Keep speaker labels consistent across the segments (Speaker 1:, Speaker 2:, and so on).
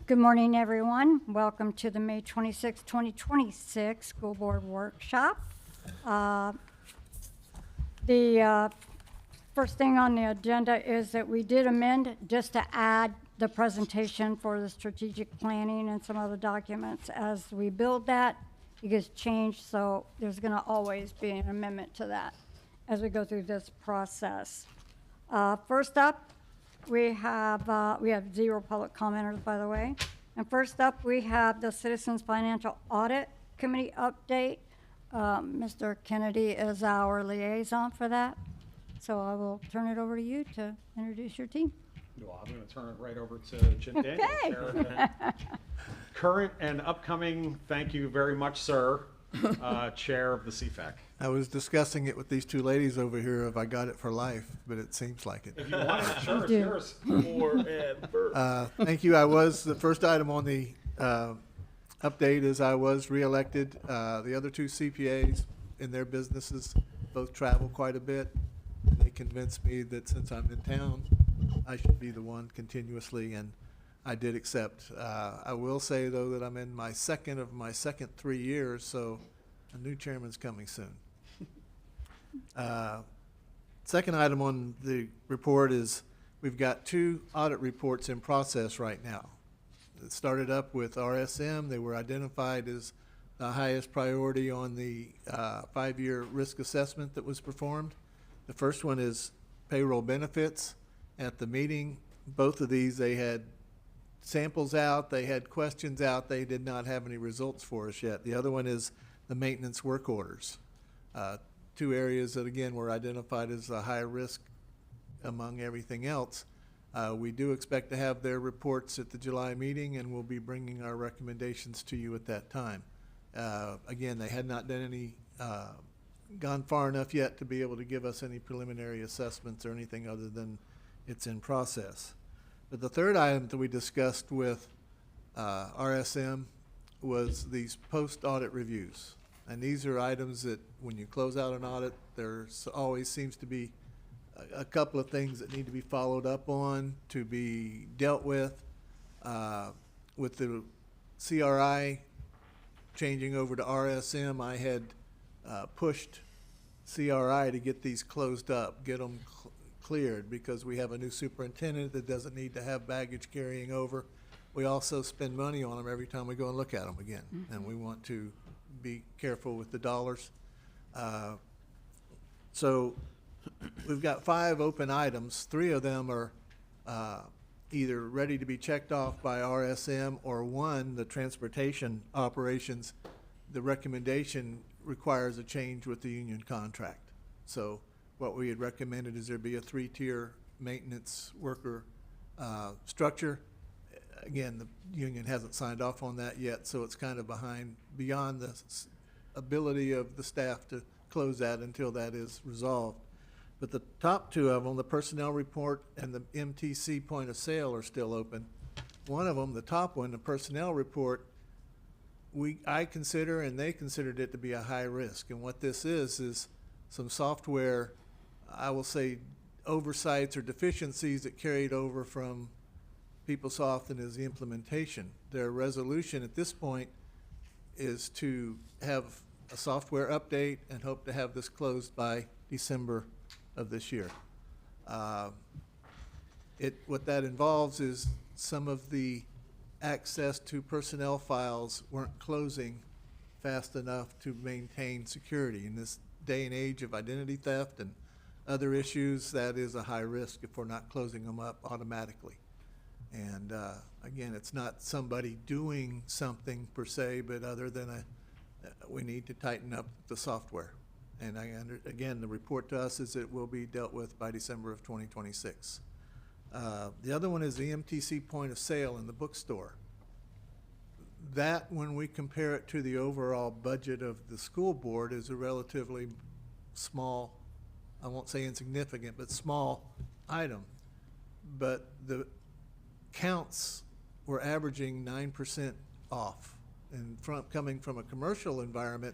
Speaker 1: Good morning, everyone. Welcome to the May 26, 2026 School Board Workshop. The first thing on the agenda is that we did amend just to add the presentation for the strategic planning and some other documents. As we build that, it gets changed, so there's going to always be an amendment to that as we go through this process. First up, we have 0 public commenters, by the way. And first up, we have the Citizens Financial Audit Committee update. Mr. Kennedy is our liaison for that. So I will turn it over to you to introduce your team.
Speaker 2: Well, I'm going to turn it right over to Jim Daniels, Chair of the current and upcoming, thank you very much, sir, Chair of the CFAC.
Speaker 3: I was discussing it with these two ladies over here if I got it for life, but it seems like it.
Speaker 2: If you want it, sure, it's
Speaker 1: do.
Speaker 2: yours.
Speaker 3: Thank you. I was, the first item on the update is I was reelected. The other two CPAs in their businesses both travel quite a bit. They convinced me that since I'm in town, I should be the one continuously, and I did accept. I will say, though, that I'm in my second 3 years, so a new chairman's coming soon. Second item on the report is we've got 2 audit reports in process right now. It started up with RSM. They were identified as the highest priority on the 5-year risk assessment that was performed. The first one is payroll benefits. At the meeting, both of these, they had samples out, they had questions out, they did not have any results for us yet. The other one is the maintenance work orders. 2 areas that, again, were identified as a high risk among everything else. We do expect to have their reports at the July meeting, and we'll be bringing our recommendations to you at that time. Again, they had not done any, gone far enough yet to be able to give us any preliminary assessments or anything other than it's in process. But the third item that we discussed with RSM was these post-audit reviews. And these are items that when you close out an audit, there always seems to be a couple of things that need to be followed up on, to be dealt with. With the CRI changing over to RSM, I had pushed CRI to get these closed up, get them cleared, because we have a new superintendent that doesn't need to have baggage carrying over. We also spend money on them every time we go and look at them again, and we want to be careful with the dollars. So we've got 5 open items. 3 of them are either ready to be checked off by RSM, or 1, the transportation operations, the recommendation requires a change with the union contract. So what we had recommended is there be a 3-tier maintenance worker structure. Again, the union hasn't signed off on that yet, so it's kind of beyond the ability of the staff to close that until that is resolved. But the top 2 of them, the personnel report and the MTC point of sale, are still open. One of them, the top one, the personnel report, I consider and they considered it to be a high risk. And what this is some software, I will say, oversights or deficiencies that carried over from PeopleSoft and is the implementation. Their resolution at this point is to have a software update and hope to have this closed by December of this year. What that involves is some of the access to personnel files weren't closing fast enough to maintain security. In this day and age of identity theft and other issues, that is a high risk if we're not closing them up automatically. And again, it's not somebody doing something per se, but other than we need to tighten up the software. And again, the report to us is it will be dealt with by December of 2026. The other one is the MTC point of sale in the bookstore. That, when we compare it to the overall budget of the school board, is a relatively small, I won't say insignificant, but small item. But the counts were averaging 9% off. And coming from a commercial environment,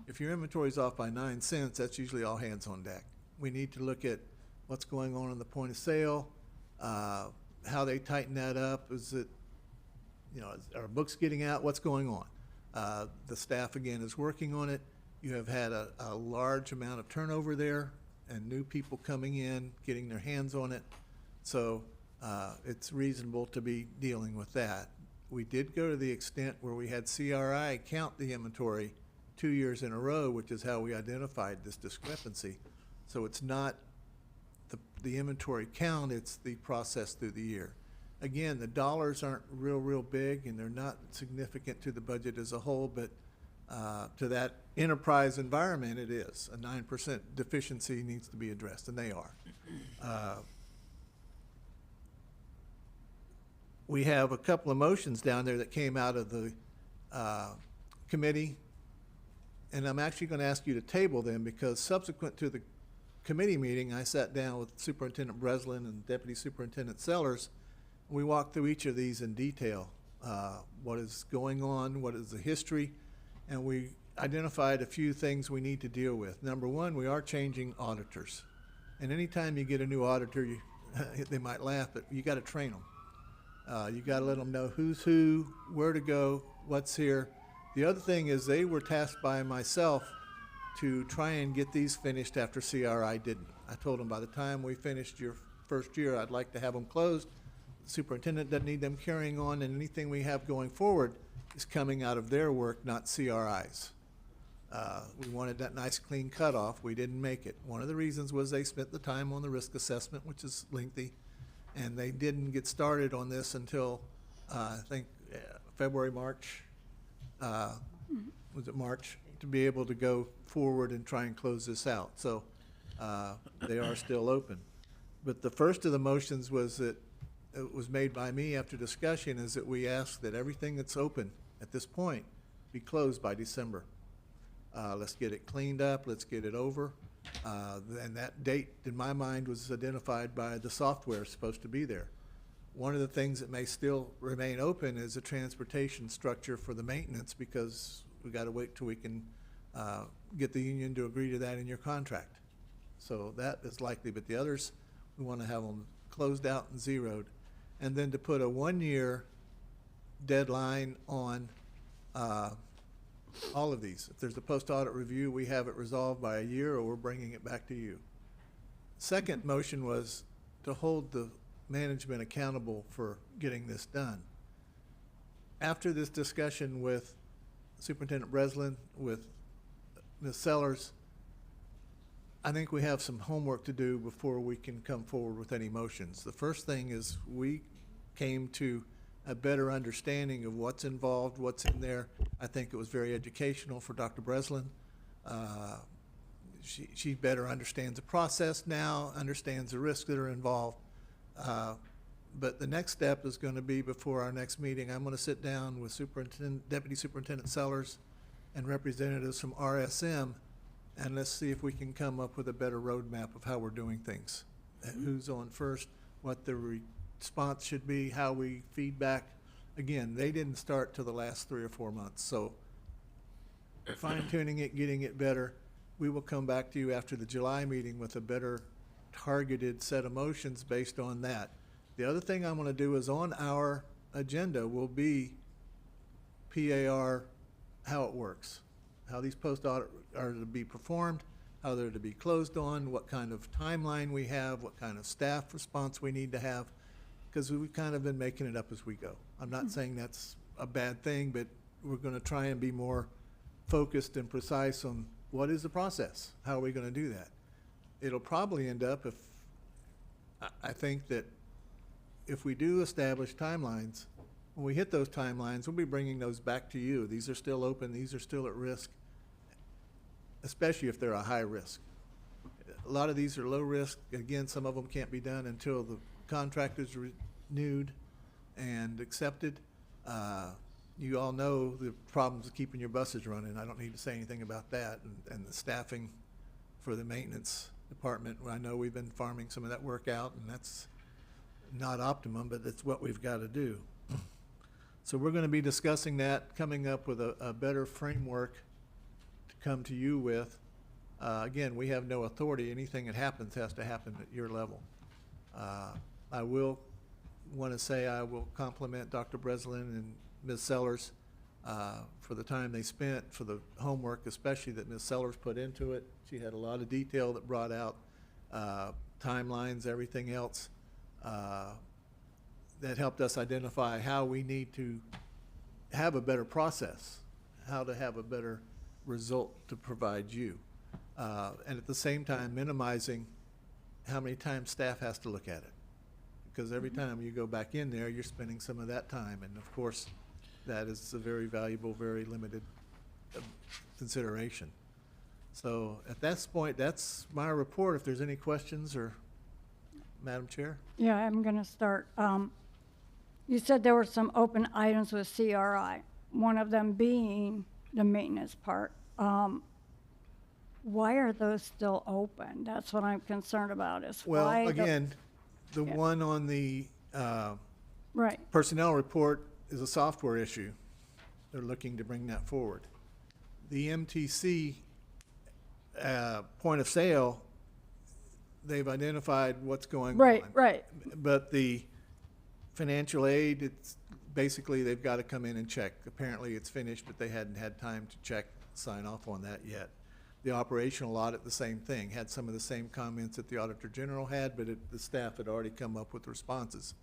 Speaker 3: if your inventory's off by 9 cents, that's usually all hands on deck. We need to look at what's going on in the point of sale, how they tighten that up. Is it You know, are books getting out? What's going on? The staff, again, is working on it. You have had a large amount of turnover there and new people coming in, getting their hands on it. So it's reasonable to be dealing with that. We did go to the extent where we had CRI count the inventory 2 years in a row, which is how we identified this discrepancy. So it's not the inventory count, it's the process through the year. Again, the dollars aren't real big, and they're not significant to the budget as a whole, but to that enterprise environment, it is. A 9% deficiency needs to be addressed, and they are. We have a couple of motions down there that came out of the committee, and I'm actually going to ask you to table them because subsequent to the committee meeting, I sat down with Superintendent Breslin and Deputy Superintendent Sellers. We walked through each of these in detail, what is going on, what is the history, and we identified a few things we need to deal with. Number one, we are changing auditors. And anytime you get a new auditor, they might laugh, but you got to train them. You got to let them know who's who, where to go, what's here. The other thing is they were tasked by myself to try and get these finished after CRI didn't. I told them by the time we finished your first year, I'd like to have them closed. The superintendent doesn't need them carrying on, and anything we have going forward is coming out of their work, not CRI's. We wanted that nice clean cutoff. We didn't make it. One of the reasons was they spent the time on the risk assessment, which is lengthy, and they didn't get started on this until, I think, February, March. Was it March? To be able to go forward and try and close this out. So they are still open. But the first of the motions was that it was made by me after discussion is that we ask that everything that's open at this point be closed by December. Let's get it cleaned up. Let's get it over. And that date, in my mind, was identified by the software supposed to be there. One of the things that may still remain open is the transportation structure for the maintenance because we got to wait till we can get the union to agree to that in your contract. So that is likely, but the others, we want to have them closed out and zeroed. And then to put a 1-year deadline on all of these. If there's a post-audit review, we have it resolved by a year or we're bringing it back to you. Second motion was to hold the management accountable for getting this done. After this discussion with Superintendent Breslin, with Ms. Sellers, I think we have some homework to do before we can come forward with any motions. The first thing is we came to a better understanding of what's involved, what's in there. I think it was very educational for Dr. Breslin. She better understands the process now, understands the risks that are involved. But the next step is going to be before our next meeting. I'm going to sit down with Deputy Superintendent Sellers and representatives from RSM, and let's see if we can come up with a better roadmap of how we're doing things. Who's on first, what the response should be, how we feedback. Again, they didn't start till the last 3 or 4 months, so fine-tuning it, getting it better. We will come back to you after the July meeting with a better targeted set of motions based on that. The other thing I'm going to do is on our agenda will be PAR, how it works, how these post-audit are to be performed, how they're to be closed on, what kind of timeline we have, what kind of staff response we need to have, because we've kind of been making it up as we go. I'm not saying that's a bad thing, but we're going to try and be more focused and precise on what is the process, how are we going to do that. It'll probably end up I think that if we do establish timelines, when we hit those timelines, we'll be bringing those back to you. These are still open, these are still at risk, especially if they're a high risk. A lot of these are low risk. Again, some of them can't be done until the contract is renewed and accepted. You all know the problems of keeping your buses running. I don't need to say anything about that, and the staffing for the maintenance department. I know we've been farming some of that work out, and that's not optimum, but it's what we've got to do. So we're going to be discussing that, coming up with a better framework to come to you with. Again, we have no authority. Anything that happens has to happen at your level. I will want to say I will compliment Dr. Breslin and Ms. Sellers for the time they spent, for the homework especially that Ms. Sellers put into it. She had a lot of detail that brought out timelines, everything else that helped us identify how we need to have a better process, how to have a better result to provide you. And at the same time, minimizing how many times staff has to look at it. Because every time you go back in there, you're spending some of that time. And of course, that is a very valuable, very limited consideration. So at this point, that's my report. If there's any questions, or Madam Chair?
Speaker 1: Yeah, I'm going to start. You said there were some open items with CRI, one of them being the maintenance part. Why are those still open? That's what I'm concerned about, is
Speaker 3: Well,
Speaker 1: why.
Speaker 3: again, the
Speaker 1: Yeah.
Speaker 3: one on the
Speaker 1: Right,
Speaker 3: personnel report is a software issue. They're looking to bring that forward. The MTC point of sale, they've identified what's going on.
Speaker 1: right.
Speaker 3: But the financial aid, it's basically they've got to come in and check. Apparently it's finished, but they hadn't had time to check, sign off on that yet. The operational audit, the same thing, had some of the same comments that the Auditor General had, but the staff had already come up with responses.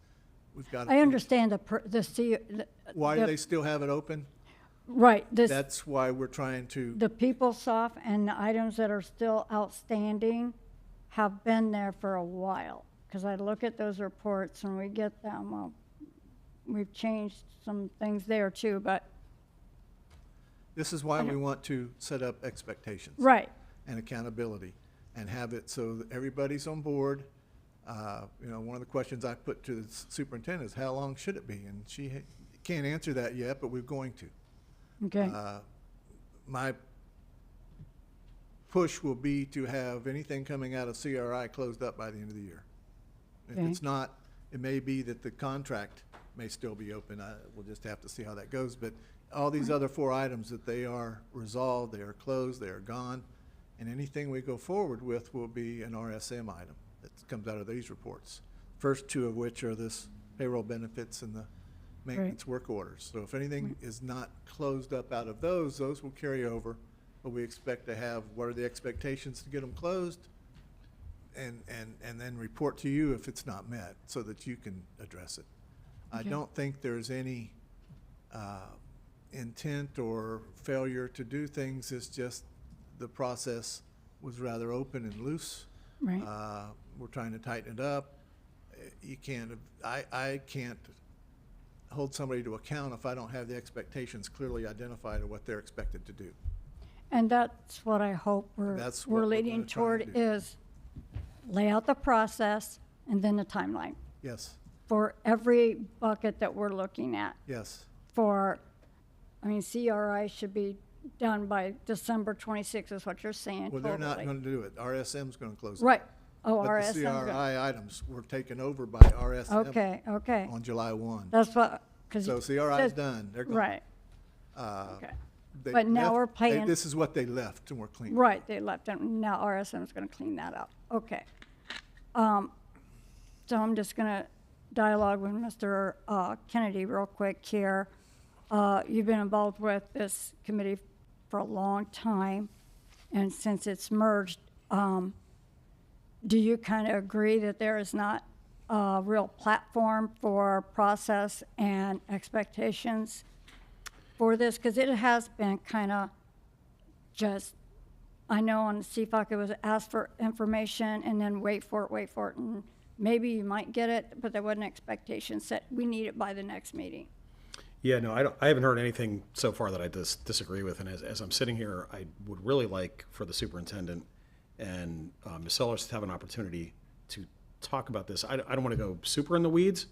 Speaker 3: We've got to
Speaker 1: I
Speaker 3: finish.
Speaker 1: understand
Speaker 3: Why do they still have it open?
Speaker 1: Right,
Speaker 3: That's why we're trying to,
Speaker 1: the PeopleSoft and the items that are still outstanding have been there for a while. Because I look at those reports and we get them, well, we've changed some things there too, but,
Speaker 3: this is why we want to set up expectations.
Speaker 1: right,
Speaker 3: And accountability, and have it so that everybody's on board. You know, one of the questions I put to the superintendent is, how long should it be? And she can't answer that yet, but we're going to.
Speaker 1: okay,
Speaker 3: My push will be to have anything coming out of CRI closed up by the end of the year. If
Speaker 1: Okay.
Speaker 3: it's not, it may be that the contract may still be open. We'll just have to see how that goes. But all these other 4 items, that they are resolved, they are closed, they are gone, and anything we go forward with will be an RSM item that comes out of these reports. First 2 of which are this payroll benefits and the maintenance work orders. So if anything is not closed up out of those will carry over. But we expect to have, what are the expectations to get them closed? And then report to you if it's not met, so that you can address it. I
Speaker 1: Okay.
Speaker 3: don't think there's any intent or failure to do things. It's just the process was rather open and loose.
Speaker 1: right.
Speaker 3: We're trying to tighten it up. You can't, I can't hold somebody to account if I don't have the expectations clearly identified of what they're expected to do.
Speaker 1: And that's what I hope
Speaker 3: That's what
Speaker 1: we're
Speaker 3: we're
Speaker 1: leading
Speaker 3: gonna try
Speaker 1: toward,
Speaker 3: and do.
Speaker 1: is lay out the process and then the timeline
Speaker 3: Yes,
Speaker 1: for every bucket that we're looking at.
Speaker 3: yes.
Speaker 1: CRI should be done by December 26th is what you're saying,
Speaker 3: Well, they're not
Speaker 1: totally.
Speaker 3: going to do it. RSM's going to close it.
Speaker 1: Right. Oh,
Speaker 3: But
Speaker 1: RSM.
Speaker 3: the
Speaker 1: 's good.
Speaker 3: CRI items were taken over by RSM
Speaker 1: Okay.
Speaker 3: on July 1.
Speaker 1: That's what, because.
Speaker 3: So CRI's done. They're gone.
Speaker 1: Right,
Speaker 3: Uh,
Speaker 1: okay.
Speaker 3: they
Speaker 1: But now
Speaker 3: left-
Speaker 1: we're paying-
Speaker 3: This is what they left, and we're cleaning.
Speaker 1: Right, they left it, now RSM is gonna clean that up, okay. So I'm just gonna dialogue with Mr. Kennedy real quick here. You've been involved with this committee for a long time, and since it's merged, do you kind of agree that there is not a real platform for process and expectations for this? Because it has been kind of just, I know on CFOC it was ask for information and then wait for it, and maybe you might get it, but there wasn't expectations set. We need it by the next meeting.
Speaker 2: Yeah, no, I haven't heard anything so far that I disagree with. And as I'm sitting here, I would really like for the superintendent and Ms. Sellers to have an opportunity to talk about this. I don't want to go super in the weeds,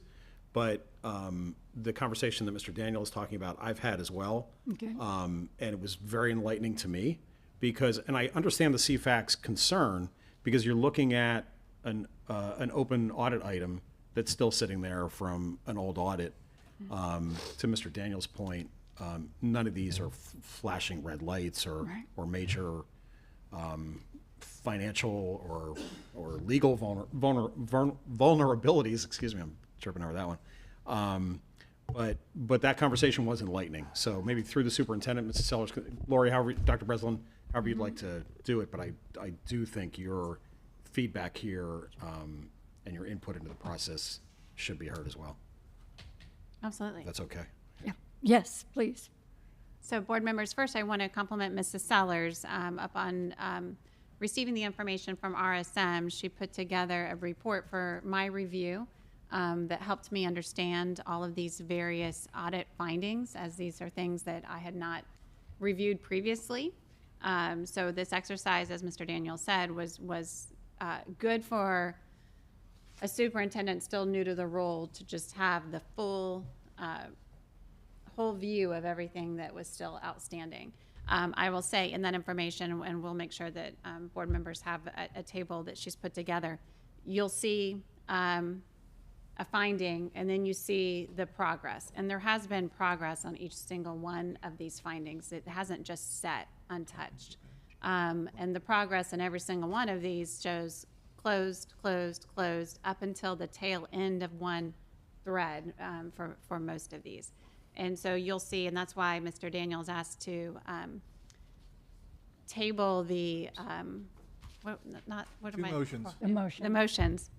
Speaker 2: but the conversation that Mr. Daniel is talking about, I've had as well.
Speaker 1: Okay.
Speaker 2: And it was very enlightening to me because, and I understand the CFAC's concern because you're looking at an open audit item that's still sitting there from an old audit. To Mr. Daniel's point, none of these are flashing red lights or
Speaker 1: Right.
Speaker 2: or major financial or legal vulnerabilities. Excuse me, I'm tripping over that one. But that conversation was enlightening. So maybe through the superintendent, Mrs. Sellers, Lori, however, Dr. Breslin, however you'd like to do it. But I do think your feedback here and your input into the process should be heard as well.
Speaker 4: Absolutely.
Speaker 2: That's okay.
Speaker 1: Yeah. Yes, please.
Speaker 4: So board members, first I want to compliment Mrs. Sellers upon receiving the information from RSM. She put together a report for my review that helped me understand all of these various audit findings, as these are things that I had not reviewed previously. So this exercise, as Mr. Daniel said, was good for a superintendent still new to the role to just have the full whole view of everything that was still outstanding. I will say in that information, and we'll make sure that board members have a table that she's put together, you'll see a finding, and then you see the progress. And there has been progress on each single one of these findings. It hasn't just sat untouched. And the progress in every single one of these shows closed, closed, closed, up until the tail end of one thread for most of these. And so you'll see, and that's why Mr. Daniels asked to table the,
Speaker 3: Two motions.
Speaker 1: Emotion.
Speaker 4: The motions,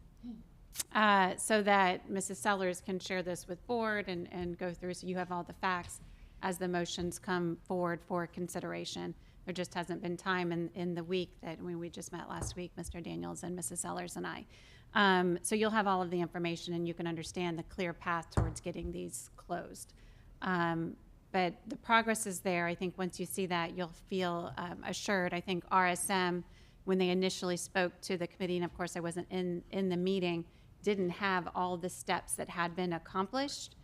Speaker 4: so that Mrs. Sellers can share this with board and go through, so you have all the facts as the motions come forward for consideration. There just hasn't been time in the week that, we just met last week, Mr. Daniels and Mrs. Sellers and I. So you'll have all of the information and you can understand the clear path towards getting these closed. But the progress is there. I think once you see that, you'll feel assured. I think RSM, when they initially spoke to the committee, and of course I wasn't in the meeting, didn't have all the steps that had been accomplished.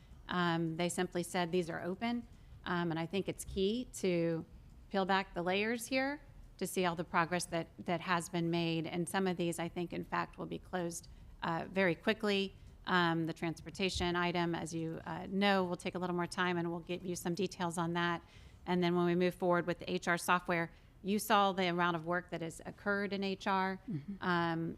Speaker 4: They simply said these are open. And I think it's key to peel back the layers here to see all the progress that has been made. And some of these, I think, in fact, will be closed very quickly. The transportation item, as you know, will take a little more time, and we'll give you some details on that. And then when we move forward with the HR software, you saw the amount of work that has occurred in HR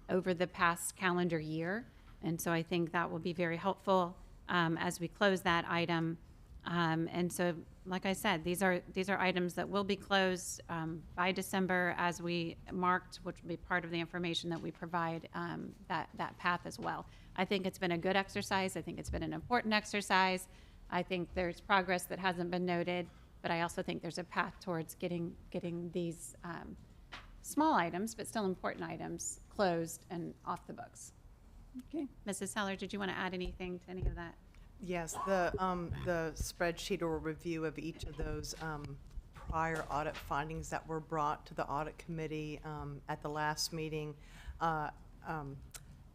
Speaker 4: over the past calendar year. And so I think that will be very helpful as we close that item. And so, like I said, these are items that will be closed by December, as we marked, which will be part of the information that we provide that path as well. I think it's been a good exercise. I think it's been an important exercise. I think there's progress that hasn't been noted, but I also think there's a path towards getting these small items, but still important items, closed and off the books.
Speaker 1: Okay.
Speaker 4: Mrs. Heller, did you want to add anything to any of that?
Speaker 5: Yes, the spreadsheet or review of each of those prior audit findings that were brought to the audit committee at the last meeting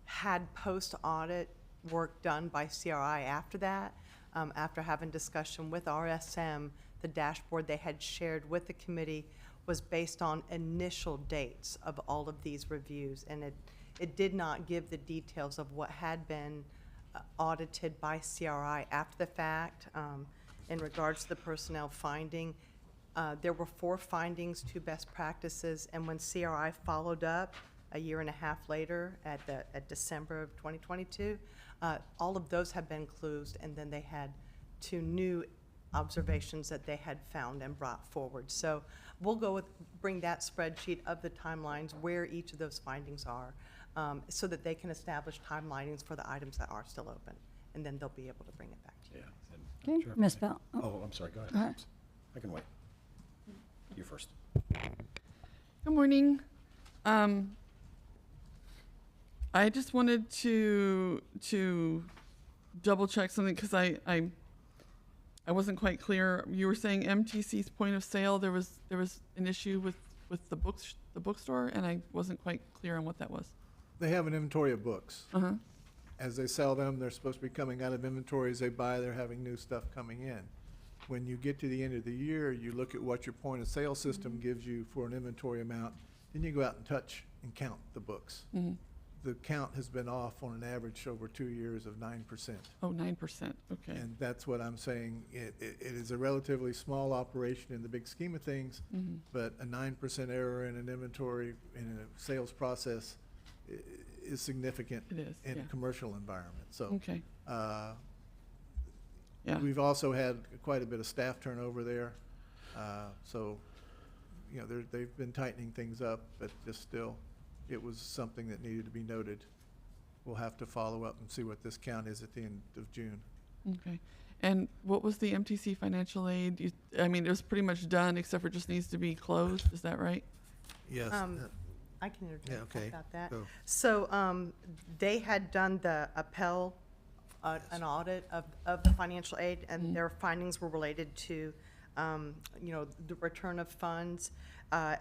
Speaker 5: had post-audit work done by CRI after that. After having discussion with RSM, the dashboard they had shared with the committee was based on initial dates of all of these reviews, and it did not give the details of what had been audited by CRI after the fact. In regards to the personnel finding, there were 4 findings, 2 best practices, and when CRI followed up a year and a half later at December of 2022, all of those have been closed, and then they had 2 new observations that they had found and brought forward. So we'll bring that spreadsheet of the timelines where each of those findings are, so that they can establish timelines for the items that are still open, and then they'll be able to bring it back to you.
Speaker 2: Yeah.
Speaker 1: Okay, Ms. Bell.
Speaker 2: Oh, I'm sorry. Go ahead.
Speaker 1: Go ahead.
Speaker 2: I can wait. You first.
Speaker 6: Good morning. I just wanted to double check something, because I wasn't quite clear. You were saying MTC's point of sale, there was an issue with the bookstore, and I wasn't quite clear on what that was.
Speaker 3: They have an inventory of books.
Speaker 6: Uh-huh.
Speaker 3: As they sell them, they're supposed to be coming out of inventory. As they buy, they're having new stuff coming in. When you get to the end of the year, you look at what your point of sale system gives you for an inventory amount, then you go out and touch and count the books.
Speaker 6: Mm-hmm.
Speaker 3: The count has been off on an average over 2 years of 9%.
Speaker 6: Oh, 9%. Okay.
Speaker 3: And that's what I'm saying. It is a relatively small operation in the big scheme of things, but a 9% error in an inventory, in a sales process, is significant
Speaker 6: It is,
Speaker 3: in
Speaker 6: yeah.
Speaker 3: a commercial environment. So
Speaker 6: Okay.
Speaker 3: uh,
Speaker 6: Yeah.
Speaker 3: we've also had quite a bit of staff turnover there. So, you know, they've been tightening things up, but just still, it was something that needed to be noted. We'll have to follow up and see what this count is at the end of June.
Speaker 6: Okay. And what was the MTC financial aid? I mean, it was pretty much done except for just needs to be closed. Is that right?
Speaker 3: Yes.
Speaker 5: I can interject
Speaker 3: Yeah, okay.
Speaker 5: about that.
Speaker 3: Go.
Speaker 5: So they had done the appel, an audit of the financial aid, and their findings were related to, you know, the return of funds.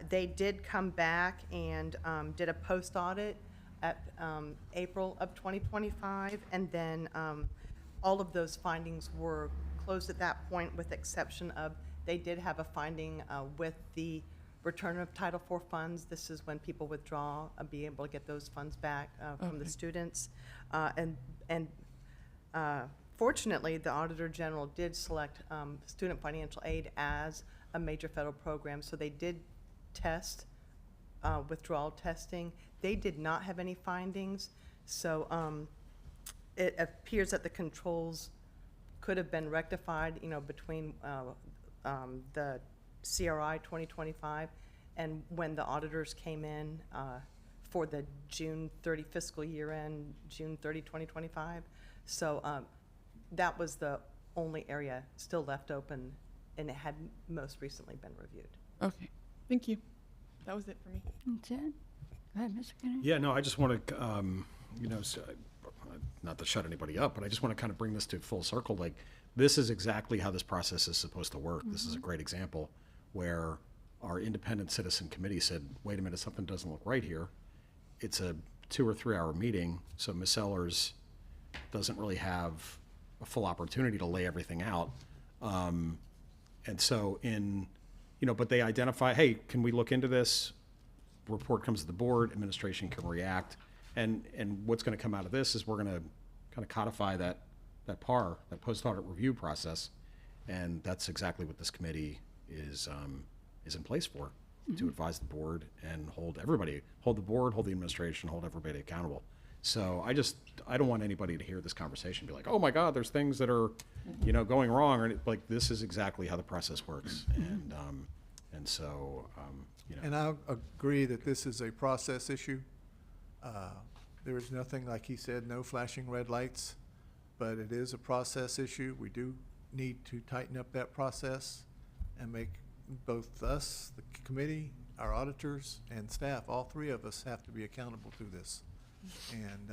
Speaker 5: They did come back and did a post-audit at April of 2025, and then all of those findings were closed at that point, with exception of they did have a finding with the return of Title IV funds. This is when people withdraw, be able to get those funds back from the
Speaker 6: Okay.
Speaker 5: students. And fortunately, the Auditor General did select student financial aid as a major federal program, so they did test withdrawal testing. They did not have any findings, so it appears that the controls could have been rectified, you know, between the CRI 2025 and when the auditors came in for the June 30 fiscal year end, June 30, 2025. So that was the only area still left open, and it had most recently been reviewed.
Speaker 6: Okay. Thank you. That was it for me.
Speaker 1: That's it. Go ahead, Mr. Kennedy.
Speaker 2: Yeah, no, I just want to, you know, not to shut anybody up, but I just want to kind of bring this to full circle. Like, this is exactly how this process is supposed to work. This is a great example where our independent citizen committee said, wait a minute, something doesn't look right here. It's a 2 or 3 hour meeting, so Ms. Sellers doesn't really have a full opportunity to lay everything out. And so but they identify, hey, can we look into this? Report comes to the board, administration can react. And what's going to come out of this is we're going to kind of codify that post-audit review process. And that's exactly what this committee is in place for, to advise the board and hold the board, hold the administration, hold everybody accountable. So I don't want anybody to hear this conversation and be like, oh my God, there's things that are, going wrong. Or like, this is exactly how the process works. And so.
Speaker 3: And I agree that this is a process issue. There is nothing, like he said, no flashing red lights, but it is a process issue. We do need to tighten up that process and make both us, the committee, our auditors, and staff, all 3 of us have to be accountable to this. And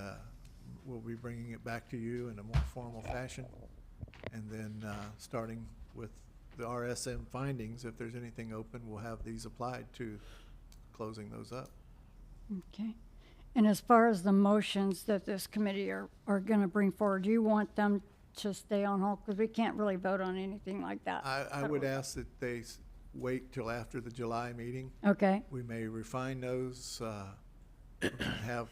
Speaker 3: we'll be bringing it back to you in a more formal fashion. And then starting with the RSM findings, if there's anything open, we'll have these applied to closing those up.
Speaker 1: Okay. And as far as the motions that this committee are going to bring forward, do you want them to stay on hold? Because we can't really vote on anything like that.
Speaker 3: I would ask that they wait till after the July meeting.
Speaker 1: Okay,
Speaker 3: We may refine those, have,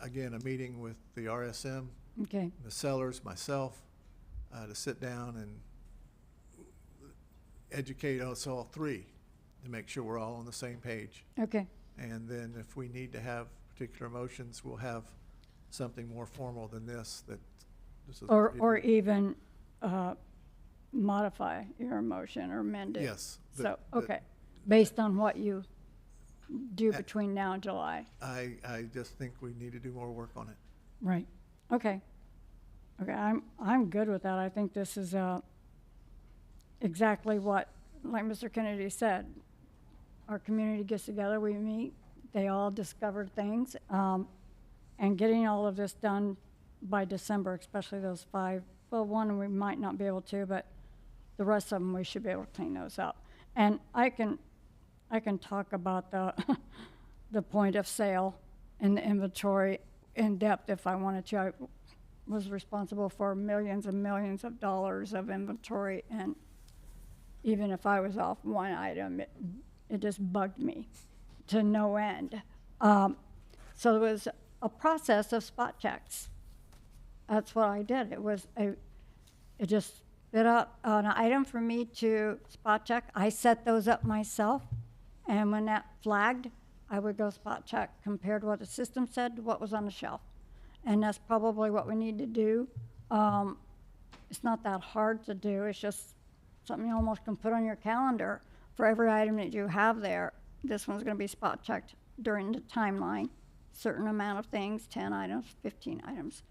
Speaker 3: again, a meeting with the RSM,
Speaker 1: okay,
Speaker 3: the sellers, myself, to sit down and educate us all 3 to make sure we're all on the same page.
Speaker 1: okay.
Speaker 3: And then if we need to have particular motions, we'll have something more formal than this that. this is-
Speaker 1: Or even modify your motion or amend it.
Speaker 3: Yes.
Speaker 1: So, okay, based on what you do between now and July.
Speaker 3: I just think we need to do more work on it.
Speaker 1: Right, okay. Okay, I'm good with that. I think this is exactly what, like Mr. Kennedy said, our community gets together, we meet, they all discover things, and getting all of this done by December, especially those 5, well, one we might not be able to, but the rest of them, we should be able to clean those up. And I can talk about the, the point of sale and the inventory in depth if I wanted to. I was responsible for millions and millions of dollars of inventory, and even if I was off one item, it just bugged me to no end. So it was a process of spot checks. That's what I did. It just spit up an item for me to spot check. I set those up myself, and when that flagged, I would go spot check, compared what the system said to what was on the shelf. And that's probably what we need to do. It's not that hard to do, it's just something you almost can put on your calendar. For every item that you have there, this one's gonna be spot checked during the timeline. Certain amount of things, 10 items, 15 items,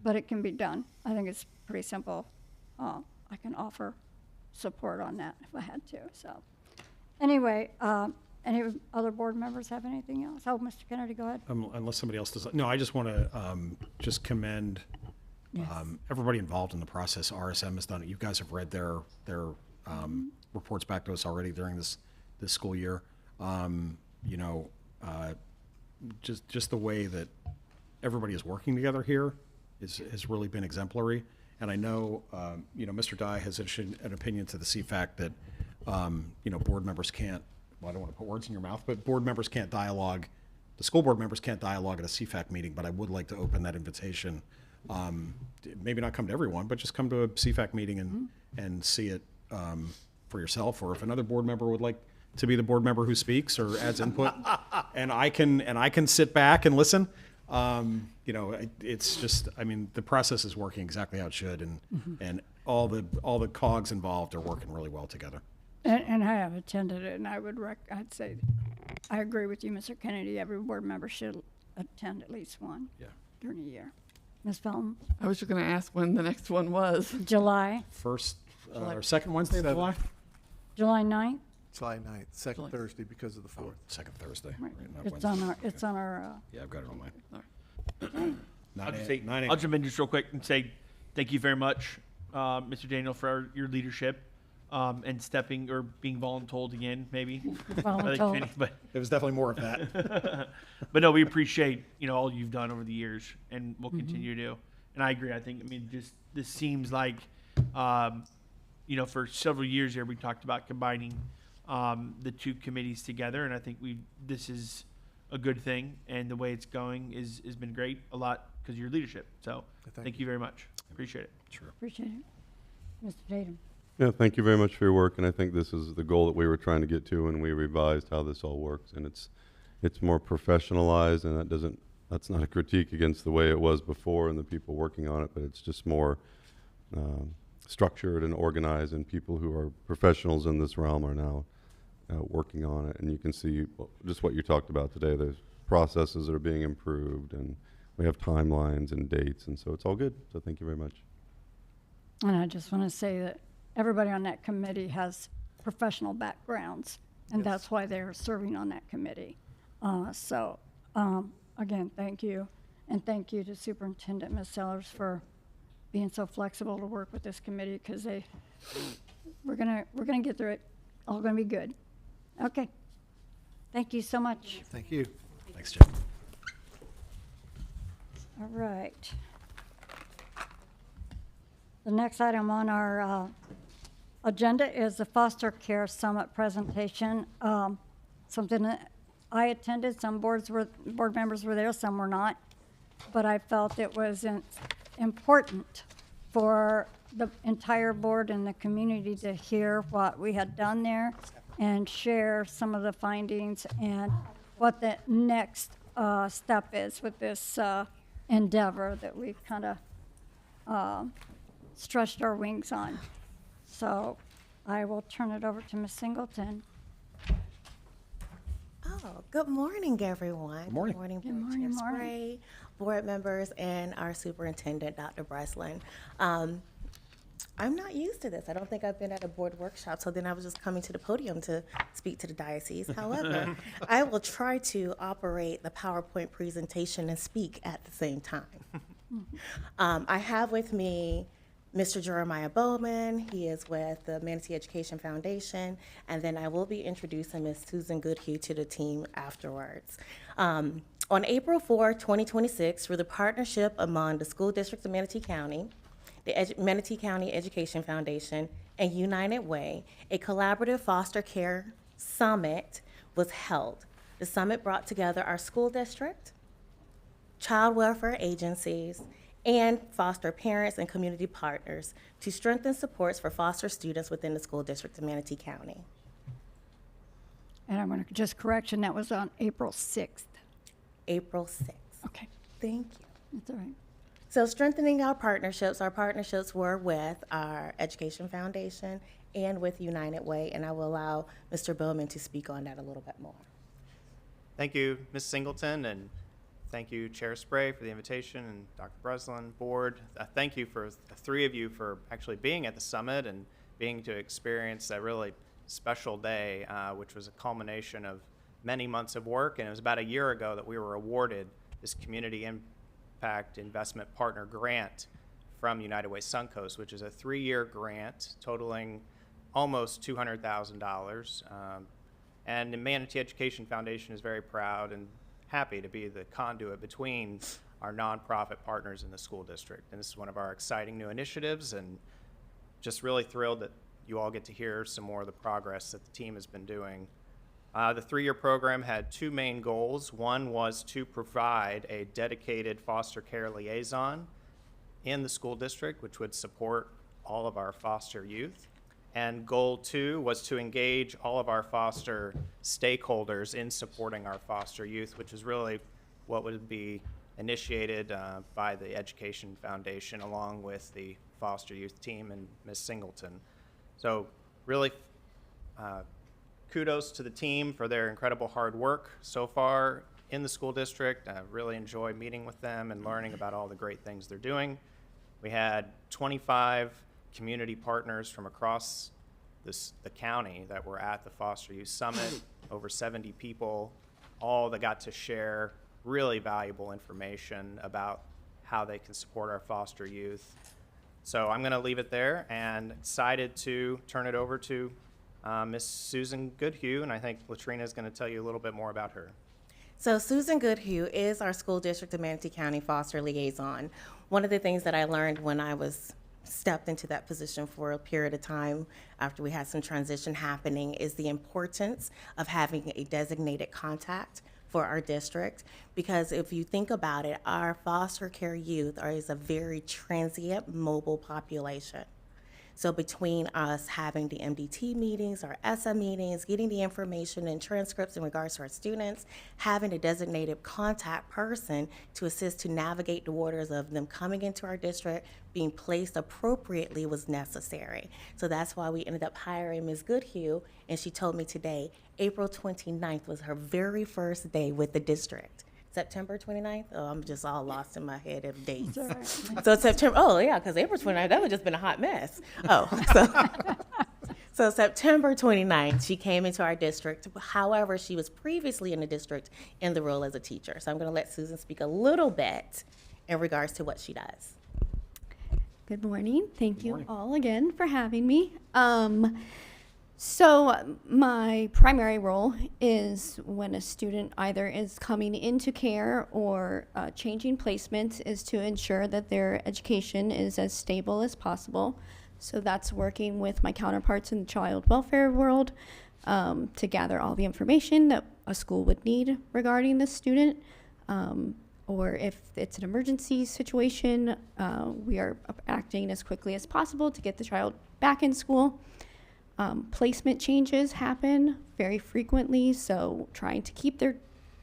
Speaker 1: but it can be done. I think it's pretty simple. I can offer support on that if I had to, so. Anyway, any other board members have anything else? Oh, Mr. Kennedy, go ahead.
Speaker 2: Unless somebody else does. No, I just want to just commend
Speaker 1: Yes.
Speaker 2: everybody involved in the process. RSM has done it. You guys have read their reports back to us already during this school year. You know, just the way that everybody is working together here has really been exemplary. And I know, you know, Mr. Dye has issued an opinion to the CFAC that, you know, board members can't, well, I don't want to put words in your mouth, but board members can't dialogue, the school board members can't dialogue at a CFAC meeting, but I would like to open that invitation. Maybe not come to everyone, but just come to a CFAC meeting and see it for yourself, or if another board member would like to be the board member who speaks or adds input, and I can sit back and listen. You know, it's just, I mean, the process is working exactly how it should, and all the cogs involved are working really well together.
Speaker 1: And I have attended it, and I'd say, I agree with you, Mr. Kennedy, every board member should attend at least one
Speaker 2: Yeah.
Speaker 1: during a year. Ms. Felton,
Speaker 6: I was just going to ask when the next one was.
Speaker 1: July
Speaker 2: First or second Wednesday of July?
Speaker 1: July 9th?
Speaker 3: July 9th, second
Speaker 6: July.
Speaker 3: Thursday because of the 4th.
Speaker 2: Second Thursday.
Speaker 1: Right.
Speaker 2: Right, not
Speaker 1: It's
Speaker 2: Wednesday.
Speaker 1: on our,
Speaker 2: Yeah, I've got it on mine.
Speaker 7: I'll
Speaker 2: 9
Speaker 7: just say,
Speaker 2: 9
Speaker 7: I'll jump in just real quick and say thank you very much, Mr. Daniel, for your leadership and stepping or being voluntold again, maybe. by the
Speaker 1: Voluntold.
Speaker 7: committee, but
Speaker 2: It was definitely more of that.
Speaker 7: but no, we appreciate all you've done over the years, and will continue to. And I agree. I mean, just this seems like, for several years here we talked about combining the two committees together, and I think this is a good thing, and the way it's going has been great. A lot because of your leadership. So thank you very much. Appreciate it.
Speaker 2: Sure.
Speaker 1: appreciate it. Mr. Tatum?
Speaker 8: Yeah, thank you very much for your work, and I think this is the goal that we were trying to get to when we revised how this all works, and it's more professionalized, and that's not a critique against the way it was before and the people working on it, but it's just more structured and organized, and people who are professionals in this realm are now working on it, and you can see just what you talked about today. There's processes that are being improved, and we have timelines and dates, and so it's all good. So thank you very much.
Speaker 1: And I just want to say that everybody on that committee has professional backgrounds, and that's why they're serving on that committee. Again, thank you, and thank you to Superintendent Ms. Sellers for being so flexible to work with this committee, because we're gonna get through it. All gonna be good. Okay. Thank you so much.
Speaker 3: Thank you.
Speaker 2: Thanks, Jim.
Speaker 1: All right. The next item on our agenda is the Foster Care Summit presentation. Something that I attended, some board members were there, some were not. But I felt it was important for the entire board and the community to hear what we had done there and share some of the findings and what the next step is with this endeavor that we've kind of stretched our wings on. So I will turn it over to Ms. Singleton.
Speaker 9: Oh, good morning, everyone.
Speaker 2: Good morning.
Speaker 9: Good morning,
Speaker 1: Good
Speaker 9: Board
Speaker 1: morning,
Speaker 9: Chair
Speaker 1: morning.
Speaker 9: Spray, board members, and our superintendent, Dr. Breslin. I'm not used to this. I don't think I've been at a board workshop, so then I was just coming to the podium to speak to the diocese. However, I will try to operate the PowerPoint presentation and speak at the same time. I have with me Mr. Jeremiah Bowman. He is with the Manatee Education Foundation, and then I will be introducing Ms. Susan Goodhue to the team afterwards. On April 4, 2026, through the partnership among the School District of Manatee County, the Manatee County Education Foundation, and United Way, a collaborative foster care summit was held. The summit brought together our school district, child welfare agencies, and foster parents and community partners to strengthen supports for foster students within the school district of Manatee County.
Speaker 1: And I'm going to just correction, that was on April 6th.
Speaker 9: April 6th.
Speaker 1: Okay,
Speaker 9: Thank you.
Speaker 1: that's all right.
Speaker 9: So strengthening our partnerships were with our Education Foundation and with United Way, and I will allow Mr. Bowman to speak on that a little bit more.
Speaker 10: Thank you, Ms. Singleton, and thank you, Chair Spray, for the invitation, and Dr. Breslin, board. Thank you for the three of you for actually being at the summit and being to experience that really special day, which was a culmination of many months of work. And it was about a year ago that we were awarded this Community Impact Investment Partner Grant from United Way Suncoast, which is a 3-year grant totaling almost $200,000. And the Manatee Education Foundation is very proud and happy to be the conduit between our nonprofit partners in the school district. And this is one of our exciting new initiatives, and just really thrilled that you all get to hear some more of the progress that the team has been doing. The 3-year program had 2 main goals. One was to provide a dedicated foster care liaison in the school district, which would support all of our foster youth. And goal 2 was to engage all of our foster stakeholders in supporting our foster youth, which is really what would be initiated by the Education Foundation along with the foster youth team and Ms. Singleton. So really kudos to the team for their incredible hard work so far in the school district. I really enjoy meeting with them and learning about all the great things they're doing. We had 25 community partners from across the county that were at the Foster Youth Summit, over 70 people, all that got to share really valuable information about how they can support our foster youth. So I'm going to leave it there and excited to turn it over to Miss Susan Goodhue, and I think Latrina is going to tell you a little bit more about her.
Speaker 9: So Susan Goodhue is our school district of Manatee County foster liaison. One of the things that I learned when I stepped into that position for a period of time after we had some transition happening is the importance of having a designated contact for our district, because if you think about it, our foster care youth is a very transient, mobile population. So between us having the MDT meetings, our SM meetings, getting the information and transcripts in regards to our students, having a designated contact person to assist to navigate the waters of them coming into our district, being placed appropriately was necessary. So that's why we ended up hiring Ms. Goodhue, and she told me today, April 29th was her very first day with the district. September 29th? Oh, I'm just all lost in my head of dates. So September, oh yeah, because April 29th, that would just been a hot mess. Oh, so September 29th, she came into our district. However, she was previously in the district in the role as a teacher. So I'm going to let Susan speak a little bit in regards to what she does.
Speaker 11: Good morning. Thank you all again for having me. So my primary role is when a student either is coming into care or changing placements is to ensure that their education is as stable as possible. So that's working with my counterparts in the child welfare world to gather all the information that a school would need regarding the student. Or if it's an emergency situation, we are acting as quickly as possible to get the child back in school. Placement changes happen very frequently, so trying to keep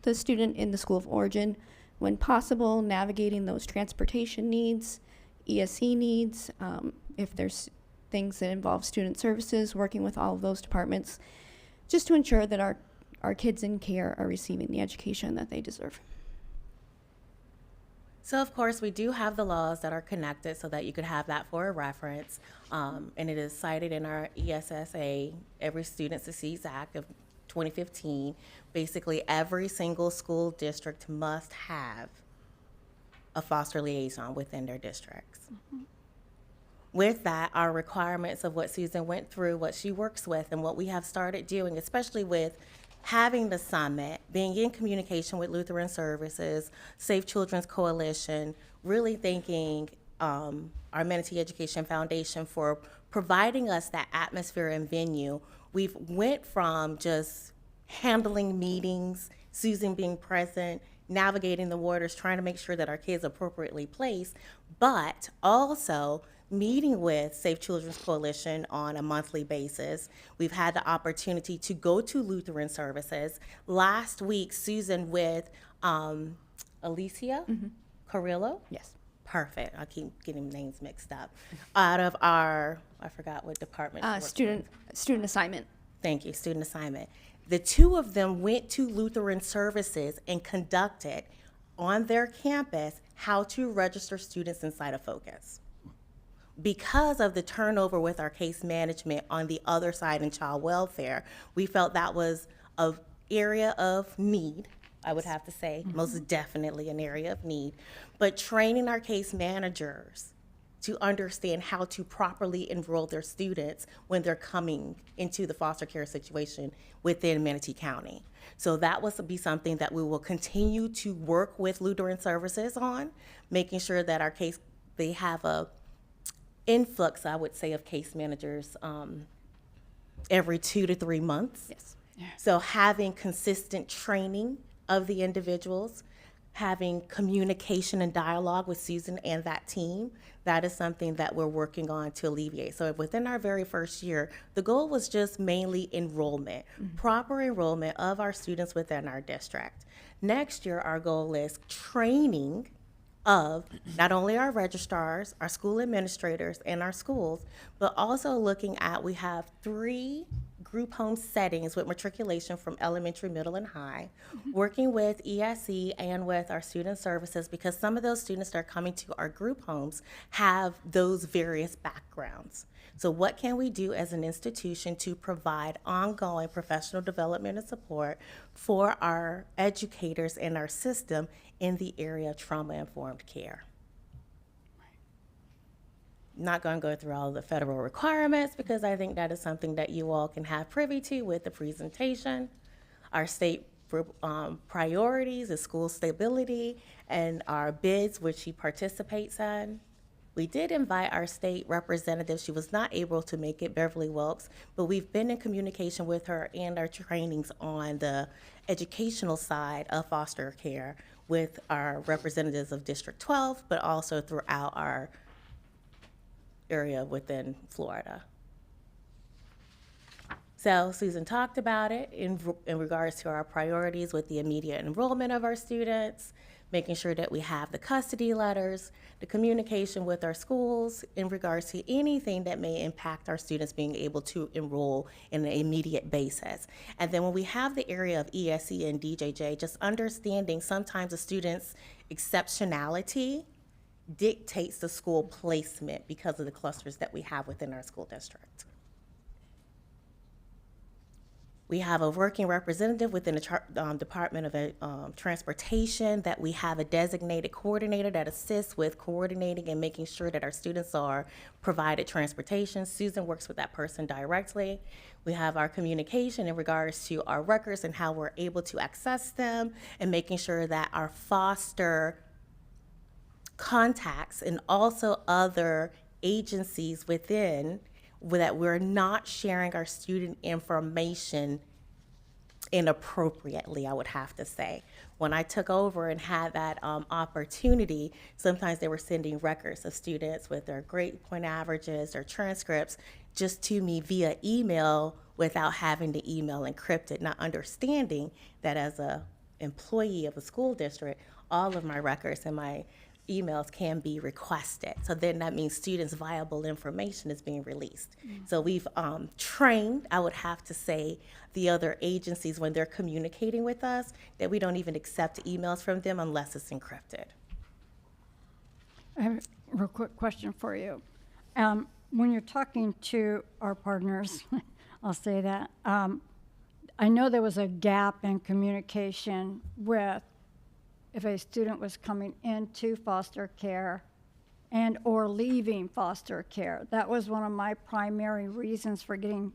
Speaker 11: the student in the school of origin when possible, navigating those transportation needs, ESE needs, if there's things that involve student services, working with all of those departments, just to ensure that our kids in care are receiving the education that they deserve.
Speaker 9: So of course, we do have the laws that are connected so that you could have that for a reference. And it is cited in our ESSA, Every Student Succeeds Act of 2015. Basically, every single school district must have a foster liaison within their districts. Mm-hmm. With that, our requirements of what Susan went through, what she works with, and what we have started doing, especially with having the summit, being in communication with Lutheran Services, Safe Children's Coalition, really thanking our Manatee Education Foundation for providing us that atmosphere and venue. We've went from just handling meetings, Susan being present, navigating the waters, trying to make sure that our kids are appropriately placed, but also meeting with Safe Children's Coalition on a monthly basis. We've had the opportunity to go to Lutheran services. Last week, Susan with Alicia Carrillo.
Speaker 11: Yes.
Speaker 9: Perfect. I keep getting names mixed up. Out of our, I forgot what department. she works with.
Speaker 11: Student assignment.
Speaker 9: Thank you, student assignment. The two of them went to Lutheran services and conducted on their campus how to register students inside of Focus. Because of the turnover with our case management on the other side in child welfare, we felt that was an area of need. I would have to say, most definitely an area of need. But training our case managers to understand how to properly enroll their students when they're coming into the foster care situation within Manatee County. So that will be something that we will continue to work with Lutheran Services on, making sure that our case, they have a influx, I would say, of case managers every 2 to 3 months.
Speaker 11: Yes.
Speaker 9: So having consistent training of the individuals, having communication and dialogue with Susan and that team, that is something that we're working on to alleviate. So within our very first year, the goal was just mainly enrollment, proper enrollment of our students within our district. Next year, our goal is training of not only our registrars, our school administrators, and our schools, but also looking at, we have 3 group home settings with matriculation from elementary, middle, and high, working with ESE and with our student services, because some of those students that are coming to our group homes have those various backgrounds. So what can we do as an institution to provide ongoing professional development and support for our educators in our system in the area of trauma-informed care? Not going to go through all of the federal requirements, because I think that is something that you all can have privy to with the presentation. Our state priorities is school stability, and our bids, which she participates in. We did invite our state representative. She was not able to make it, Beverly Wilkes, but we've been in communication with her and our trainings on the educational side of foster care with our representatives of District 12, but also throughout our area within Florida. So Susan talked about it in regards to our priorities with the immediate enrollment of our students, making sure that we have the custody letters, the communication with our schools in regards to anything that may impact our students being able to enroll in an immediate basis. And then when we have the area of ESE and DJJ, just understanding sometimes a student's exceptionality dictates the school placement because of the clusters that we have within our school district. We have a working representative within the Department of Transportation, that we have a designated coordinator that assists with coordinating and making sure that our students are provided transportation. Susan works with that person directly. We have our communication in regards to our records and how we're able to access them, and making sure that our foster contacts and also other agencies within, that we're not sharing our student information inappropriately, I would have to say. When I took over and had that opportunity, sometimes they were sending records of students with their grade point averages or transcripts just to me via email without having the email encrypted, not understanding that as a employee of a school district, all of my records and my emails can be requested. So then that means students' viable information is being released. So we've trained, I would have to say, the other agencies when they're communicating with us, that we don't even accept emails from them unless it's encrypted.
Speaker 1: I have a real quick question for you. When you're talking to our partners, I'll say that, I know there was a gap in communication with if a student was coming into foster care and or leaving foster care. That was one of my primary reasons for getting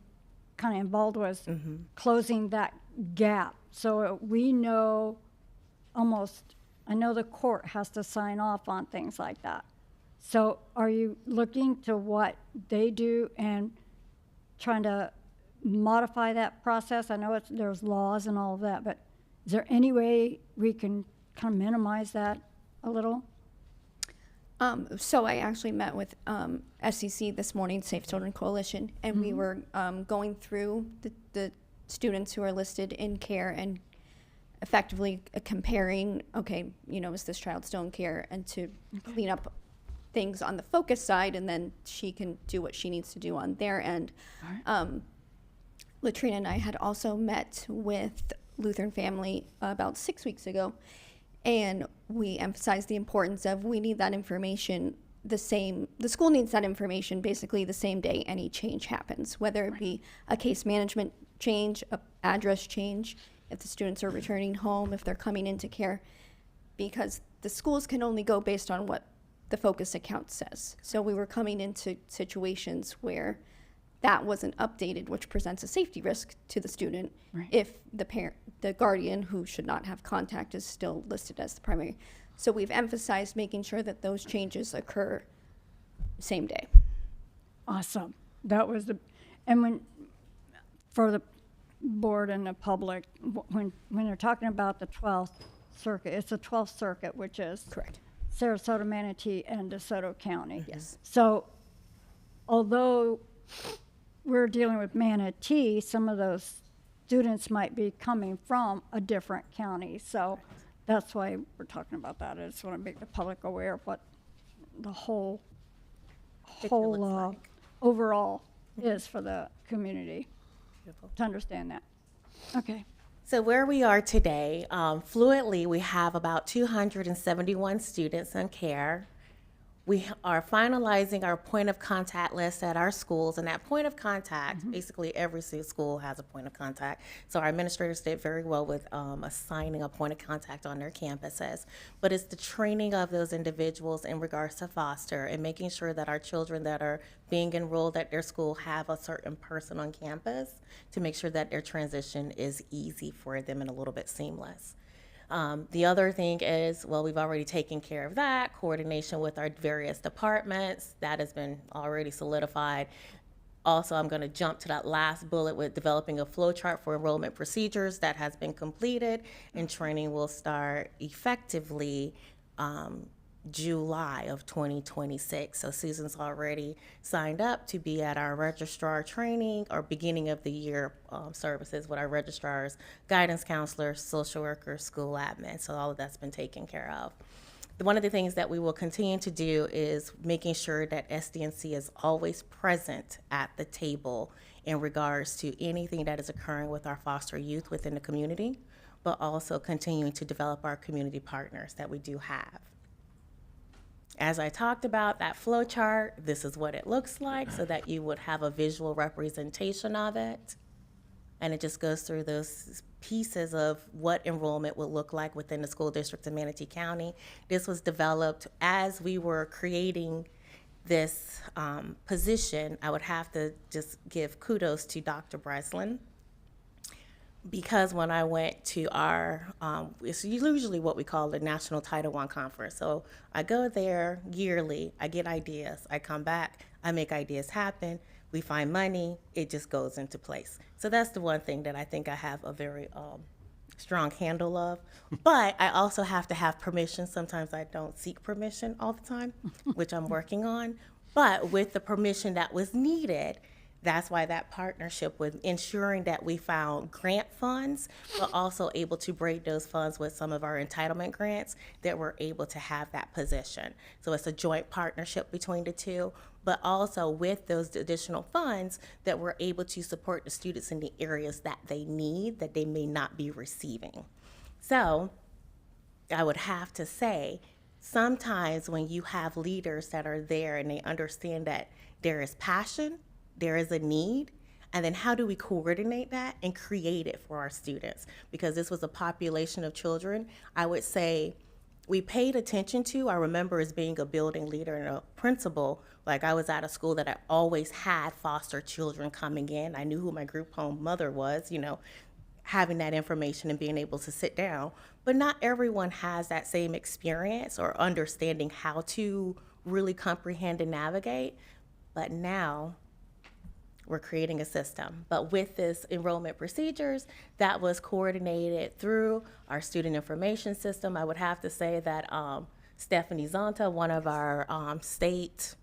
Speaker 1: kind of involved, was closing that gap. So we know almost, I know the court has to sign off on things like that. So are you looking to what they do and trying to modify that process? I know there's laws and all of that, but is there any way we can kind of minimize that a little?
Speaker 11: So I actually met with SCC this morning, Safe Children Coalition, and we were going through the students who are listed in care and effectively comparing, okay, you know, is this child still in care, and to clean up things on the focus side, and then she can do what she needs to do on their end. Latrina and I had also met with Lutheran Family about 6 weeks ago, and we emphasized the importance of we need that information the school needs that information basically the same day any change happens, whether it be a case management change, a address change, if the students are returning home, if they're coming into care, because the schools can only go based on what the focus account says. So we were coming into situations where that wasn't updated, which presents a safety risk to the student if the guardian who should not have contact is still listed as the primary. So we've emphasized making sure that those changes occur same day.
Speaker 1: Awesome. That was and when, for the board and the public, when they're talking about the 12th circuit, it's the 12th circuit, which is
Speaker 11: Correct.
Speaker 1: Sarasota, Manatee, and DeSoto County.
Speaker 11: Yes.
Speaker 1: So although we're dealing with Manatee, some of those students might be coming from a different county. So that's why we're talking about that. I just want to make the public aware of what the whole
Speaker 9: looks like.
Speaker 1: overall is for the community,
Speaker 9: Beautiful.
Speaker 1: to understand that. Okay.
Speaker 9: So where we are today, fluently, we have about 271 students in care. We are finalizing our point of contact list at our schools, and that point of contact, basically every school has a point of contact. So our administrators did very well with assigning a point of contact on their campuses. But it's the training of those individuals in regards to foster and making sure that our children that are being enrolled at their school have a certain person on campus to make sure that their transition is easy for them and a little bit seamless. The other thing is, well, we've already taken care of that, coordination with our various departments, that has been already solidified. Also, I'm gonna jump to that last bullet with developing a flow chart for enrollment procedures that has been completed, and training will start effectively July of 2026. So Susan's already signed up to be at our registrar training or beginning of the year services with our registrars, guidance counselors, social workers, school admin. So all of that's been taken care of. One of the things that we will continue to do is making sure that SDNC is always present at the table in regards to anything that is occurring with our foster youth within the community, but also continuing to develop our community partners that we do have. As I talked about that flow chart, this is what it looks like so that you would have a visual representation of it. And it just goes through those pieces of what enrollment would look like within the school district of Manatee County. This was developed as we were creating this position. I would have to just give kudos to Dr. Breslin, because when I went to our, it's usually what we call the National Title I Conference. So I go there yearly, I get ideas, I come back, I make ideas happen, we find money, it just goes into place. So that's the one thing that I think I have a very strong handle of. But I also have to have permission. Sometimes I don't seek permission all the time, which I'm working on. But with the permission that was needed, that's why that partnership with ensuring that we found grant funds, but also able to break those funds with some of our entitlement grants, that we're able to have that position. So it's a joint partnership between the two, but also with those additional funds that we're able to support the students in the areas that they need, that they may not be receiving. So I would have to say, sometimes when you have leaders that are there and they understand that there is passion, there is a need, and then how do we coordinate that and create it for our students? Because this was a population of children, I would say we paid attention to. I remember as being a building leader and a principal, like I was at a school that I always had foster children coming in. I knew who my group home mother was, you know, having that information and being able to sit down. But not everyone has that same experience or understanding how to really comprehend and navigate. But now, we're creating a system. But with this enrollment procedures, that was coordinated through our student information system. I would have to say that Stephanie Zonta, one of our state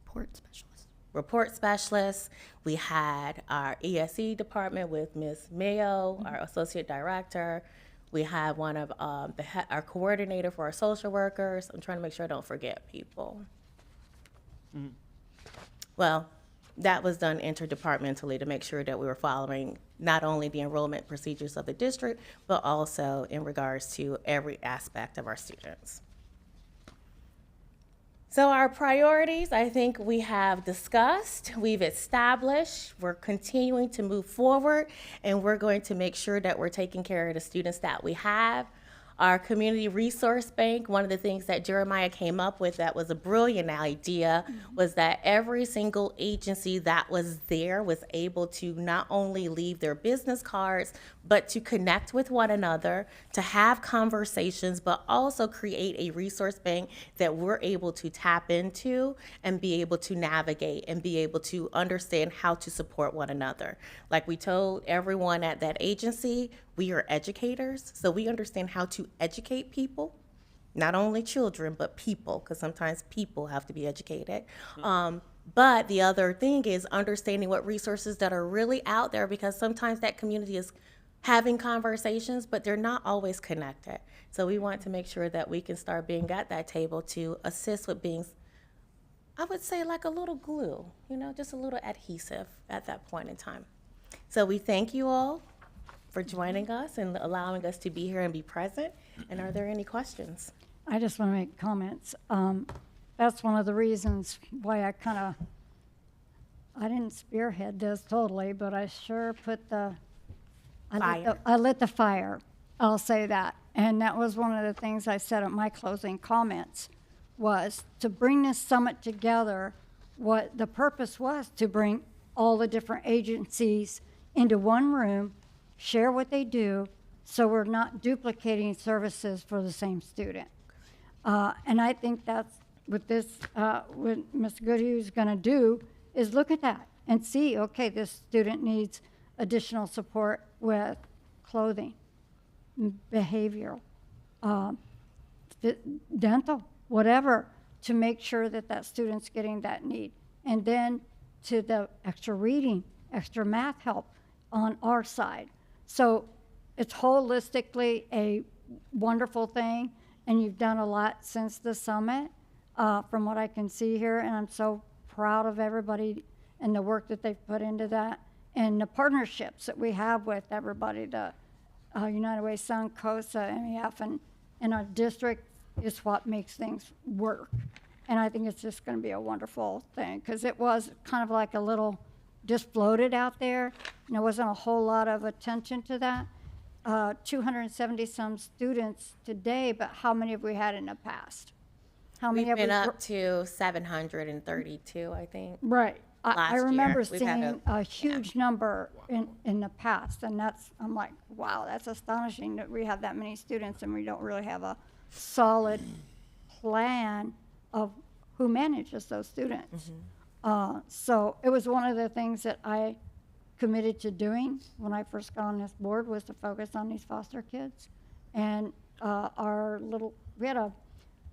Speaker 11: Report specialist.
Speaker 9: report specialists. We had our ESE department with Ms. Mayo, our associate director. We had one of our coordinator for our social workers. I'm trying to make sure I don't forget people. Well, that was done interdepartmentally to make sure that we were following not only the enrollment procedures of the district, but also in regards to every aspect of our students. So our priorities, I think we have discussed, we've established, we're continuing to move forward, and we're going to make sure that we're taking care of the students that we have. Our community resource bank, one of the things that Jeremiah came up with that was a brilliant idea was that every single agency that was there was able to not only leave their business cards, but to connect with one another, to have conversations, but also create a resource bank that we're able to tap into and be able to navigate and be able to understand how to support one another. Like we told everyone at that agency, we are educators, so we understand how to educate people, not only children, but people, because sometimes people have to be educated. But the other thing is understanding what resources that are really out there, because sometimes that community is having conversations, but they're not always connected. So we want to make sure that we can start being at that table to assist with being, I would say, like a little glue, just a little adhesive at that point in time. So we thank you all for joining us and allowing us to be here and be present. And are there any questions?
Speaker 1: I just want to make comments. That's one of the reasons why I didn't spearhead this totally, but I sure put I lit the fire. I'll say that. And that was one of the things I said at my closing comments, was to bring this summit together. What the purpose was to bring all the different agencies into one room, share what they do, so we're not duplicating services for the same student. And I think that's what what Ms. Goodhue's going to do, is look at that and see, okay, this student needs additional support with clothing, behavioral, dental, whatever, to make sure that that student's getting that need. And then to the extra reading, extra math help on our side. So it's holistically a wonderful thing, and you've done a lot since the summit, from what I can see here, and I'm so proud of everybody and the work that they've put into that, and the partnerships that we have with everybody, the United Way, Sun, COSA, MEF, and our district is what makes things work. And I think it's just going to be a wonderful thing, because it was kind of like a little just floated out there, and there wasn't a whole lot of attention to that. 270 some students today, but how many have we had in the past? How many
Speaker 9: We've
Speaker 1: have
Speaker 9: been
Speaker 1: we
Speaker 9: up to 732, I think.
Speaker 1: Right. I
Speaker 9: last year.
Speaker 1: remember
Speaker 9: We've had
Speaker 1: seeing a huge number in the past, and I'm like, wow, that's astonishing that we have that many students and we don't really have a solid plan of who manages those students. So it was one of the things that I committed to doing when I first got on this board, was to focus on these foster kids. And we had a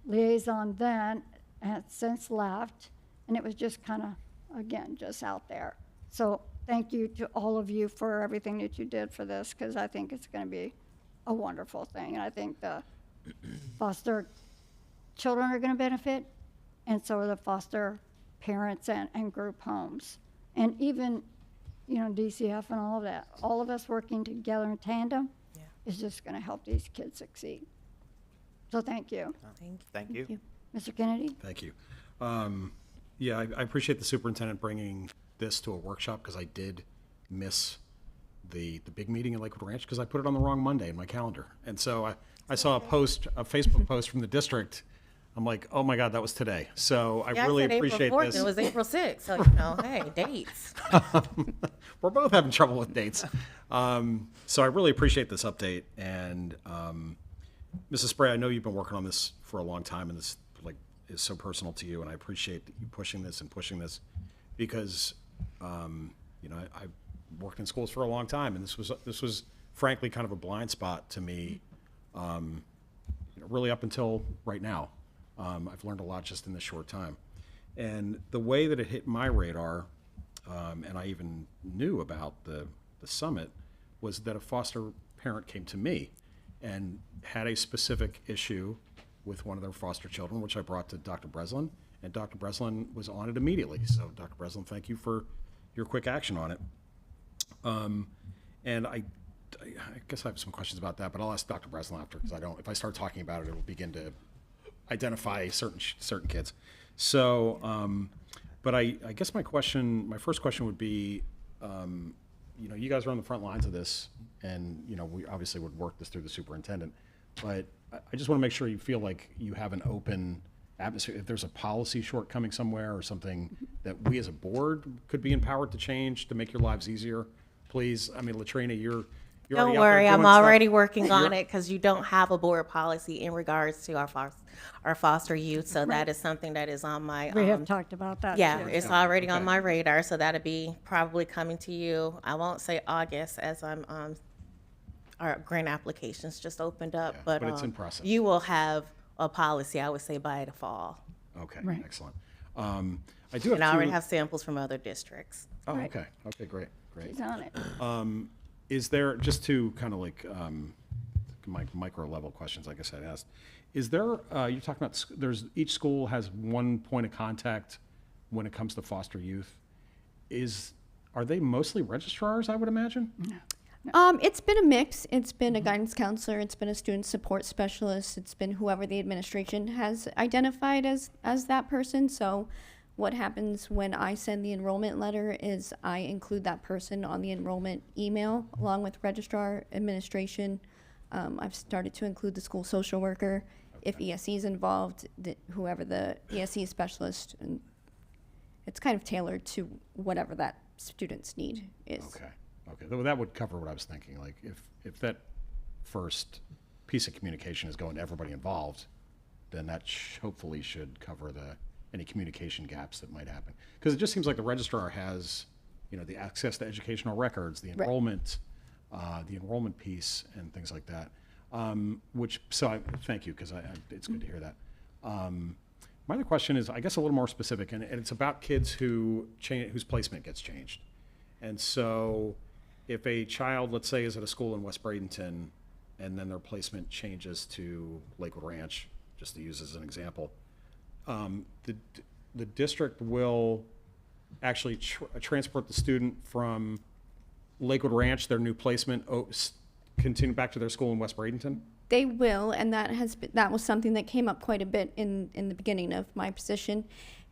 Speaker 1: liaison then, and since left, and it was just kind of, again, just out there. So thank you to all of you for everything that you did for this, because I think it's going to be a wonderful thing. And I think the foster children are going to benefit, and so are the foster parents and group homes. And even, DCF and all of that. All of us working together in tandem is just going to help these kids succeed. So thank you.
Speaker 10: Thank you.
Speaker 1: Mr. Kennedy?
Speaker 2: Thank you. Yeah, I appreciate the superintendent bringing this to a workshop, because I did miss the big meeting in Lakewood Ranch because I put it on the wrong Monday in my calendar. And so I saw a Facebook post from the district. I'm like, oh my God, that was today. So I really appreciate
Speaker 9: April 4th,
Speaker 2: this.
Speaker 9: It was April 6th, so hey, dates.
Speaker 2: We're both having trouble with dates. So I really appreciate this update. And Mrs. Spray, I know you've been working on this for a long time, and this is so personal to you, and I appreciate you pushing this because I've worked in schools for a long time, and this was frankly kind of a blind spot to me. really up until right now. I've learned a lot just in this short time. And the way that it hit my radar, and I even knew about the summit, was that a foster parent came to me and had a specific issue with one of their foster children, which I brought to Dr. Breslin, and Dr. Breslin was on it immediately. So Dr. Breslin, thank you for your quick action on it. And I guess I have some questions about that, but I'll ask Dr. Breslin after, because if I start talking about it, it will begin to identify certain kids. So, but I guess my first question would be, you guys are on the front lines of this, and we obviously would work this through the superintendent, but I just want to make sure you feel like you have an open atmosphere. If there's a policy shortcoming somewhere or something that we as a board could be empowered to change to make your lives easier, please. I mean, Latrina, you're
Speaker 9: Don't
Speaker 2: already out there
Speaker 9: worry, I'm
Speaker 2: doing stuff.
Speaker 9: already working on
Speaker 2: You're-
Speaker 9: it because you don't have a board policy in regards to our foster youth. So that is something that is on my.
Speaker 1: We have talked about that.
Speaker 9: Yeah,
Speaker 1: too.
Speaker 9: it's already on my radar, so that'll be probably coming to you. I won't say August as I'm our grant applications just opened up,
Speaker 2: Yeah,
Speaker 9: but
Speaker 2: but it's in process.
Speaker 9: you will have a policy, I would say, by the fall.
Speaker 2: Okay,
Speaker 1: Right.
Speaker 2: excellent. I do have
Speaker 9: And I already
Speaker 2: two.
Speaker 9: have samples from other districts.
Speaker 2: Oh,
Speaker 1: Right.
Speaker 2: okay, great.
Speaker 1: She's on it.
Speaker 2: Is there, just to kind of like, micro level questions, I guess I'd asked, is there, you're talking about, each school has one point of contact when it comes to foster youth. Are they mostly registrars, I would imagine?
Speaker 11: It's been a mix. It's been a guidance counselor. It's been a student support specialist. It's been whoever the administration has identified as that person. So what happens when I send the enrollment letter is I include that person on the enrollment email along with registrar, administration. I've started to include the school social worker. If ESE is involved, whoever the ESE specialist, and it's kind of tailored to whatever that student's need is.
Speaker 2: Okay. Well, that would cover what I was thinking. Like, if that first piece of communication is going to everybody involved, then that hopefully should cover any communication gaps that might happen. Because it just seems like the registrar has, the access to educational records, the enrollment, piece, and things like that. Thank you, because it's good to hear that. My other question is, I guess, a little more specific, and it's about kids whose placement gets changed. And so, if a child, let's say, is at a school in West Bradenton, and then their placement changes to Lakewood Ranch, just to use as an example, the district will actually transport the student from Lakewood Ranch, their new placement, continue back to their school in West Bradenton?
Speaker 11: They will, and that was something that came up quite a bit in the beginning of my position,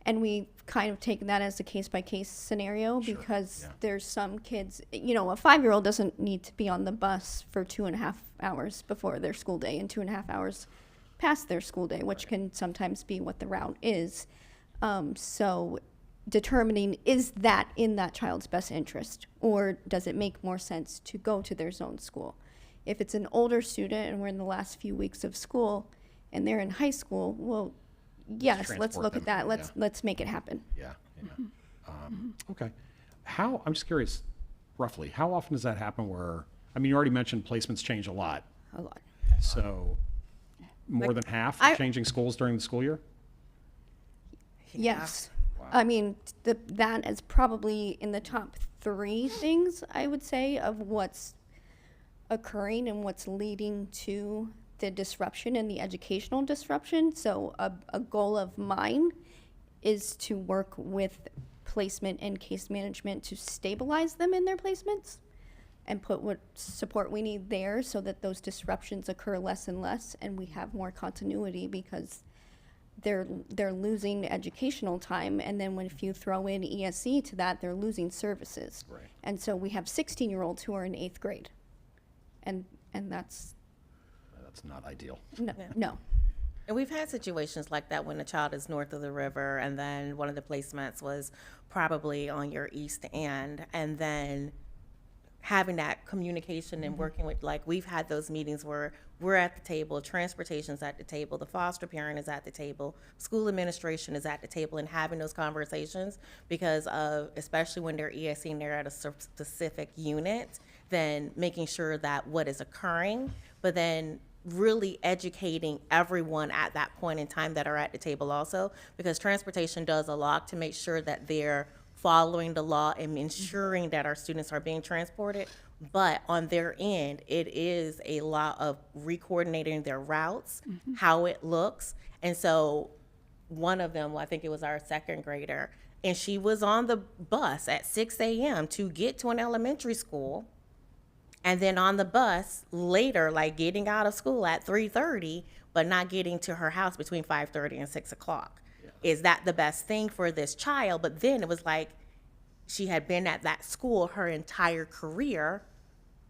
Speaker 11: and we've kind of taken that as a case-by-case scenario because there's some kids, a 5-year-old doesn't need to be on the bus for 2.5 hours before their school day and 2.5 hours past their school day, which can sometimes be what the route is. So determining, is that in that child's best interest, or does it make more sense to go to their zone school? If it's an older student and we're in the last few weeks of school and they're in high school, well, yes, let's
Speaker 2: transport
Speaker 11: look
Speaker 2: them,
Speaker 11: at that. Let's make it happen.
Speaker 2: Yeah. Okay. I'm just curious, roughly, how often does that happen where, you already mentioned placements change a lot.
Speaker 11: A lot.
Speaker 2: So more than half changing schools during the school year?
Speaker 11: Yes. I mean, that is probably in the top 3 things, I would say, of what's occurring and what's leading to the disruption and the educational disruption. So a goal of mine is to work with placement and case management to stabilize them in their placements and put what support we need there so that those disruptions occur less and less and we have more continuity, because they're losing educational time, and then if you throw in ESE to that, they're losing services.
Speaker 2: Right.
Speaker 11: And so we have 16-year-olds who are in 8th grade, and that's
Speaker 2: Not ideal.
Speaker 11: no.
Speaker 9: And we've had situations like that when a child is north of the river, and then one of the placements was probably on your east end, and then having that communication and working with, like, we've had those meetings where we're at the table, transportation's at the table, the foster parent is at the table, school administration is at the table, and having those conversations, because of, especially when they're ESE and they're at a specific unit, then making sure that what is occurring, but then really educating everyone at that point in time that are at the table also, because transportation does a lot to make sure that they're following the law and ensuring that our students are being transported. But on their end, it is a lot of re-coordinating their routes, how it looks. And so one of them, I think it was our second grader, and she was on the bus at 6 a.m. to get to an elementary school. And then on the bus later, like getting out of school at 3:30, but not getting to her house between 5:30 and 6 o'clock. Is that the best thing for this child? But then it was like she had been at that school her entire career,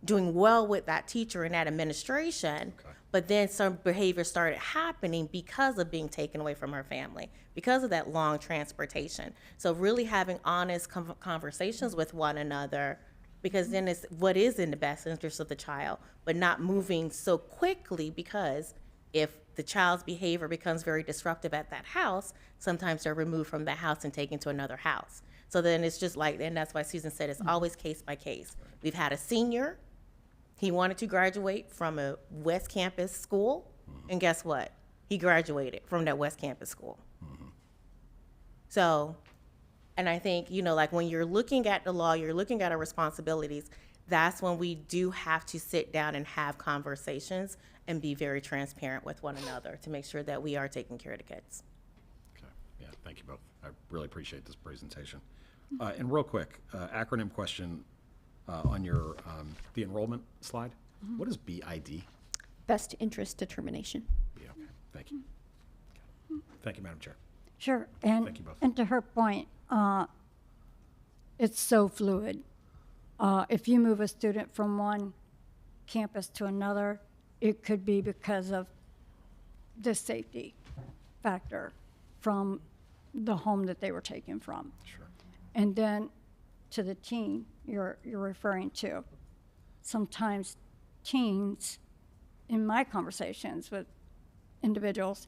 Speaker 9: doing well with that teacher and that administration. But then some behavior started happening because of being taken away from her family, because of that long transportation. So really having honest conversations with one another, because then it's what is in the best interest of the child, but not moving so quickly, because if the child's behavior becomes very disruptive at that house, sometimes they're removed from the house and taken to another house. So then it's just like, and that's why Susan said it's always case by case. We've had a senior, he wanted to graduate from a West Campus school, and guess what? He graduated from that West Campus school. So, and I think, you know, like when you're looking at the law, you're looking at our responsibilities, that's when we do have to sit down and have conversations and be very transparent with one another to make sure that we are taking care of the kids.
Speaker 2: Okay, yeah, thank you both. I really appreciate this presentation. And real quick, acronym question on your, the enrollment slide. What is BID?
Speaker 11: Best interest determination.
Speaker 2: Yeah, okay, thank you. Thank you, Madam Chair.
Speaker 1: Sure,
Speaker 2: Thank you both.
Speaker 1: and to her point, it's so fluid. If you move a student from one campus to another, it could be because of the safety factor from the home that they were taken from.
Speaker 2: Sure.
Speaker 1: And then to the teen you're referring to, sometimes teens, in my conversations with individuals,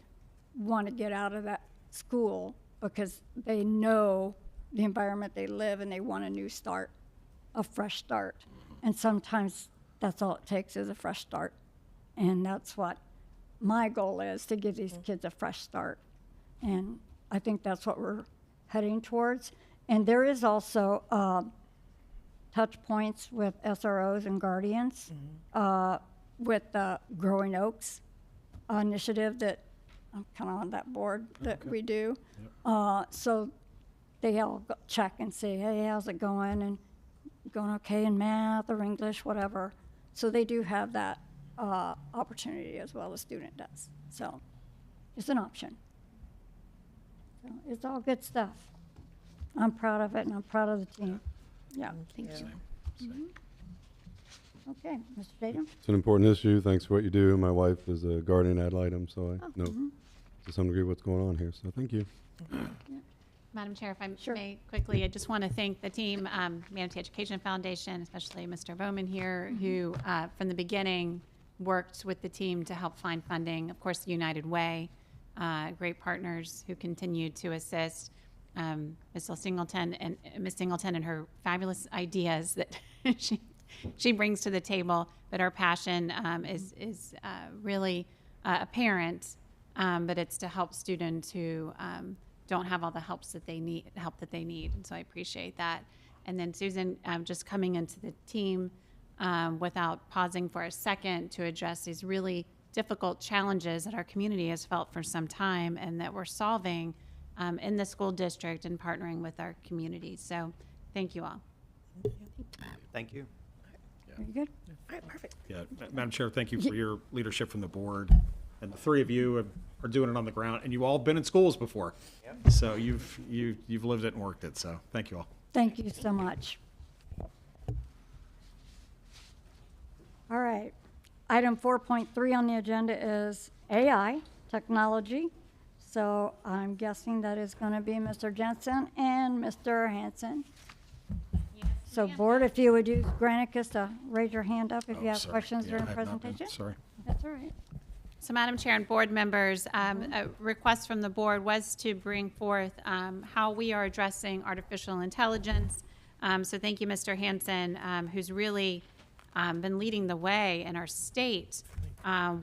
Speaker 1: want to get out of that school because they know the environment they live and they want a new start, a fresh start. And sometimes that's all it takes is a fresh start. And that's what my goal is, to give these kids a fresh start. And I think that's what we're heading towards. And there is also touch points with SROs and guardians with the Growing Oaks initiative that I'm kind of on that board that we do. So they all check and say, hey, how's it going? And going okay in math or English, whatever. So they do have that opportunity as well as student does. So it's an option. So it's all good stuff. I'm proud of it, and I'm proud of the team. Yeah.
Speaker 11: Thank you.
Speaker 1: Okay, Mr. Tatum?
Speaker 8: It's an important issue. Thanks for what you do. My wife is a guardian ad litem, so I know to some degree what's going on here. So thank you.
Speaker 4: Madam Chair, if I
Speaker 1: Sure.
Speaker 4: may quickly, I just want to thank the team, Manatee Education Foundation, especially Mr. Bowman here, who from the beginning worked with the team to help find funding. Of course, United Way, great partners who continue to assist. Ms. Singleton and her fabulous ideas that she brings to the table, but our passion is really apparent, but it's to help students who don't have all the help that they need, and so I appreciate that. And then Susan, just coming into the team without pausing for a second to address these really difficult challenges that our community has felt for some time and that we're solving in the school district and partnering with our community. So thank you all.
Speaker 10: Thank you.
Speaker 1: Very good.
Speaker 9: All right, perfect.
Speaker 2: Yeah, Madam Chair, thank you for your leadership from the board. And the three of you are doing it on the ground, and you've all been in schools before. So you've lived it and worked it, so thank you all.
Speaker 1: Thank you so much. All right. Item 4.3 on the agenda is AI, technology. So I'm guessing that is going to be Mr. Jensen and Mr. Hanson. So board, if you would use Granicus to raise your hand up if you have
Speaker 2: Sorry.
Speaker 1: questions
Speaker 2: Yeah,
Speaker 1: during
Speaker 2: I
Speaker 1: the
Speaker 2: have not been-
Speaker 1: presentation.
Speaker 2: Sorry.
Speaker 1: That's all right.
Speaker 4: So Madam Chair and board members, a request from the board was to bring forth how we are addressing artificial intelligence. So thank you, Mr. Hanson, who's really been leading the way in our state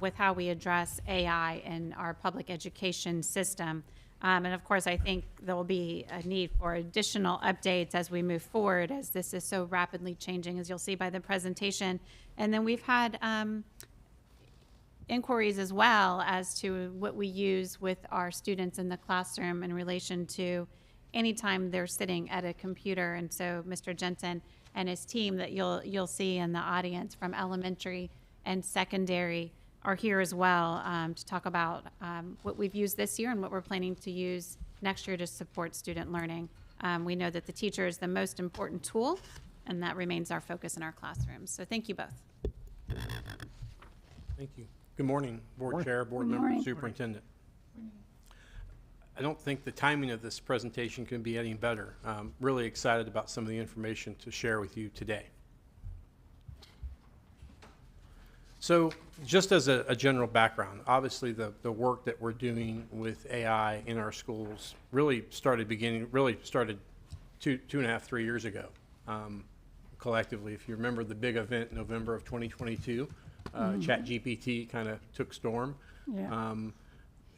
Speaker 4: with how we address AI in our public education system. And of course, I think there will be a need for additional updates as we move forward, as this is so rapidly changing, as you'll see by the presentation. And then we've had inquiries as well as to what we use with our students in the classroom in relation to anytime they're sitting at a computer. And so Mr. Jensen and his team that you'll see in the audience from elementary and secondary are here as well to talk about what we've used this year and what we're planning to use next year to support student learning. We know that the teacher is the most important tool, and that remains our focus in our classrooms. So thank you both.
Speaker 12: Thank you. Good morning, Board Chair, Board
Speaker 1: Good
Speaker 12: Member,
Speaker 1: morning.
Speaker 12: Superintendent. I don't think the timing of this presentation can be any better. I'm really excited about some of the information to share with you today. So just as a general background, obviously the work that we're doing with AI in our schools really started two and a half, 3 years ago. Collectively, if you remember the big event in November of 2022, ChatGPT kind of took storm.
Speaker 1: Yeah.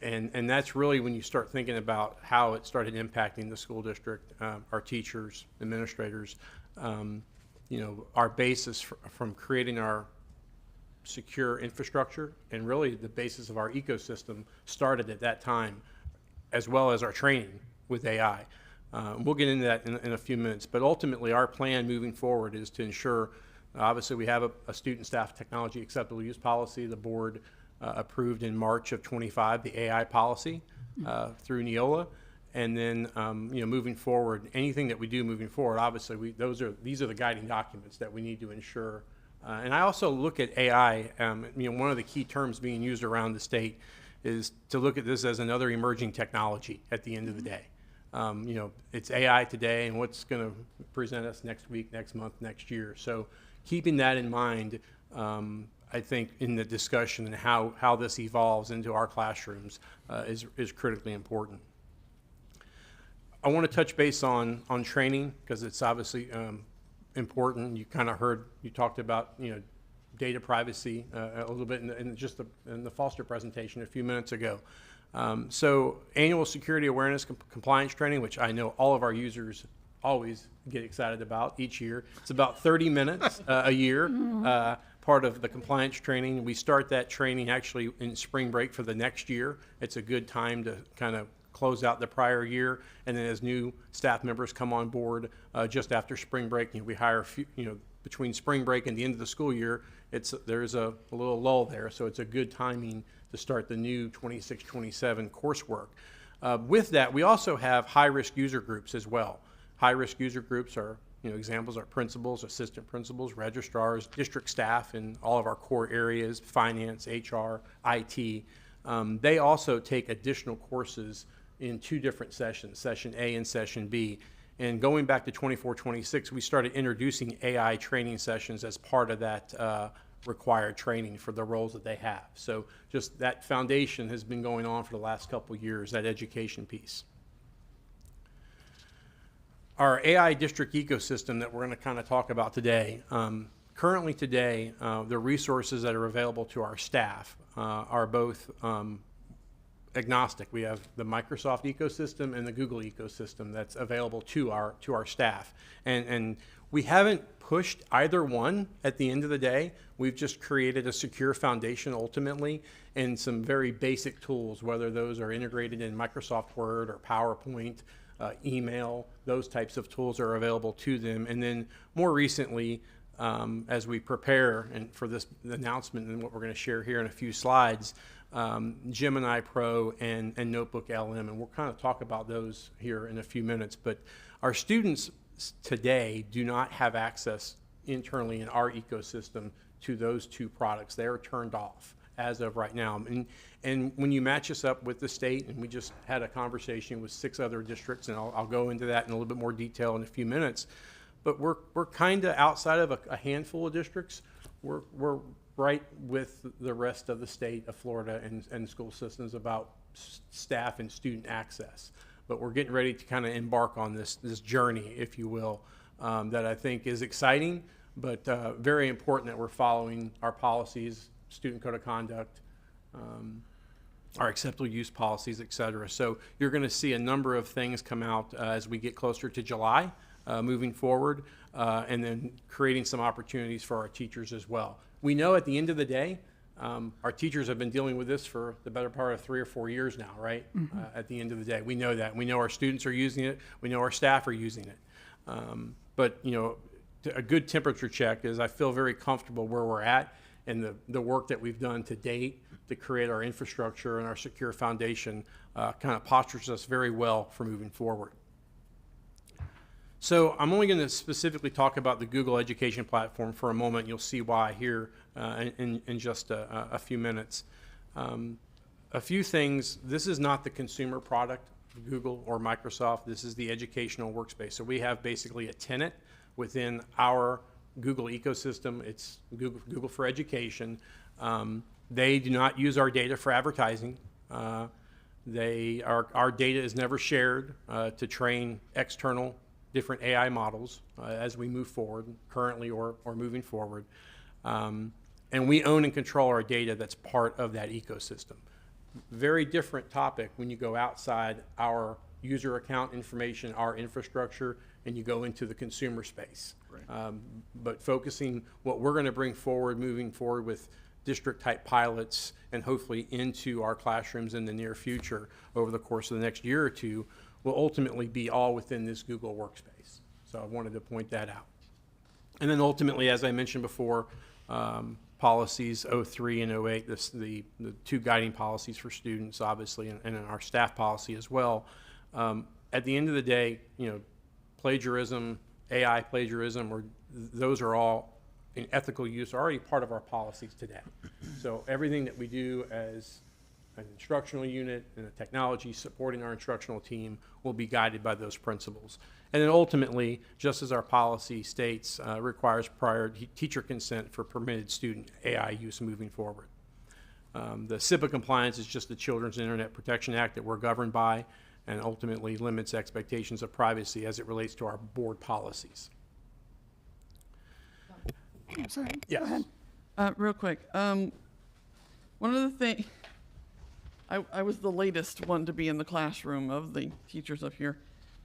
Speaker 12: And that's really when you start thinking about how it started impacting the school district, our teachers, administrators, our basis from creating our secure infrastructure, and really the basis of our ecosystem started at that time, as well as our training with AI. We'll get into that in a few minutes, but ultimately our plan moving forward is to ensure, obviously we have a student staff technology acceptable use policy. The board approved in March of 25 the AI policy through Neola, and then moving forward, anything that we do moving forward, obviously these are the guiding documents that we need to ensure. And I also look at AI, one of the key terms being used around the state is to look at this as another emerging technology at the end of the day. It's AI today and what's going to present us next week, next month, next year. So keeping that in mind, I think in the discussion and how this evolves into our classrooms is critically important. I want to touch base on training because it's obviously important. You kind of heard, you talked about, data privacy a little bit in the Foster presentation a few minutes ago. So annual security awareness compliance training, which I know all of our users always get excited about each year. It's about 30 minutes a year, part of the compliance training. We start that training actually in spring break for the next year. It's a good time to kind of close out the prior year, and then as new staff members come on board just after spring break, we hire between spring break and the end of the school year, there's a little lull there, so it's a good timing to start the new 26-27 coursework. With that, we also have high-risk user groups as well. High-risk user groups are, examples are principals, assistant principals, registrars, district staff in all of our core areas, finance, HR, IT. They also take additional courses in two different sessions, session A and session B. And going back to 24-26, we started introducing AI training sessions as part of that required training for the roles that they have. So just that foundation has been going on for the last couple of years, that education piece. Our AI district ecosystem that we're going to kind of talk about today, currently today, the resources that are available to our staff are both agnostic. We have the Microsoft ecosystem and the Google ecosystem that's available to our staff. And we haven't pushed either one at the end of the day. We've just created a secure foundation ultimately and some very basic tools, whether those are integrated in Microsoft Word or PowerPoint, email, those types of tools are available to them. And then more recently, as we prepare and for this announcement and what we're going to share here in a few slides, Gemini Pro and Notebook LM, and we'll kind of talk about those here in a few minutes. But our students today do not have access internally in our ecosystem to those two products. They are turned off as of right now. And when you match us up with the state, and we just had a conversation with 6 other districts, and I'll go into that in a little bit more detail in a few minutes, but we're kind of outside of a handful of districts. We're right with the rest of the state of Florida and school systems about staff and student access. But we're getting ready to kind of embark on this journey, if you will, that I think is exciting, but very important that we're following our policies student code of conduct, our acceptable use policies, et cetera. So you're going to see a number of things come out as we get closer to July, moving forward, and then creating some opportunities for our teachers as well. We know at the end of the day, our teachers have been dealing with this for the better part of 3 or 4 years now, right? At the end of the day, we know that. We know our students are using it. We know our staff are using it. But, you know, a good temperature check is I feel very comfortable where we're at and the work that we've done to date to create our infrastructure and our secure foundation kind of postures us very well for moving forward. So I'm only going to specifically talk about the Google Education Platform for a moment. You'll see why here in just a few minutes. A few things. This is not the consumer product of Google or Microsoft. This is the educational workspace. So we have basically a tenant within our Google ecosystem. It's Google for Education. They do not use our data for advertising. Our data is never shared to train external different AI models as we move forward, currently or moving forward. And we own and control our data that's part of that ecosystem. Very different topic when you go outside our user account information, our infrastructure, and you go into the consumer space. Right. But focusing what we're going to bring forward, moving forward with district type pilots and hopefully into our classrooms in the near future over the course of the next year or two will ultimately be all within this Google workspace. So I wanted to point that out. And then ultimately, as I mentioned before, policies 03 and 08, the two guiding policies for students, obviously, and our staff policy as well. At the end of the day, you know, plagiarism, AI plagiarism, or those are all in ethical use, are already part of our policies today. So everything that we do as an instructional unit and a technology supporting our instructional team will be guided by those principles. And then ultimately, just as our policy states, requires prior teacher consent for permitted student AI use moving forward. The CIPA compliance is just the Children's Internet Protection Act that we're governed by, and ultimately limits expectations of privacy as it relates to our board policies.
Speaker 1: I'm sorry.
Speaker 12: Yes.
Speaker 1: Go ahead.
Speaker 6: Real quick, one of the things, I was the latest one to be in the classroom of the teachers up here,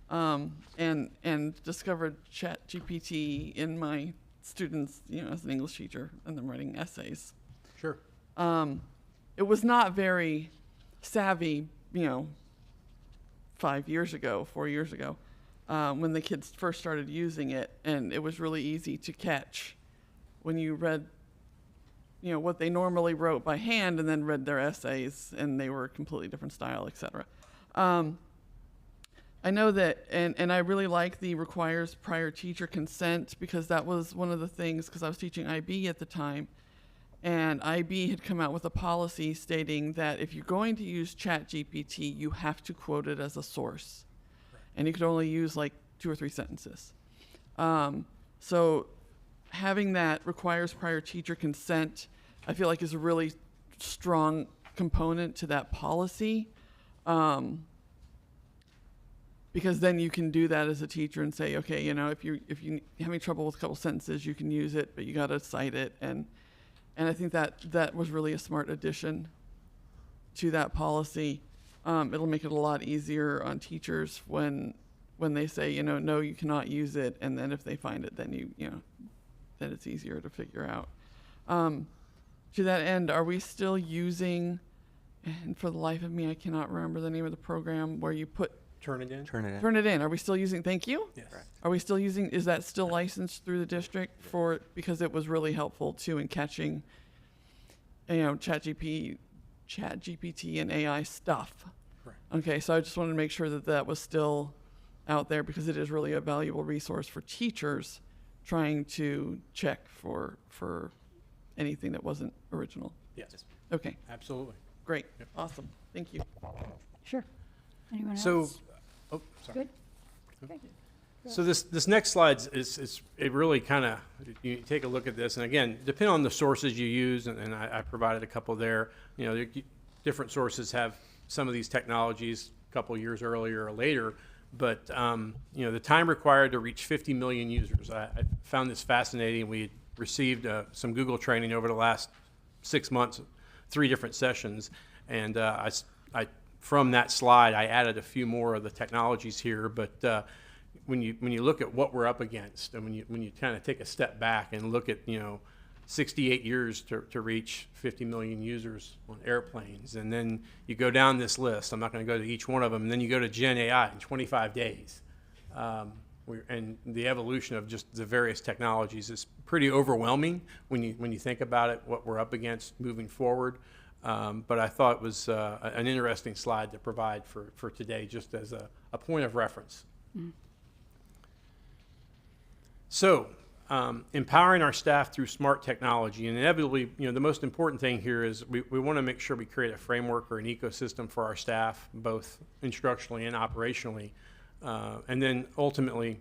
Speaker 6: and discovered ChatGPT in my students, you know, as an English teacher, and them writing essays.
Speaker 12: Sure.
Speaker 6: It was not very savvy, you know, 4 years ago, when the kids first started using it, and it was really easy to catch when you read, you know, what they normally wrote by hand and then read their essays, and they were a completely different style, etc. I know that, and I really like the requires prior teacher consent, because that was one of the things, because I was teaching IB at the time, and IB had come out with a policy stating that if you're going to use ChatGPT, you have to quote it as a source. Right. And you could only use like 2 or 3 sentences. So having that requires prior teacher consent, I feel like is a really strong component to that policy. Because then you can do that as a teacher and say, okay, you know, if you having trouble with a couple sentences, you can use it, but you got to cite it. And I think that was really a smart addition to that policy. It'll make it a lot easier on teachers when they say, you know, no, you cannot use it, and then if they find it, then you know, then it's easier to figure out. To that end, are we still using, and for the life of me, I cannot remember the name of the program where you put
Speaker 12: Turn it in.
Speaker 6: Turn it in. Are we still using? Thank you.
Speaker 12: Yes.
Speaker 10: Correct.
Speaker 6: Are we still using? Is that still licensed through the district for? Because it was really helpful too in catching, you know, ChatGPT and AI stuff.
Speaker 12: Correct.
Speaker 6: Okay, so I just wanted to make sure that that was still out there, because it is really a valuable resource for teachers trying to check for anything that wasn't original.
Speaker 12: Yes.
Speaker 6: Okay,
Speaker 12: Absolutely.
Speaker 6: great,
Speaker 12: Yep.
Speaker 6: awesome, thank you.
Speaker 1: Sure. Anyone
Speaker 12: So,
Speaker 1: else?
Speaker 12: oh, sorry.
Speaker 1: Good. Okay.
Speaker 12: So this next slide is it really kind of, you take a look at this, and again, depending on the sources you use, and I provided a couple there. You know, different sources have some of these technologies a couple years earlier or later, but you know, the time required to reach 50 million users. I found this fascinating. We had received some Google training over the last 6 months, 3 different sessions. And from that slide, I added a few more of the technologies here. But when you look at what we're up against, and when you kind of take a step back and look at 68 years to reach 50 million users on airplanes, and then you go down this list. I'm not going to go to each one of them. And then you go to Gen AI in 25 days. And the evolution of just the various technologies is pretty overwhelming when you think about it, what we're up against moving forward. But I thought it was an interesting slide to provide for today, just as a point of reference. So, empowering our staff through smart technology, and inevitably, the most important thing here is we want to make sure we create a framework or an ecosystem for our staff, both instructionally and operationally, and then ultimately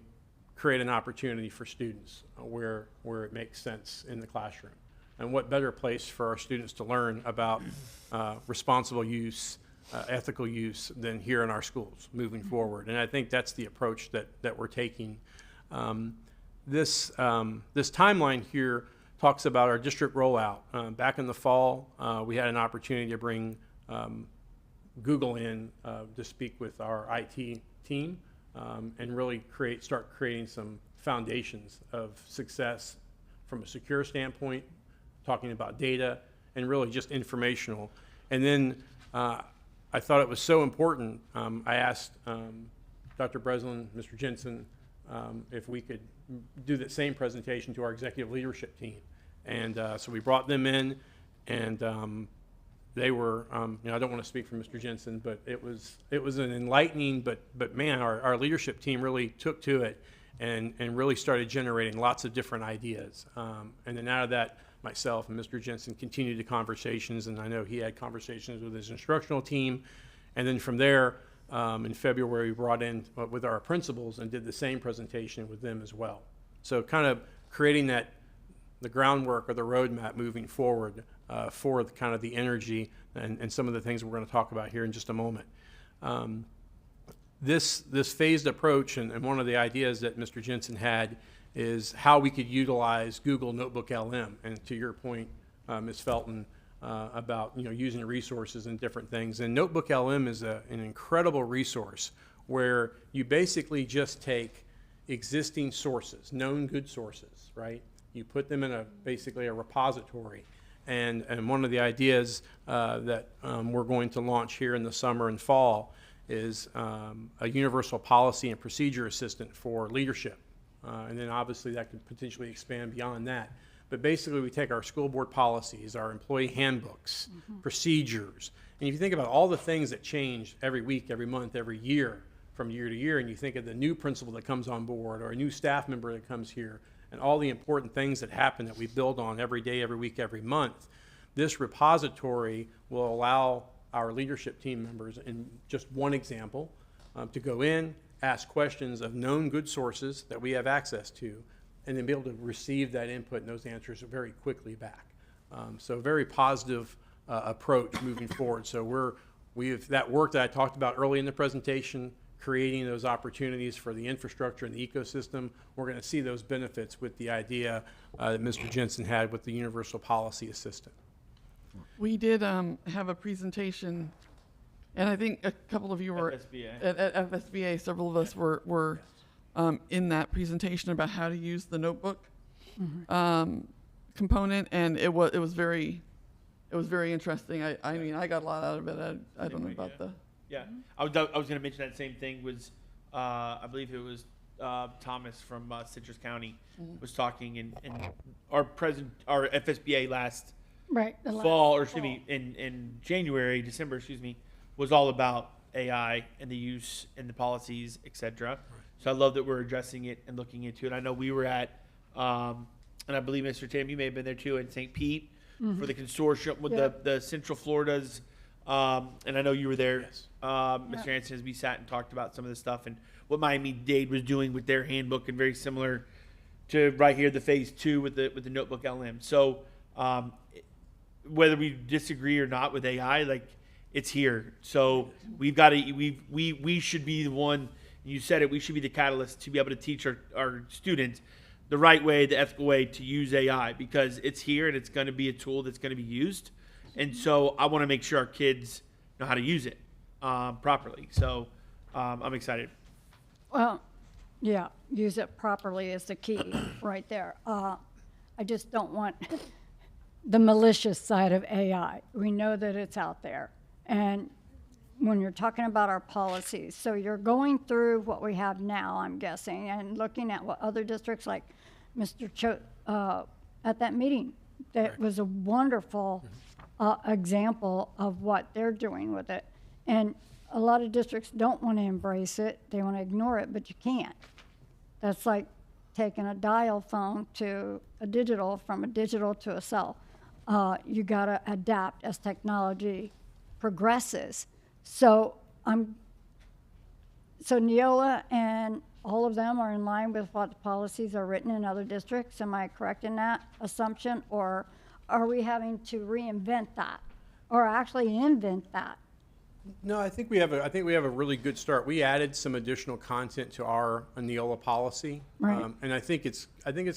Speaker 12: create an opportunity for students where it makes sense in the classroom. And what better place for our students to learn about responsible use, ethical use than here in our schools moving forward. And I think that's the approach that we're taking. This timeline here talks about our district rollout. Back in the fall, we had an opportunity to bring Google in to speak with our IT team and really start creating some foundations of success from a secure standpoint, talking about data, and really just informational. And then I thought it was so important, I asked Dr. Breslin, Mr. Jensen, if we could do the same presentation to our executive leadership team. And so we brought them in, and they were, I don't want to speak for Mr. Jensen, but it was an enlightening, but man, our leadership team really took to it and really started generating lots of different ideas. And then out of that, myself and Mr. Jensen continued the conversations, and I know he had conversations with his instructional team. And then from there, in February, we brought in with our principals and did the same presentation with them as well. So kind of creating the groundwork or the roadmap moving forward for kind of the energy and some of the things we're going to talk about here in just a moment. This phased approach, and one of the ideas that Mr. Jensen had, is how we could utilize Google Notebook LM. And to your point, Ms. Felton, about using resources and different things. And Notebook LM is an incredible resource where you basically just take existing sources, known good sources, right? You put them in basically a repository. And one of the ideas that we're going to launch here in the summer and fall is a universal policy and procedure assistant for leadership. And then obviously that could potentially expand beyond that. But basically we take our school board policies, our employee handbooks, procedures, and if you think about all the things that change every week, every month, every year, from year to year, and you think of the new principal that comes on board or a new staff member that comes here, and all the important things that happen that we build on every day, every week, every month, this repository will allow our leadership team members, in just one example, to go in, ask questions of known good sources that we have access to, and then be able to receive that input and those answers very quickly back. So a very positive approach moving forward. So we've that work that I talked about early in the presentation, creating those opportunities for the infrastructure and the ecosystem. We're going to see those benefits with the idea that Mr. Jensen had with the Universal Policy Assistant.
Speaker 6: We did have a presentation, and I think a couple of you were at FSBA. Several of us were in that presentation about how to use the notebook component, and it was very interesting. I mean, I got a lot out of it. I don't know about the.
Speaker 7: Yeah, I was going to mention that same thing. Was I believe it was Thomas from Citrus County was talking, and our FSBA last fall, or excuse me, in December, was all about AI and the use and the policies, etc. Right. So I love that we're addressing it and looking into it. I know we were at, and I believe Mr. Tim, you may have been there too, in St. Pete for the consortium with the Central Florida's, and I know you were there, yes. Mr. Hanson, as we sat and talked about some of the stuff and what Miami-Dade was doing with their handbook, and very similar to right here, the phase 2 with the Notebook LM. So whether we disagree or not with AI, like, it's here. So we've got to, we should be the one, you said it, we should be the catalyst to be able to teach our students the right way, the ethical way to use AI, because it's here and it's going to be a tool that's going to be used. And so I want to make sure our kids know how to use it properly. So I'm excited.
Speaker 1: Well, yeah, use it properly is the key right there. I just don't want the malicious side of AI. We know that it's out there. And when you're talking about our policies, so you're going through what we have now, I'm guessing, and looking at what other districts, like Mr. Cho, at that meeting, that was a wonderful example of what they're doing with it. And a lot of districts don't want to embrace it. They want to ignore it, but you can't. That's like taking a dial phone to a digital, from a digital to a cell. You got to adapt as technology progresses. So Neola and all of them are in line with what the policies are written in other districts. Am I correct in that assumption, or are we having to reinvent that, or actually invent that?
Speaker 12: No, I think we have a really good start. We added some additional content to our Neola policy,
Speaker 1: Right.
Speaker 12: And I think it's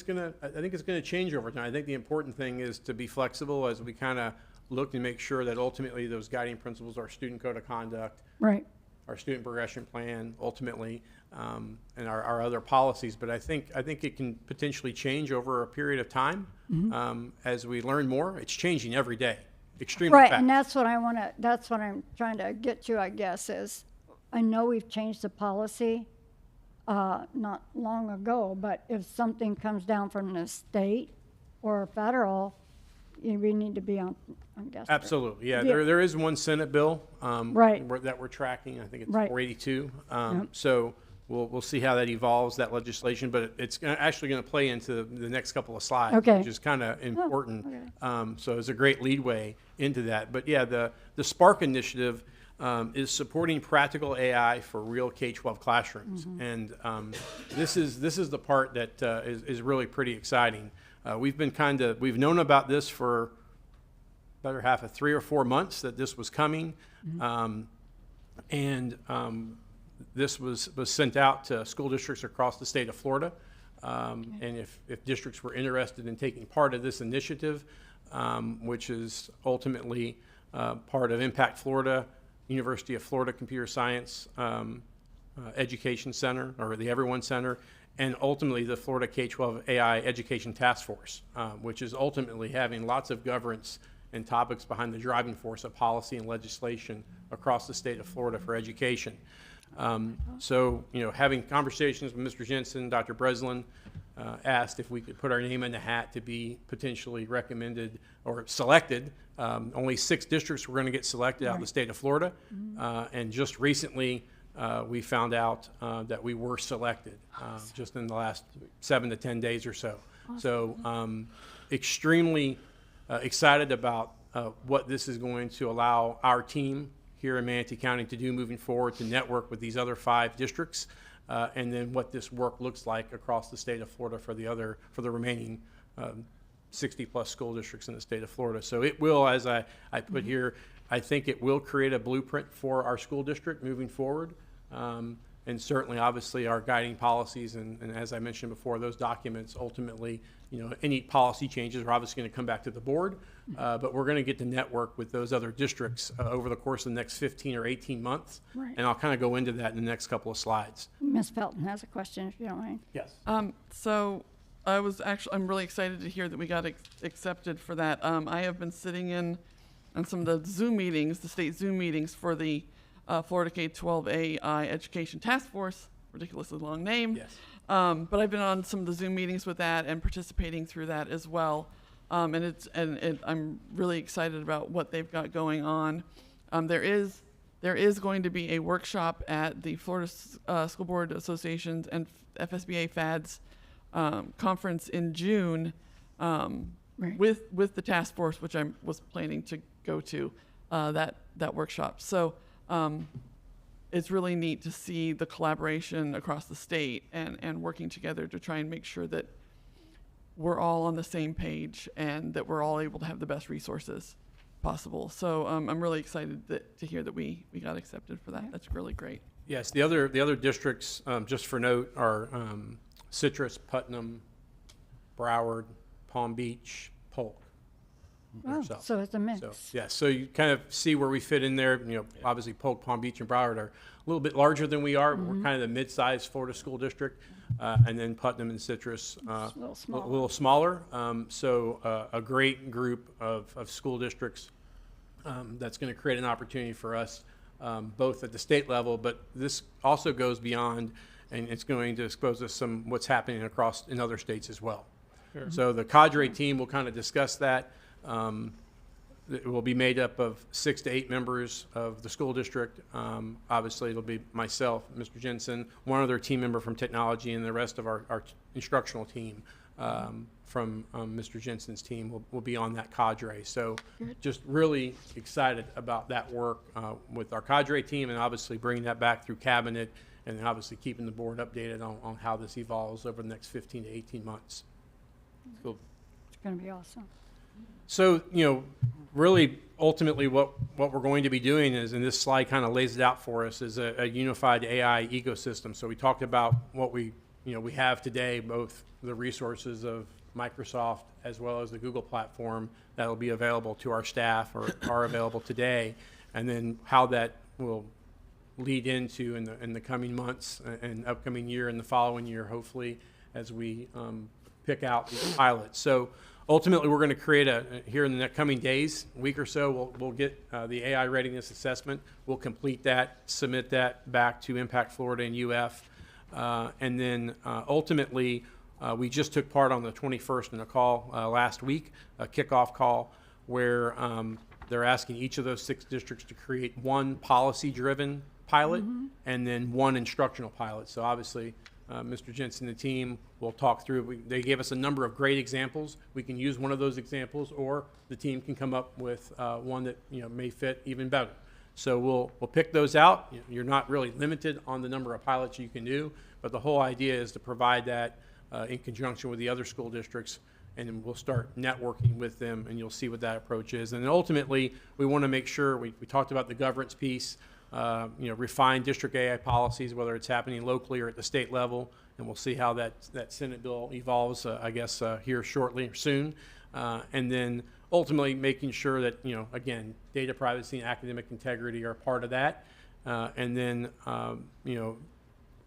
Speaker 12: gonna change over time. I think the important thing is to be flexible as we kind of look and make sure that ultimately those guiding principles, our student code of conduct,
Speaker 1: Right.
Speaker 12: our student progression plan, ultimately, and our other policies. But I think it can potentially change over a period of time as we learn more. It's changing every day, extremely
Speaker 1: Right,
Speaker 12: fast.
Speaker 1: and that's what I want to, that's what I'm trying to get to, I guess, is I know we've changed the policy not long ago, but if something comes down from the state or federal, we need to be on guess.
Speaker 12: Absolutely, yeah.
Speaker 1: Yeah.
Speaker 12: There is one Senate bill
Speaker 1: Right.
Speaker 12: that we're tracking. I think it's
Speaker 1: Right.
Speaker 12: 482.
Speaker 1: Yep.
Speaker 12: So we'll see how that evolves, that legislation. But it's actually going to play into the next couple of slides,
Speaker 1: Okay.
Speaker 12: which is kind of important.
Speaker 1: okay.
Speaker 12: So it's a great leadway into that. But yeah, the Spark initiative is supporting practical AI for real K-12 classrooms, and this is the part that is really pretty exciting. We've known about this for better half of 3 or 4 months that this was coming, and this was sent out to school districts across the state of Florida. And if districts were interested in taking part of this initiative, which is ultimately part of Impact Florida, University of Florida Computer Science Education Center, or the Everyone Center, and ultimately the Florida K-12 AI Education Task Force, which is ultimately having lots of governance and topics behind the driving force of policy and legislation across the state of Florida for education. So, having conversations with Mr. Jensen, Dr. Breslin asked if we could put our name in the hat to be potentially recommended or selected. Only 6 districts were going to get selected out of the state of Florida, and just recently we found out that we were selected just in the last 7 to 10 days or so. So extremely excited about what this is going to allow our team here in Manatee County to do moving forward, to network with these other 5 districts, and then what this work looks like across the state of Florida for the remaining 60-plus school districts in the state of Florida. So it will, as I put here, I think it will create a blueprint for our school district moving forward. And certainly, obviously, our guiding policies, and as I mentioned before, those documents ultimately, any policy changes are obviously going to come back to the board, but we're going to get to network with those other districts over the course of the next 15 or 18 months.
Speaker 1: Right.
Speaker 12: And I'll kind of go into that in the next couple of slides.
Speaker 1: Ms. Felton has a question, if you don't mind.
Speaker 12: Yes.
Speaker 6: So I'm really excited to hear that we got accepted for that. I have been sitting in on some of the Zoom meetings, the state Zoom meetings for the Florida K-12 AI Education Task Force, ridiculously long name.
Speaker 12: Yes.
Speaker 6: But I've been on some of the Zoom meetings with that and participating through that as well. I'm really excited about what they've got going on. There is going to be a workshop at the Florida School Board Associations and FSBA FADS conference in June
Speaker 1: Right.
Speaker 6: with the task force, which I was planning to go to that workshop. So it's really neat to see the collaboration across the state and working together to try and make sure that we're all on the same page and that we're all able to have the best resources possible. So I'm really excited to hear that we got accepted for that. That's really great.
Speaker 12: Yes, the other districts, just for note, are Citrus, Putnam, Broward, Palm Beach, Polk.
Speaker 1: Oh,
Speaker 12: So-
Speaker 1: so it's a mix.
Speaker 12: So, yeah, so you kind of see where we fit in there. You know, obviously Polk, Palm Beach, and Broward are a little bit larger than we are. We're kind of the mid-sized Florida school district. And then Putnam and Citrus,
Speaker 1: a little smaller.
Speaker 12: a little smaller. So a great group of school districts that's going to create an opportunity for us, both at the state level, but this also goes beyond, and it's going to expose us some what's happening across in other states as well. So the cadre team will kind of discuss that. It will be made up of 6 to 8 members of the school district. Obviously, it'll be myself, Mr. Jensen, one other team member from technology, and the rest of our instructional team from Mr. Jensen's team will be on that cadre. So just really excited about that work with our cadre team, and obviously bringing that back through cabinet, and then obviously keeping the board updated on how this evolves over the next 15 to 18 months. So,
Speaker 1: It's going to be awesome.
Speaker 12: so, you know, really, ultimately, what we're going to be doing is, and this slide kind of lays it out for us, is a unified AI ecosystem. So we talked about what we have today, both the resources of Microsoft as well as the Google platform that will be available to our staff or are available today, and then how that will lead into in the coming months and upcoming year and the following year, hopefully, as we pick out these pilots. So ultimately, we're going to create here in the coming days, week or so, we'll get the AI readiness assessment. We'll complete that, submit that back to Impact Florida and UF. And then ultimately, we just took part on the 21st in a call last week, a kickoff call, where they're asking each of those 6 districts to create one policy-driven pilot and then one instructional pilot. So obviously, Mr. Jensen and the team will talk through. They gave us a number of great examples. We can use one of those examples, or the team can come up with one that may fit even better. So we'll pick those out. You're not really limited on the number of pilots you can do, but the whole idea is to provide that in conjunction with the other school districts, and then we'll start networking with them, and you'll see what that approach is. And then ultimately, we want to make sure we talked about the governance piece. Refine district AI policies, whether it's happening locally or at the state level, and we'll see how that Senate bill evolves, I guess, here shortly or soon. And then ultimately making sure that, again, data privacy and academic integrity are part of that. And then,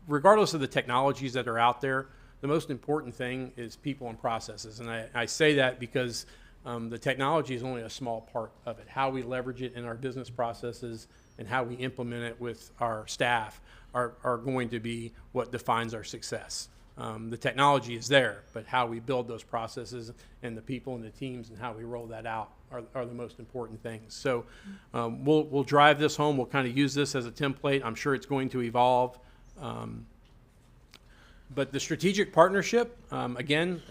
Speaker 12: regardless of the technologies that are out there, the most important thing is people and processes. And I say that because the technology is only a small part of it. How we leverage it in our business processes and how we implement it with our staff are going to be what defines our success. The technology is there, but how we build those processes and the people and the teams and how we roll that out are the most important things. So we'll drive this home. We'll kind of use this as a template. I'm sure it's going to evolve. But the strategic partnership, again,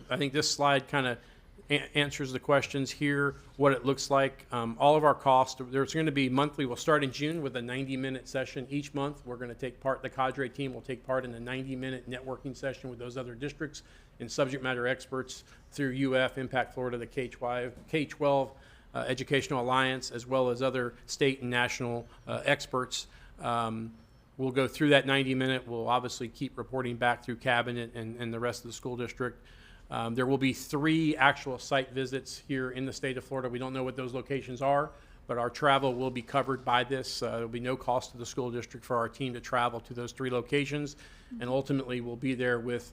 Speaker 12: I think this slide kind of answers the questions here, what it looks like. All of our costs, there's going to be monthly. We'll start in June with a 90-minute session each month. We're going to take part, the cadre team will take part in a 90-minute networking session with those other districts and subject matter experts through UF, Impact Florida, the K-12 Educational Alliance, as well as other state and national experts. We'll go through that 90-minute. We'll obviously keep reporting back through cabinet and the rest of the school district. There will be 3 actual site visits here in the state of Florida. We don't know what those locations are, but our travel will be covered by this. There will be no cost to the school district for our team to travel to those 3 locations. And ultimately, we'll be there with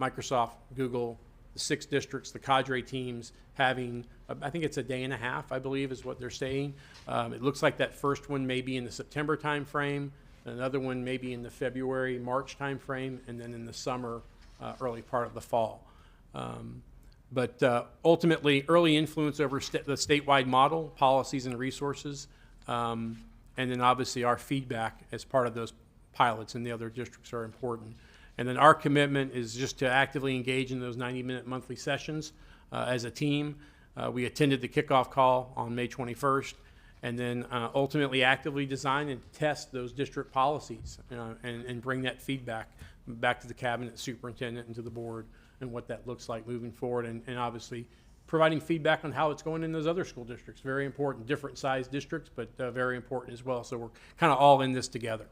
Speaker 12: Microsoft, Google, the 6 districts, the cadre teams, having, I think it's a day and a half, I believe, is what they're saying. It looks like that first one may be in the September timeframe, another one maybe in the February, March timeframe, and then in the summer, early part of the fall. But ultimately, early influence over the statewide model, policies and resources, and then obviously our feedback as part of those pilots in the other districts are important. And then our commitment is just to actively engage in those 90-minute monthly sessions as a team. We attended the kickoff call on May 21st, and then ultimately actively design and test those district policies and bring that feedback back to the cabinet superintendent and to the board and what that looks like moving forward, and obviously providing feedback on how it's going in those other school districts. Very important, different size districts, but very important as well. So we're kind of all in this together.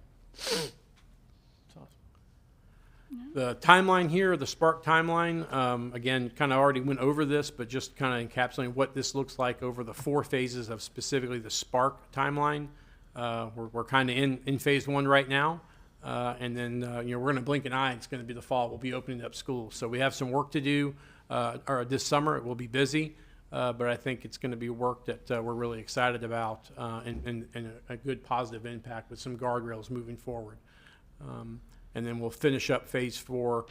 Speaker 12: The timeline here, the Spark timeline, again, kind of already went over this, but just kind of encapsulating what this looks like over the 4 phases of specifically the Spark timeline. We're kind of in phase 1 right now. And then, we're going to blink an eye. It's going to be the fall. We'll be opening up schools. So we have some work to do this summer. It will be busy, but I think it's going to be work that we're really excited about and a good positive impact with some guardrails moving forward. And then we'll finish up phase 4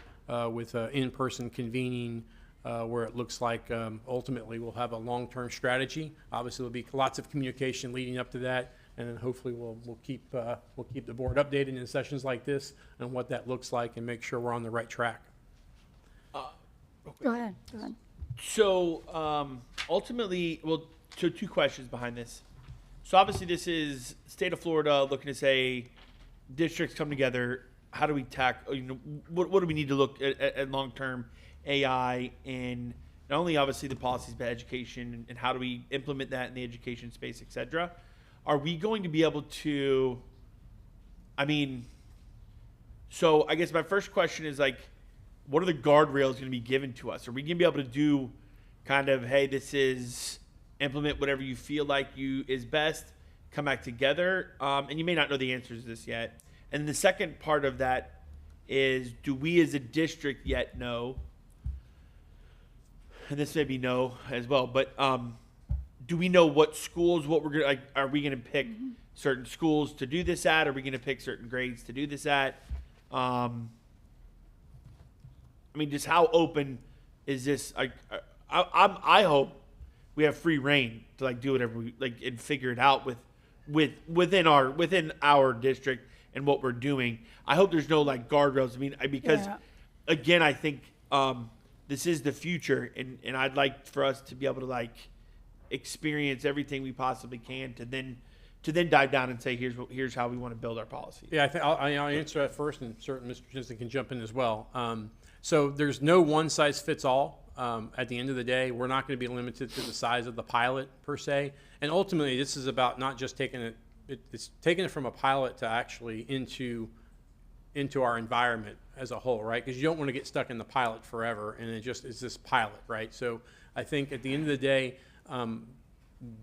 Speaker 12: with in-person convening where it looks like ultimately we'll have a long-term strategy. Obviously, there'll be lots of communication leading up to that. And then hopefully we'll keep the board updated in sessions like this and what that looks like and make sure we're on the right track.
Speaker 1: Go ahead.
Speaker 7: So ultimately, so 2 questions behind this. So obviously this is state of Florida looking to say districts come together. How do we tackle, what do we need to look at long-term AI and not only obviously the policies, but education and how do we implement that in the education space, et cetera? Are we going to be able to, so I guess my first question is like, what are the guardrails going to be given to us? Are we going to be able to do kind of, hey, this is implement whatever you feel like is best, come back together? And you may not know the answers to this yet. And the second part of that is, do we as a district yet know, and this may be no as well, but do we know what schools, what we're going to, like, are we going to pick certain schools to do this at? Are we going to pick certain grades to do this at? Just how open is this? I hope we have free reign to like do whatever we like and figure it out within our district and what we're doing. I hope there's no like guardrails. Because again, I think this is the future, and I'd like for us to be able to like experience everything we possibly can to then dive down and say here's how we want to build our policy.
Speaker 12: Yeah, I think I'll answer that first, and certainly Mr. Jensen can jump in as well. So there's no one size fits all. At the end of the day, we're not going to be limited to the size of the pilot per se. And ultimately, this is about not just taking it's taking it from a pilot to actually into our environment as a whole, right? Because you don't want to get stuck in the pilot forever, and it's this pilot, right? So I think at the end of the day,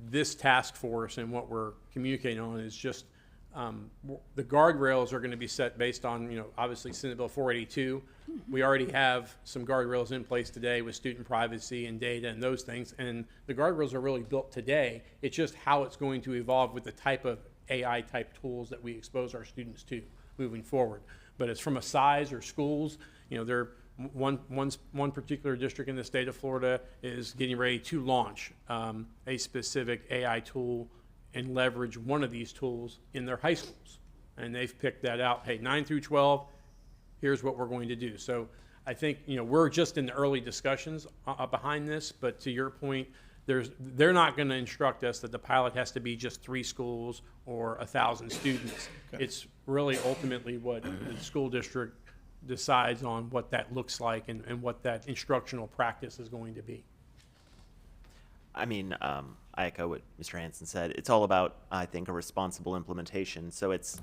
Speaker 12: this task force and what we're communicating on is just the guardrails are going to be set based on, obviously Senate Bill 482. We already have some guardrails in place today with student privacy and data and those things, and the guardrails are really built today. It's just how it's going to evolve with the type of AI type tools that we expose our students to moving forward. But as from a size or schools, they're one particular district in the state of Florida is getting ready to launch a specific AI tool and leverage one of these tools in their high schools. And they've picked that out. Hey, 9 through 12, here's what we're going to do. So I think, we're just in the early discussions behind this, but to your point, they're not going to instruct us that the pilot has to be just 3 schools or 1,000 students. Okay. It's really ultimately what the school district decides on what that looks like and what that instructional practice is going to be.
Speaker 13: I echo what Mr. Hansen said. It's all about, I think, a responsible implementation. So it's,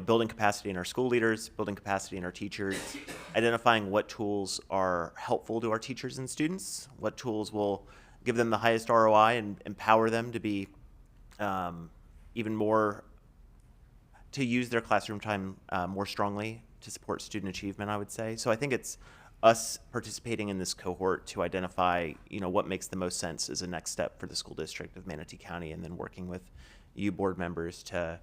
Speaker 13: building capacity in our school leaders, building capacity in our teachers, identifying what tools are helpful to our teachers and students, what tools will give them the highest ROI and empower them to be even more, to use their classroom time more strongly to support student achievement, I would say. So I think it's us participating in this cohort to identify, what makes the most sense as a next step for the school district of Manatee County, and then working with you board members to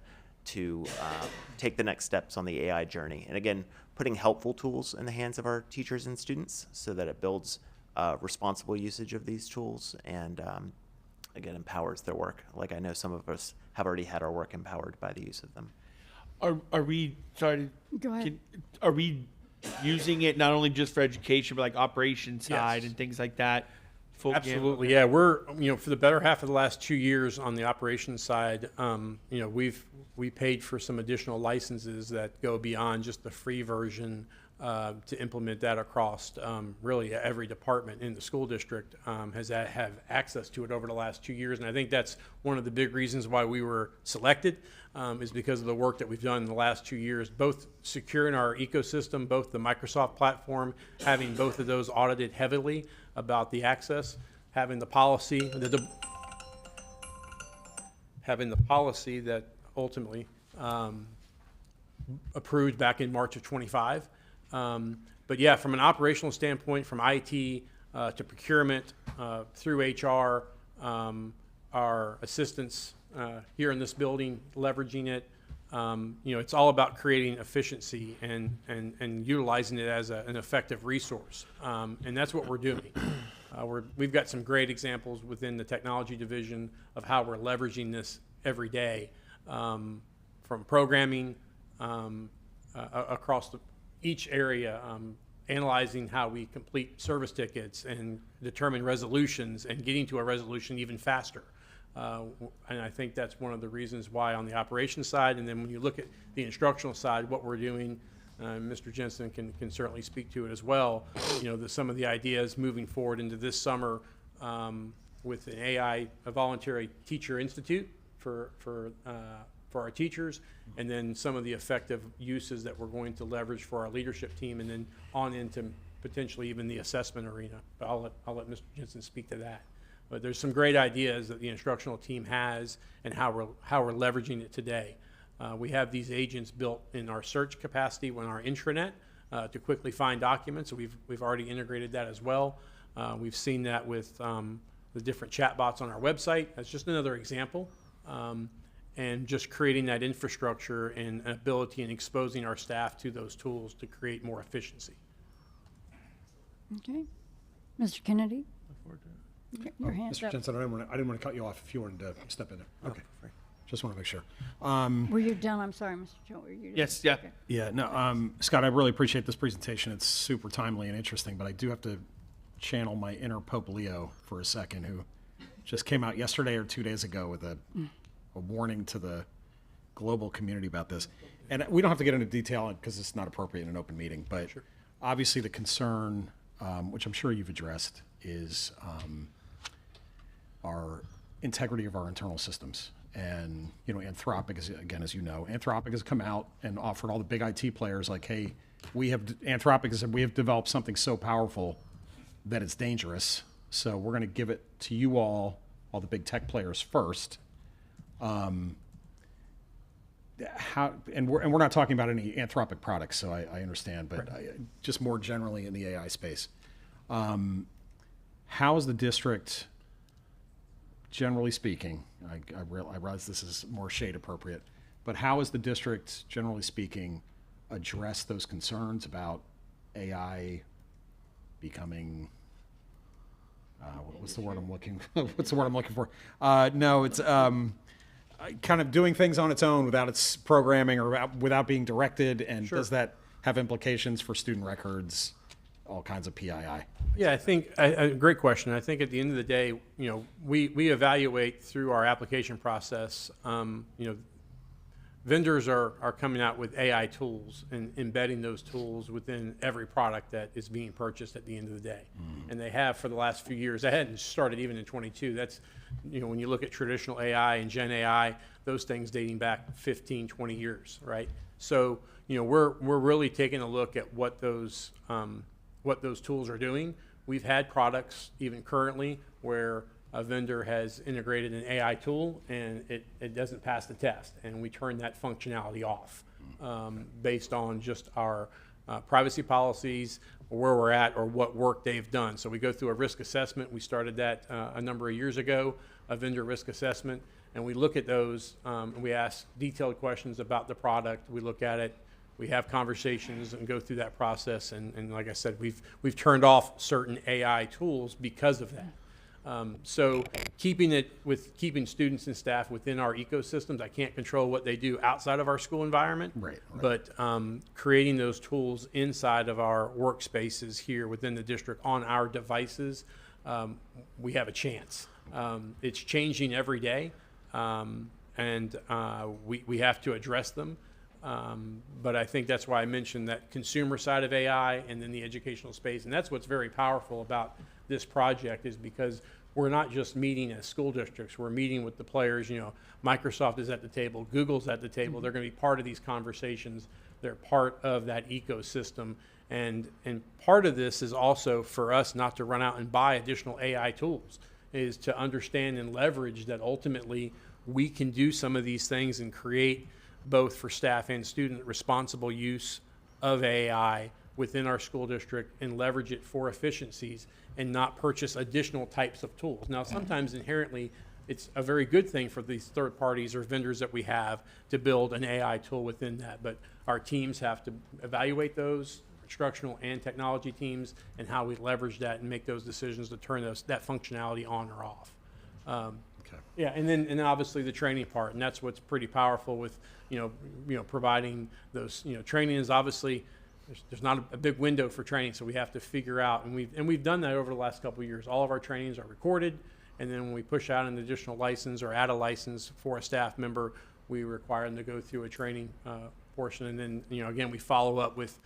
Speaker 13: take the next steps on the AI journey. And again, putting helpful tools in the hands of our teachers and students so that it builds responsible usage of these tools and, again, empowers their work. Like I know some of us have already had our work empowered by the use of them.
Speaker 7: Are we, sorry,
Speaker 1: Go ahead.
Speaker 7: are we using it not only just for education, but like operations side
Speaker 12: Yes.
Speaker 7: and things like that?
Speaker 12: Absolutely, yeah. We're, for the better half of the last 2 years on the operations side, we paid for some additional licenses that go beyond just the free version to implement that across really every department in the school district have access to it over the last 2 years. And I think that's one of the big reasons why we were selected is because of the work that we've done in the last 2 years, both securing our ecosystem, both the Microsoft platform, having both of those audited heavily about the access, having the policy, having the policy that ultimately approved back in March of 25. But yeah, from an operational standpoint, from IT to procurement through HR, our assistants here in this building, leveraging it, it's all about creating efficiency and utilizing it as an effective resource. And that's what we're doing. We've got some great examples within the technology division of how we're leveraging this every day, from programming across each area, analyzing how we complete service tickets and determine resolutions and getting to a resolution even faster. And I think that's one of the reasons why on the operations side, and then when you look at the instructional side, what we're doing, Mr. Jensen can certainly speak to it as well. Some of the ideas moving forward into this summer with an AI, a voluntary teacher institute for our teachers, and then some of the effective uses that we're going to leverage for our leadership team, and then on into potentially even the assessment arena. But I'll let Mr. Jensen speak to that. But there's some great ideas that the instructional team has and how we're leveraging it today. We have these agents built in our search capacity on our intranet to quickly find documents. So we've already integrated that as well. We've seen that with the different chatbots on our website. That's just another example. And just creating that infrastructure and ability and exposing our staff to those tools to create more efficiency.
Speaker 1: Okay. Mr. Kennedy? Your hand's
Speaker 2: Mr.
Speaker 1: up.
Speaker 2: Jensen, I didn't want to cut you off if you wanted to step in there. Okay. Just want to make sure.
Speaker 1: Were you done? I'm sorry, Mr. Jones. Were you done?
Speaker 7: Yes, yeah.
Speaker 1: Okay.
Speaker 2: Yeah, no, Scott, I really appreciate this presentation. It's super timely and interesting, but I do have to channel my inner Pope Leo for a second, who just came out yesterday or 2 days ago with a warning to the global community about this. And we don't have to get into detail because it's not appropriate in an open meeting, but obviously the concern, which I'm sure you've addressed, is our integrity of our internal systems. And, Anthropic is, again, as you know, Anthropic has come out and offered all the big IT players like, hey, Anthropic has said we have developed something so powerful that it's dangerous. So we're going to give it to you all the big tech players first. And we're not talking about any Anthropic products, so I understand, but just more generally in the AI space. How is the district, generally speaking, I realize this is more shade appropriate, but how is the district, generally speaking, address those concerns about AI becoming, what's the word I'm looking for? No, it's kind of doing things on its own without its programming or without being directed, and does that have implications for student records, all kinds of PII?
Speaker 12: Yeah, I think a great question. I think at the end of the day, we evaluate through our application process. Vendors are coming out with AI tools and embedding those tools within every product that is being purchased at the end of the day, and they have for the last few years. That hadn't started even in 22. That's when you look at traditional AI and Gen AI, those things dating back 15, 20 years, right? So we're really taking a look at what those tools are doing. We've had products even currently where a vendor has integrated an AI tool and it doesn't pass the test, and we turn that functionality off based on just our privacy policies, where we're at, or what work they've done. So we go through a risk assessment. We started that a number of years ago, a vendor risk assessment, and we look at those and we ask detailed questions about the product. We look at it. We have conversations and go through that process, and like I said, we've turned off certain AI tools because of that. So keeping students and staff within our ecosystems, I can't control what they do outside of our school environment,
Speaker 2: Right.
Speaker 12: but creating those tools inside of our workspaces here within the district on our devices, we have a chance. It's changing every day, and we have to address them. But I think that's why I mentioned that consumer side of AI and then the educational space. And that's what's very powerful about this project, is because we're not just meeting as school districts, we're meeting with the players. You know, Microsoft is at the table, Google's at the table. They're going to be part of these conversations. They're part of that ecosystem. And part of this is also for us not to run out and buy additional AI tools, is to understand and leverage that ultimately we can do some of these things and create, both for staff and student, responsible use of AI within our school district and leverage it for efficiencies and not purchase additional types of tools. Now, sometimes inherently, it's a very good thing for these third parties or vendors that we have to build an AI tool within that, but our teams have to evaluate those, instructional and technology teams, and how we leverage that and make those decisions to turn that functionality on or off. Yeah, and then obviously the training part, and that's what's pretty powerful with providing those. Training is obviously there's not a big window for training, so we have to figure out, and we've done that over the last couple of years. All of our trainings are recorded, and then when we push out an additional license or add a license for a staff member, we require them to go through a training portion, and then again we follow up with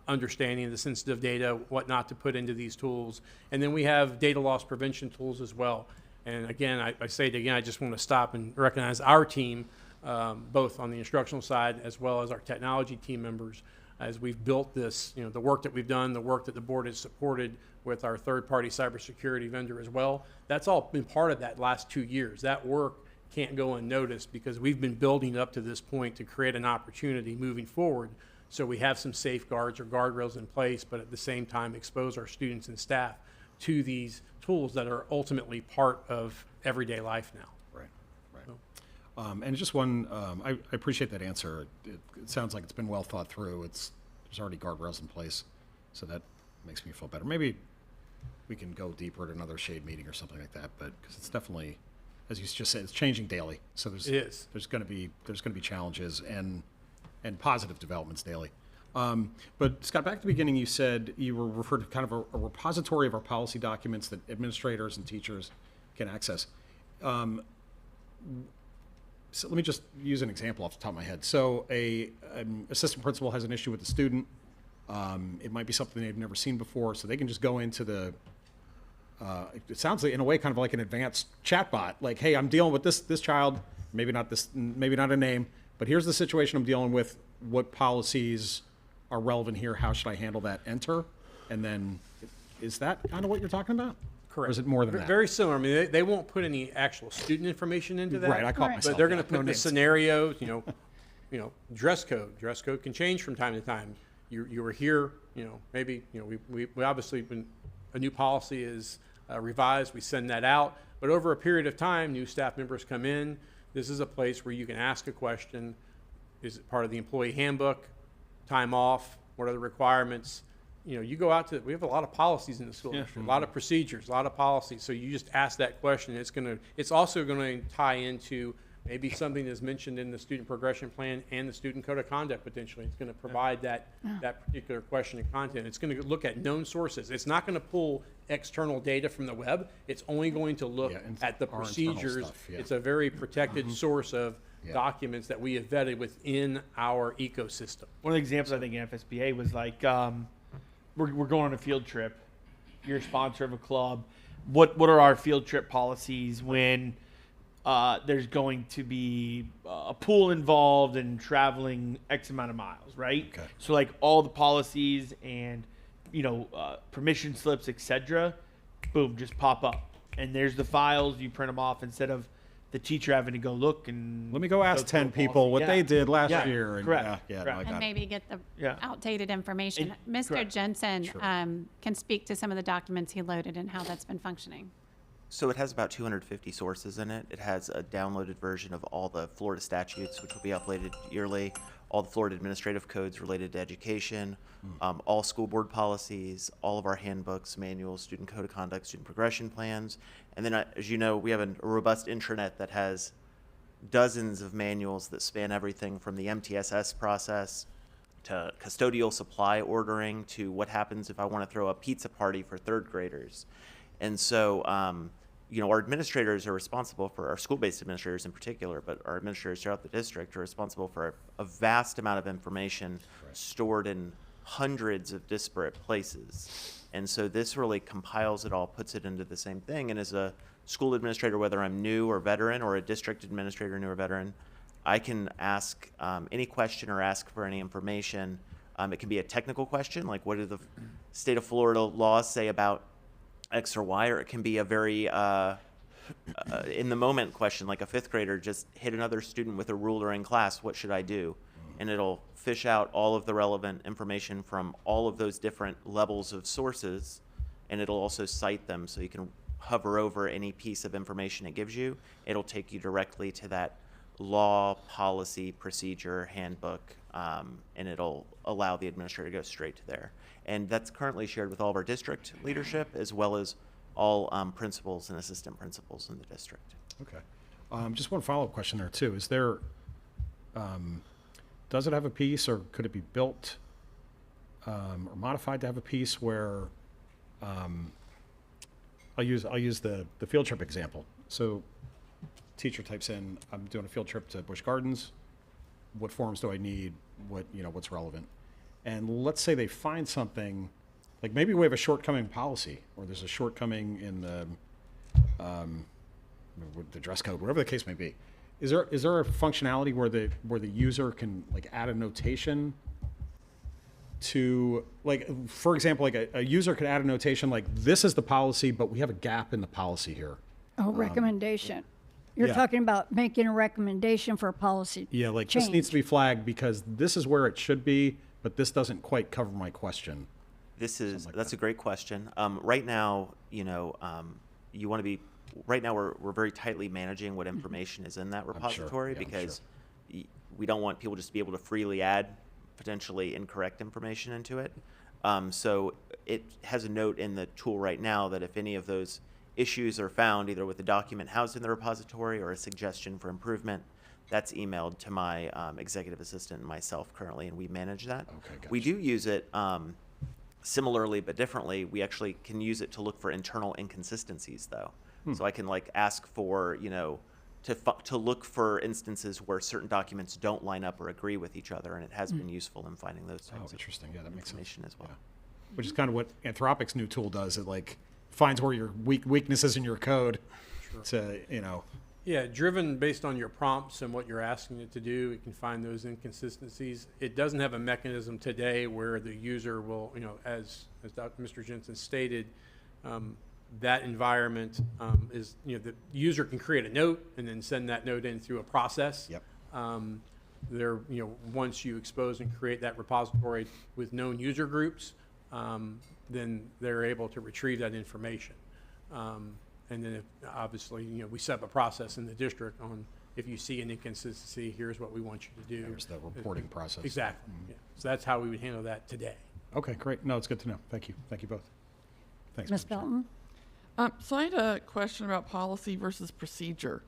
Speaker 12: understanding the sensitive data, what not to put into these tools, and then we have data loss prevention tools as well. And again, I say it again, I just want to stop and recognize our team, both on the instructional side as well as our technology team members, as we've built this, the work that we've done, the work that the board has supported with our third-party cybersecurity vendor as well. That's all been part of that last 2 years. That work can't go unnoticed because we've been building up to this point to create an opportunity moving forward. So we have some safeguards or guardrails in place, but at the same time expose our students and staff to these tools that are ultimately part of everyday life now.
Speaker 2: Right. And just one, I appreciate that answer. It sounds like it's been well thought through. There's already guardrails in place, so that makes me feel better. Maybe we can go deeper at another shade meeting or something like that. But because it's definitely, as you just said, it's changing daily. So there's going to be challenges and positive developments daily. But Scott, back at the beginning, you said you were referred to kind of a repository of our policy documents that administrators and teachers can access. So let me just use an example off the top of my head. So an assistant principal has an issue with a student. It might be something they've never seen before, so they can just go into the, it sounds like, in a way, kind of like an advanced chatbot. Like, hey, I'm dealing with this child, maybe not a name, but here's the situation I'm dealing with. What policies are relevant here? How should I handle that? Enter. And then, is that kind of what you're talking about?
Speaker 12: Correct.
Speaker 2: Or is it more than that?
Speaker 12: Very similar. I mean, they won't put any actual student information into that.
Speaker 2: Right, I caught myself.
Speaker 12: But they're going to put
Speaker 2: No
Speaker 12: the
Speaker 2: names.
Speaker 12: scenarios, dress code. Dress code can change from time to time. You were here, maybe, we obviously, when a new policy is revised, we send that out. But over a period of time, new staff members come in. This is a place where you can ask a question. Is it part of the employee handbook? Time off? What are the requirements? You go out to, we have a lot of policies in the school district, a lot of procedures, a lot of policies. So you just ask that question. It's also going to tie into maybe something that's mentioned in the student progression plan and the student code of conduct potentially. It's going to provide that particular question and content. It's going to look at known sources. It's not going to pull external data from the web. It's only going to look at the
Speaker 2: our internal
Speaker 12: procedures.
Speaker 2: stuff, yeah.
Speaker 12: It's a very protected source of documents that we have vetted within our ecosystem.
Speaker 7: One of the examples I think in FSBA was like, we're going on a field trip. You're a sponsor of a club. What are our field trip policies when there's going to be a pool involved and traveling X amount of miles, right?
Speaker 2: Okay.
Speaker 7: So like all the policies and permission slips, etc. Boom, just pop up, and there's the files. You print them off instead of the teacher having to go look and
Speaker 2: Let me go ask
Speaker 7: to a
Speaker 2: 10 people what they did last year. And
Speaker 7: correct.
Speaker 2: no, I
Speaker 7: correct.
Speaker 2: got
Speaker 4: And
Speaker 2: it.
Speaker 4: maybe get the
Speaker 7: Yeah.
Speaker 4: outdated information. Mr.
Speaker 7: correct.
Speaker 4: Jensen
Speaker 2: Sure.
Speaker 4: can speak to some of the documents he loaded and how that's been functioning.
Speaker 13: So it has about 250 sources in it. It has a downloaded version of all the Florida statutes, which will be uploaded yearly, all the Florida administrative codes related to education, all school board policies, all of our handbooks, manuals, student code of conduct, student progression plans. And then, as you know, we have a robust intranet that has dozens of manuals that span everything from the MTSS process to custodial supply ordering to what happens if I want to throw a pizza party for third graders. And so our administrators are responsible for, our school-based administrators in particular, but our administrators throughout the district are responsible for a vast amount of information stored in hundreds of disparate places. And so this really compiles it all, puts it into the same thing. And as a school administrator, whether I'm new or veteran, or a district administrator, new or veteran, I can ask any question or ask for any information. It can be a technical question, like what do the state of Florida laws say about X or Y, or it can be a very in the moment question, like a fifth grader just hit another student with a ruler in class, what should I do? And it'll fish out all of the relevant information from all of those different levels of sources, and it'll also cite them, so you can hover over any piece of information it gives you. It'll take you directly to that law, policy, procedure, handbook, and it'll allow the administrator to go straight to there. And that's currently shared with all of our district leadership, as well as all principals and assistant principals in the district.
Speaker 2: Okay. Just one follow-up question there too. Is there, does it have a piece, or could it be built or modified to have a piece where, I'll use the field trip example. So teacher types in, I'm doing a field trip to Busch Gardens. What forms do I need? What's relevant? And let's say they find something, like maybe we have a shortcoming policy, or there's a shortcoming in the dress code, whatever the case may be. Is there a functionality where the user can like add a notation to, like, for example, like a user could add a notation like, this is the policy, but we have a gap in the policy here.
Speaker 1: Oh, recommendation. You're
Speaker 2: yeah.
Speaker 1: talking about making a recommendation for a policy
Speaker 2: Yeah, like
Speaker 1: change.
Speaker 2: this needs to be flagged because this is where it should be, but this doesn't quite cover my question.
Speaker 13: That's a great question. Right now, you want to be, right now we're very tightly managing what information is in that repository, because we don't want people just to be able to freely add potentially incorrect information into it. So it has a note in the tool right now that if any of those issues are found, either with the document housed in the repository or a suggestion for improvement, that's emailed to my executive assistant and myself currently, and we manage that.
Speaker 2: Okay, gotcha.
Speaker 13: We do use it similarly but differently. We actually can use it to look for internal inconsistencies, though. So I can like ask for, to look for instances where certain documents don't line up or agree with each other, and it has been useful in finding those types of
Speaker 2: Interesting. Yeah, that makes sense.
Speaker 13: information as well.
Speaker 2: Yeah. Which is kind of what Anthropic's new tool does. It like finds where your weaknesses in your code to,
Speaker 12: Yeah, driven based on your prompts and what you're asking it to do, it can find those inconsistencies. It doesn't have a mechanism today where the user will, as Mr. Jensen stated, that environment is, the user can create a note and then send that note in through a process.
Speaker 2: Yep.
Speaker 12: Once you expose and create that repository with known user groups, then they're able to retrieve that information. And then obviously, we set up a process in the district on, if you see an inconsistency, here's what we want you to do.
Speaker 2: There's the reporting process.
Speaker 12: Exactly. Yeah. So that's how we would handle that today.
Speaker 2: Okay, great. No, it's good to know. Thank you. Thank you both. Thanks.
Speaker 1: Ms.
Speaker 2: Madam Chair.
Speaker 1: Belton?
Speaker 6: So I had a question about policy versus procedure.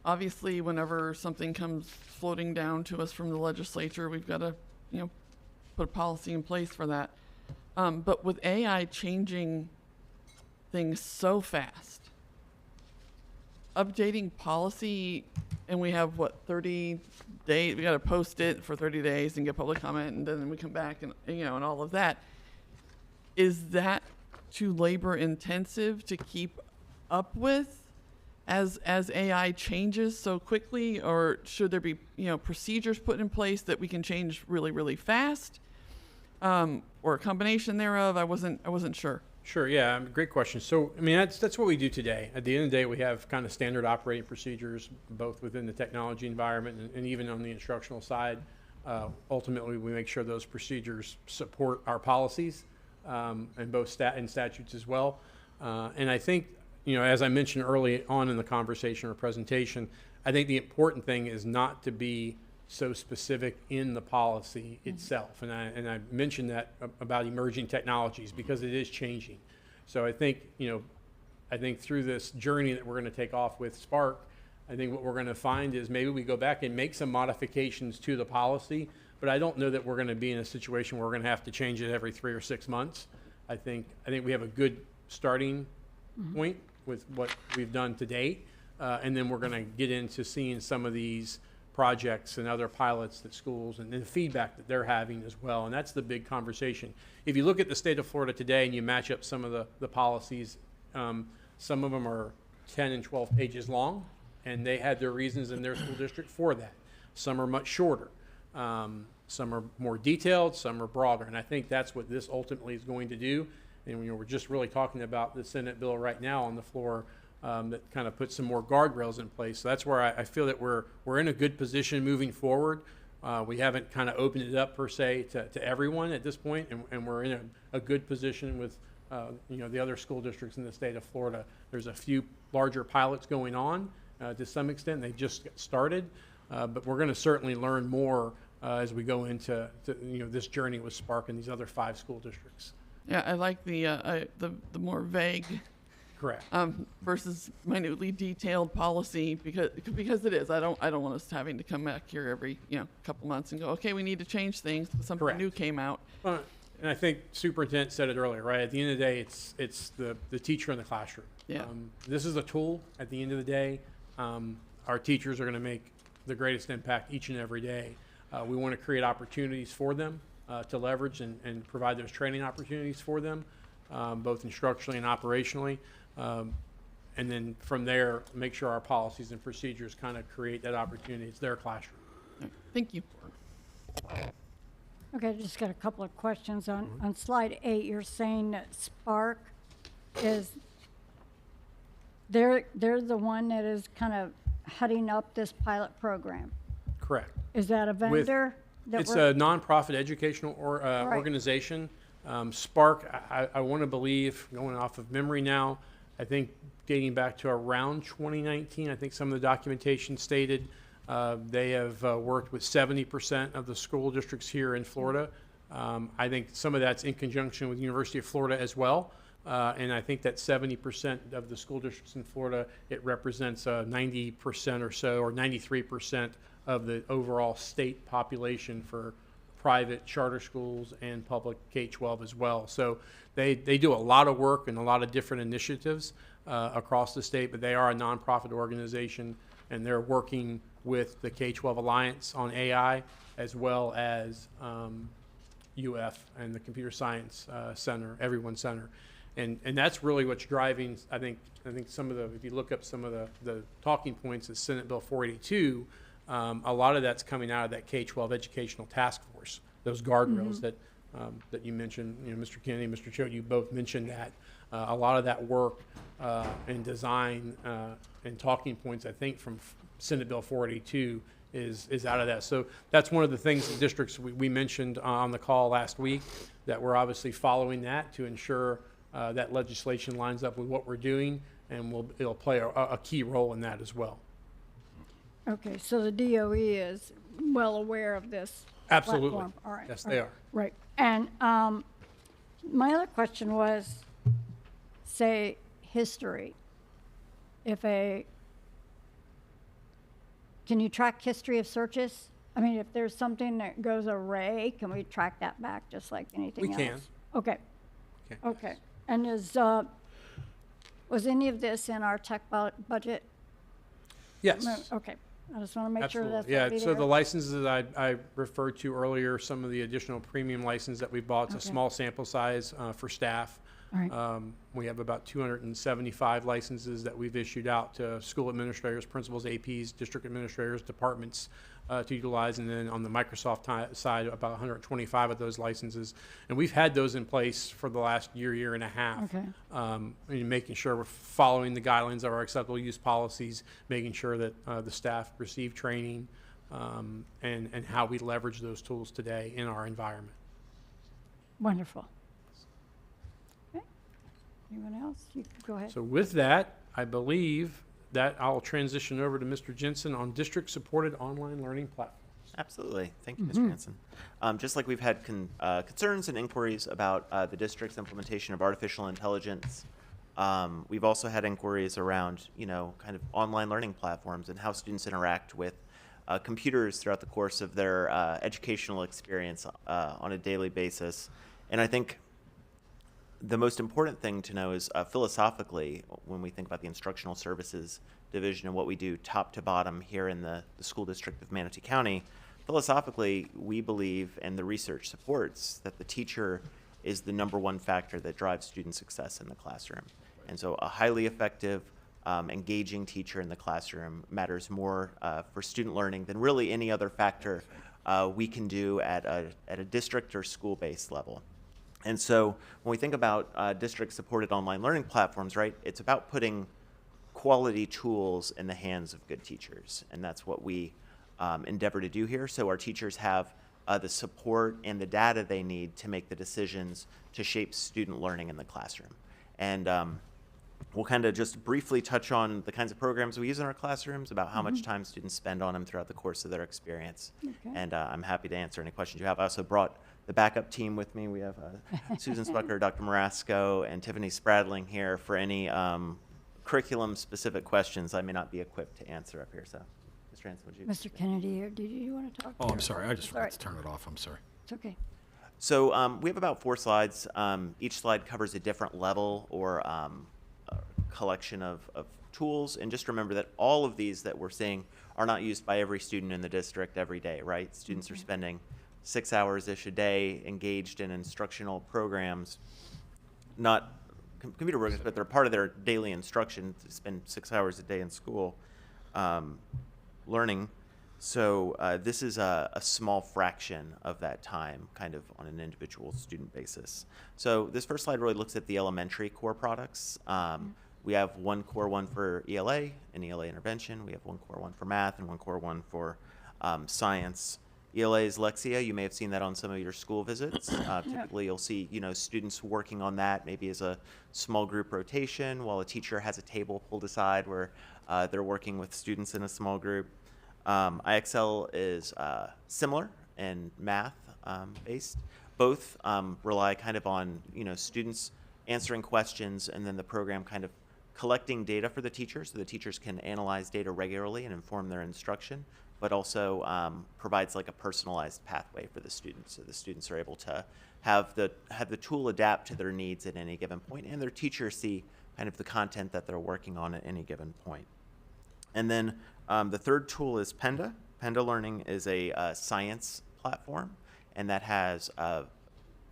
Speaker 6: Obviously, whenever something comes floating down to us from the legislature, we've got to, put a policy in place for that. But with AI changing things so fast, updating policy, and we have 30 days, we got to post it for 30 days and get public comment, and then we come back and, and all of that. Is that too labor intensive to keep up with as AI changes so quickly, or should there be, procedures put in place that we can change really, really fast? Or a combination thereof? I wasn't sure.
Speaker 12: Sure. Yeah. Great question. So, that's what we do today. At the end of the day, we have kind of standard operating procedures, both within the technology environment and even on the instructional side. Ultimately, we make sure those procedures support our policies, and both statutes as well. And I think, as I mentioned early on in the conversation or presentation, I think the important thing is not to be so specific in the policy itself. And I mentioned that about emerging technologies because it is changing. So I think, through this journey that we're going to take off with Spark, I think what we're going to find is maybe we go back and make some modifications to the policy, but I don't know that we're going to be in a situation where we're going to have to change it every 3 or 6 months. I think we have a good starting point with what we've done to date. And then we're going to get into seeing some of these projects and other pilots that schools and the feedback that they're having as well. And that's the big conversation. If you look at the state of Florida today and you match up some of the policies, some of them are 10 and 12 pages long, and they had their reasons in their school district for that. Some are much shorter. Some are more detailed, some are broader. And I think that's what this ultimately is going to do. And we're just really talking about the Senate bill right now on the floor that kind of puts some more guardrails in place. So that's where I feel that we're in a good position moving forward. We haven't kind of opened it up per se to everyone at this point, and we're in a good position with the other school districts in the state of Florida. There's a few larger pilots going on to some extent. They just got started, but we're going to certainly learn more as we go into this journey with Spark and these other 5 school districts.
Speaker 6: Yeah, I like the more vague
Speaker 12: Correct.
Speaker 6: Versus minutely detailed policy because it is. I don't want us having to come back here every couple months and go, okay, we need to change things because something
Speaker 12: Correct.
Speaker 6: new came out.
Speaker 12: And I think superintendent said it earlier, right? At the end of the day, it's the teacher in the classroom.
Speaker 6: Yeah.
Speaker 12: This is a tool. At the end of the day, our teachers are going to make the greatest impact each and every day. We want to create opportunities for them to leverage and provide those training opportunities for them, both instructionally and operationally. And then from there, make sure our policies and procedures kind of create that opportunity. It's their classroom.
Speaker 6: Thank you.
Speaker 1: Okay, just got a couple of questions on slide 8. You're saying that Spark is, they're the one that is kind of heading up this pilot program.
Speaker 12: Correct.
Speaker 1: Is that a vendor?
Speaker 12: It's a nonprofit educational organization. Spark, I want to believe, going off of memory now, I think dating back to around 2019, I think some of the documentation stated they have worked with 70% of the school districts here in Florida. I think some of that's in conjunction with the University of Florida as well. And I think that 70% of the school districts in Florida, it represents 90% or so, or 93% of the overall state population for private charter schools and public K-12 as well. So they do a lot of work and a lot of different initiatives across the state, but they are a nonprofit organization, and they're working with the K-12 Alliance on AI, as well as UF and the Computer Science Center, Everyone Center. And that's really what's driving, I think some of the, if you look up some of the talking points of Senate Bill 482, a lot of that's coming out of that K-12 educational task force, those guardrails that you mentioned, Mr. Kennedy, Mr. Choate, you both mentioned that. A lot of that work and design and talking points, I think, from Senate Bill 482 is out of that. So that's one of the things the districts we mentioned on the call last week, that we're obviously following that to ensure that legislation lines up with what we're doing, and it'll play a key role in that as well.
Speaker 1: Okay, so the DOE is well aware of this
Speaker 12: Absolutely.
Speaker 1: platform. All right.
Speaker 12: Yes,
Speaker 1: all
Speaker 12: they
Speaker 1: right.
Speaker 12: are.
Speaker 1: Right. And my other question was, say, history. Can you track history of searches? I mean, if there's something that goes array, can we track that back just like anything else?
Speaker 12: We can.
Speaker 1: Okay.
Speaker 12: Okay.
Speaker 1: Okay. And was any of this in our tech budget?
Speaker 12: Yes.
Speaker 1: No, okay. I just want to make sure that's
Speaker 12: Absolutely. Yeah,
Speaker 1: gonna be
Speaker 12: so
Speaker 1: there.
Speaker 12: the licenses that I referred to earlier, some of the additional premium license that we bought, it's a
Speaker 1: Okay.
Speaker 12: small sample size for staff.
Speaker 1: All right.
Speaker 12: We have about 275 licenses that we've issued out to school administrators, principals, APs, district administrators, departments to utilize. And then on the Microsoft side, about 125 of those licenses. And we've had those in place for the last year and a half.
Speaker 1: Okay.
Speaker 12: And making sure we're following the guidelines of our acceptable use policies, making sure that the staff receive training and how we leverage those tools today in our environment.
Speaker 1: Wonderful. Okay. Anyone else? You can go ahead.
Speaker 12: So with that, I believe that I'll transition over to Mr. Jensen on district-supported online learning platforms.
Speaker 13: Absolutely. Thank you, Mr. Hanson. Just like we've had concerns and inquiries about the district's implementation of artificial intelligence, we've also had inquiries around, kind of online learning platforms and how students interact with computers throughout the course of their educational experience on a daily basis. And I think the most important thing to know is philosophically, when we think about the instructional services division and what we do top to bottom here in the school district of Manatee County, philosophically, we believe, and the research supports, that the teacher is the number one factor that drives student success in the classroom. And so a highly effective, engaging teacher in the classroom matters more for student learning than really any other factor we can do at a district or school-based level. And so when we think about district-supported online learning platforms, right, it's about putting quality tools in the hands of good teachers. And that's what we endeavor to do here. So our teachers have the support and the data they need to make the decisions to shape student learning in the classroom. And we'll kind of just briefly touch on the kinds of programs we use in our classrooms, about how much time students spend on them throughout the course of their experience.
Speaker 1: Okay.
Speaker 13: And I'm happy to answer any questions you have. I also brought the backup team with me. We have Susan Spucker, Dr. Marasco, and Tiffany Spradling here for any curriculum-specific questions I may not be equipped to answer up here. So, Mr. Hanson, would you?
Speaker 1: Mr. Kennedy, did you want to talk?
Speaker 2: Oh, I'm sorry. I just
Speaker 1: All
Speaker 2: forgot
Speaker 1: right.
Speaker 2: to turn it off. I'm sorry.
Speaker 1: It's okay.
Speaker 13: So we have about 4 slides. Each slide covers a different level or a collection of tools. And just remember that all of these that we're seeing are not used by every student in the district every day, right? Students are spending 6 hours-ish a day engaged in instructional programs, not computer programs, but they're part of their daily instruction to spend 6 hours a day in school learning. So this is a small fraction of that time, kind of on an individual student basis. So this first slide really looks at the elementary core products. We have one core one for ELA and ELA intervention. We have one core one for math and one core one for science. ELA is Lexia. You may have seen that on some of your school visits. Typically, you'll see students working on that maybe as a small group rotation, while a teacher has a table pulled aside where they're working with students in a small group. IXL is similar and math based. Both rely kind of on students answering questions, and then the program kind of collecting data for the teachers, so the teachers can analyze data regularly and inform their instruction, but also provides like a personalized pathway for the students, so the students are able to have the tool adapt to their needs at any given point, and their teachers see kind of the content that they're working on at any given point. And then the third tool is Penda. Penda Learning is a science platform, and that has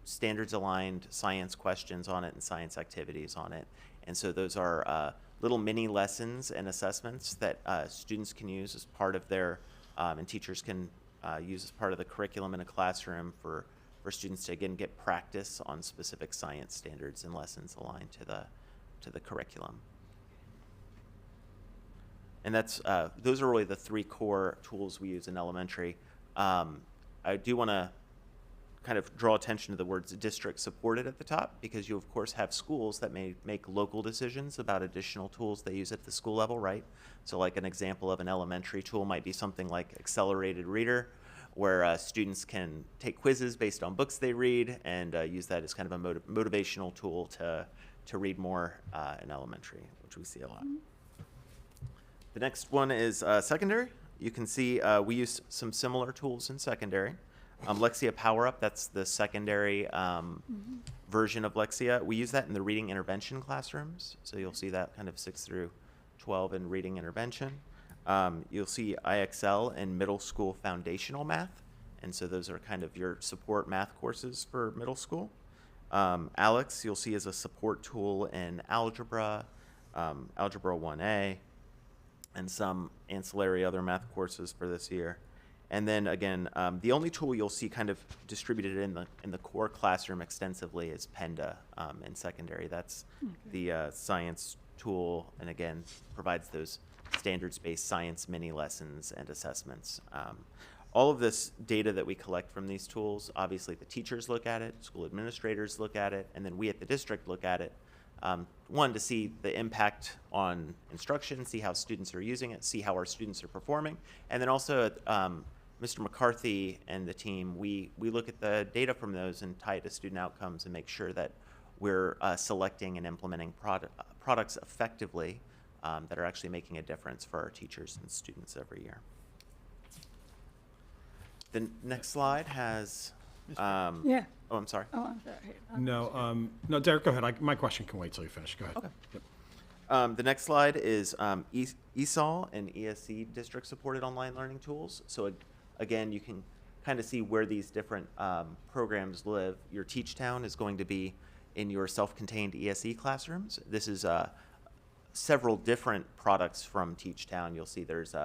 Speaker 13: standards-aligned science questions on it and science activities on it. And so those are little mini lessons and assessments that students can use as part of their, and teachers can use as part of the curriculum in a classroom for students to, again, get practice on specific science standards and lessons aligned to the curriculum. And that's those are really the 3 core tools we use in elementary. I do want to kind of draw attention to the words district supported at the top, because you of course have schools that may make local decisions about additional tools they use at the school level, right? So like an example of an elementary tool might be something like Accelerated Reader, where students can take quizzes based on books they read and use that as kind of a motivational tool to read more in elementary, which we see a lot. The next one is secondary. You can see we use some similar tools in secondary. Lexia Power Up, that's the secondary version of Lexia. We use that in the reading intervention classrooms. So you'll see that kind of 6 through 12 in reading intervention. You'll see IXL in middle school foundational math. And so those are kind of your support math courses for middle school. Alex, you'll see as a support tool in algebra, Algebra 1A, and some ancillary other math courses for this year. And then again, the only tool you'll see kind of distributed in the core classroom extensively is Penda in secondary. That's the science tool, and again, provides those standards-based science mini lessons and assessments. All of this data that we collect from these tools, obviously the teachers look at it, school administrators look at it, and then we at the district look at it. One, to see the impact on instruction, see how students are using it, see how our students are performing, and then also Mr. McCarthy and the team, we look at the data from those and tie it to student outcomes and make sure that we're selecting and implementing products effectively that are actually making a difference for our teachers and students every year. The next slide has
Speaker 1: Yeah.
Speaker 13: Oh, I'm sorry.
Speaker 1: Oh, I'm sorry.
Speaker 2: No, Derek, go ahead. My question can wait till you finish. Go ahead.
Speaker 13: Okay.
Speaker 2: Yep.
Speaker 13: The next slide is ESOL and ESC district-supported online learning tools. So again, you can kind of see where these different programs live. Your Teach Town is going to be in your self-contained ESE classrooms. This is several different products from Teach Town. You'll see there's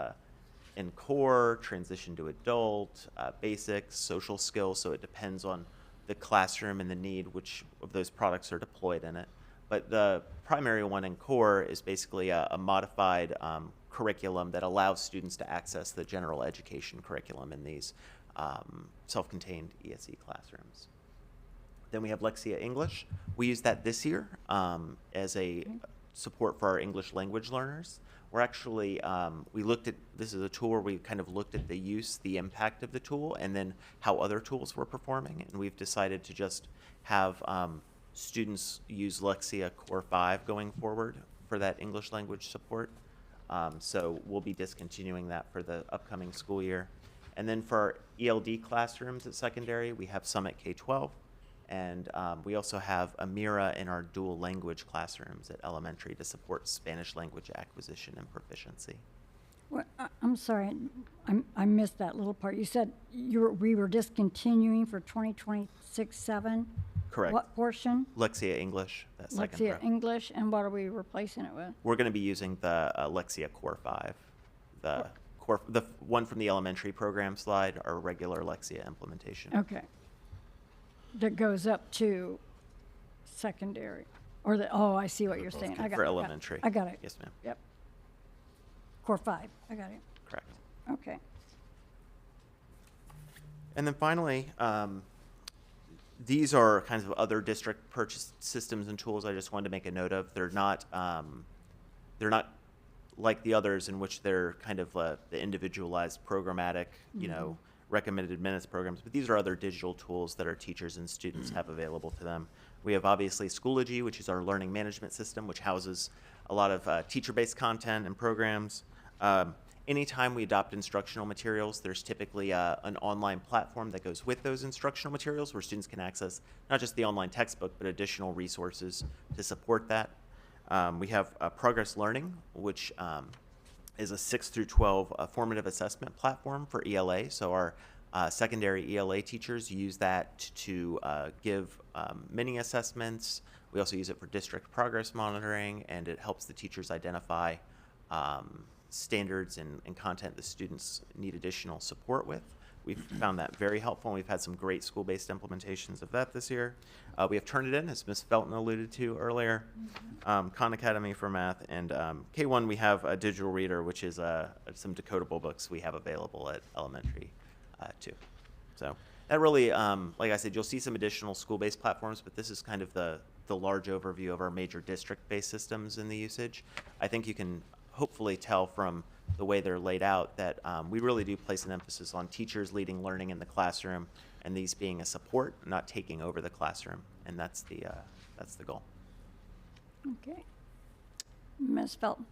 Speaker 13: in core, transition to adult, basics, social skills. So it depends on the classroom and the need which of those products are deployed in it. But the primary one in core is basically a modified curriculum that allows students to access the general education curriculum in these self-contained ESE classrooms. Then we have Lexia English. We used that this year as a support for our English language learners. We're actually, this is a tool where we kind of looked at the use, the impact of the tool, and then how other tools were performing. And we've decided to just have students use Lexia Core 5 going forward for that English language support. So we'll be discontinuing that for the upcoming school year. And then for our ELD classrooms at secondary, we have Summit K-12. And we also have Amira in our dual language classrooms at elementary to support Spanish language acquisition and proficiency.
Speaker 1: Well, I'm sorry, I missed that little part. You said we were discontinuing for 2026-7?
Speaker 13: Correct.
Speaker 1: What portion?
Speaker 13: Lexia English, that second row.
Speaker 1: Lexia English, and what are we replacing it with?
Speaker 13: We're going to be using the Lexia Core 5, the one from the elementary program slide, our regular Lexia implementation.
Speaker 1: Okay. That goes up to secondary, or I see what you're saying. I got
Speaker 13: For
Speaker 1: it.
Speaker 13: elementary.
Speaker 1: I got it.
Speaker 13: Yes, ma'am.
Speaker 1: Yep. Core 5, I got it.
Speaker 13: Correct.
Speaker 1: Okay.
Speaker 13: And then finally, these are kinds of other district purchase systems and tools I just wanted to make a note of. They're not like the others in which they're kind of the individualized programmatic, recommended minutes programs, but these are other digital tools that our teachers and students have available to them. We have obviously Schoology, which is our learning management system, which houses a lot of teacher-based content and programs. Anytime we adopt instructional materials, there's typically an online platform that goes with those instructional materials where students can access not just the online textbook, but additional resources to support that. We have Progress Learning, which is a 6 through 12 formative assessment platform for ELA. So our secondary ELA teachers use that to give mini assessments. We also use it for district progress monitoring, and it helps the teachers identify standards and content the students need additional support with. We've found that very helpful, and we've had some great school-based implementations of that this year. We have Turnitin, as Ms. Felton alluded to earlier, Khan Academy for math, and K1 we have a digital reader, which is some decodable books we have available at elementary too. So that really, like I said, you'll see some additional school-based platforms, but this is kind of the large overview of our major district-based systems in the usage. I think you can hopefully tell from the way they're laid out that we really do place an emphasis on teachers leading learning in the classroom, and these being a support, not taking over the classroom, and that's the goal.
Speaker 1: Okay. Ms. Felton.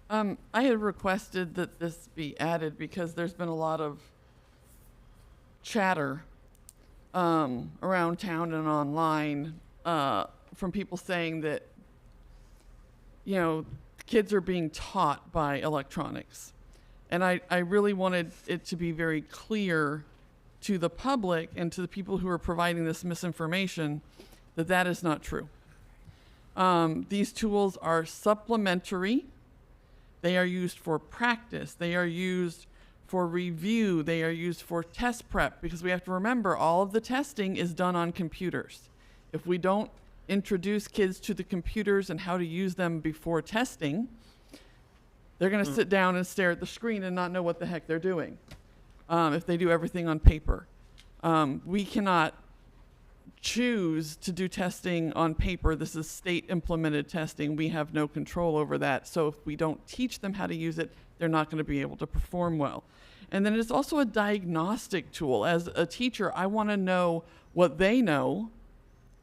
Speaker 6: I had requested that this be added because there's been a lot of chatter around town and online from people saying that, kids are being taught by electronics. And I really wanted it to be very clear to the public and to the people who are providing this misinformation that that is not true. These tools are supplementary. They are used for practice. They are used for review. They are used for test prep, because we have to remember all of the testing is done on computers. If we don't introduce kids to the computers and how to use them before testing, they're going to sit down and stare at the screen and not know what the heck they're doing if they do everything on paper. We cannot choose to do testing on paper. This is state implemented testing. We have no control over that. So if we don't teach them how to use it, they're not going to be able to perform well. And then it's also a diagnostic tool. As a teacher, I want to know what they know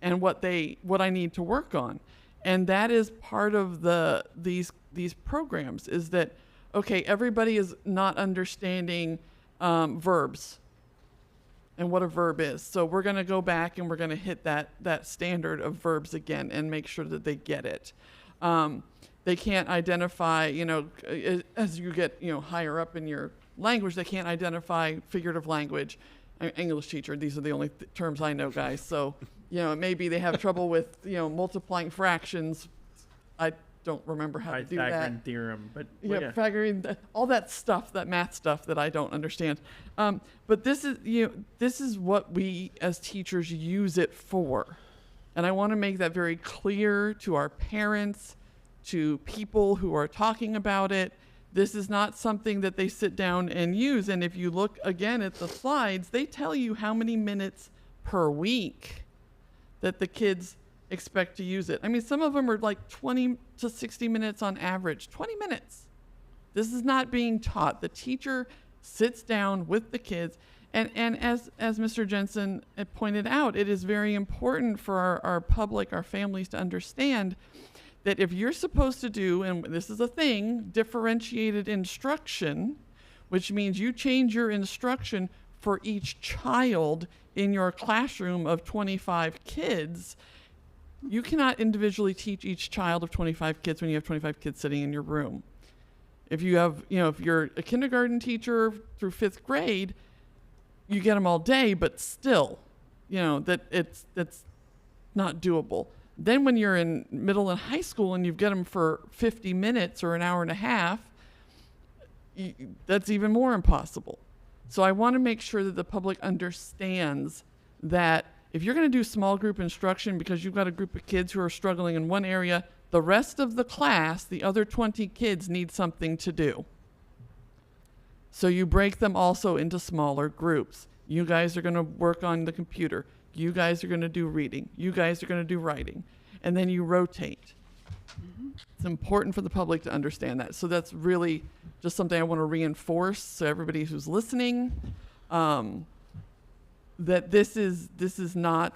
Speaker 6: and what I need to work on. And that is part of these programs, is that, okay, everybody is not understanding verbs. and what a verb is. So we're going to go back and we're going to hit that standard of verbs again and make sure that they get it. They can't identify, as you get, higher up in your language, they can't identify figurative language. I'm an English teacher. These are the only terms I know, guys. So, maybe they have trouble with, multiplying fractions. I don't remember how to do that.
Speaker 7: Pythagorean theorem, but
Speaker 6: Yeah, Pythagorean, all that stuff, that math stuff that I don't understand. But this is what we as teachers use it for. And I want to make that very clear to our parents, to people who are talking about it. This is not something that they sit down and use. And if you look again at the slides, they tell you how many minutes per week that the kids expect to use it. I mean, some of them are like 20 to 60 minutes on average. 20 minutes. This is not being taught. The teacher sits down with the kids. And as Mr. Jensen had pointed out, it is very important for our public, our families to understand that if you're supposed to do, and this is a thing, differentiated instruction, which means you change your instruction for each child in your classroom of 25 kids, you cannot individually teach each child of 25 kids when you have 25 kids sitting in your room. If you have, if you're a kindergarten teacher through 5th grade, you get them all day, but still, that's not doable. Then when you're in middle and high school and you get them for 50 minutes or an hour and a half, that's even more impossible. So I want to make sure that the public understands that if you're going to do small group instruction because you've got a group of kids who are struggling in one area, the rest of the class, the other 20 kids, need something to do. So you break them also into smaller groups. You guys are going to work on the computer. You guys are going to do reading. You guys are going to do writing. And then you rotate. It's important for the public to understand that. So that's really just something I want to reinforce so everybody who's listening, that this is not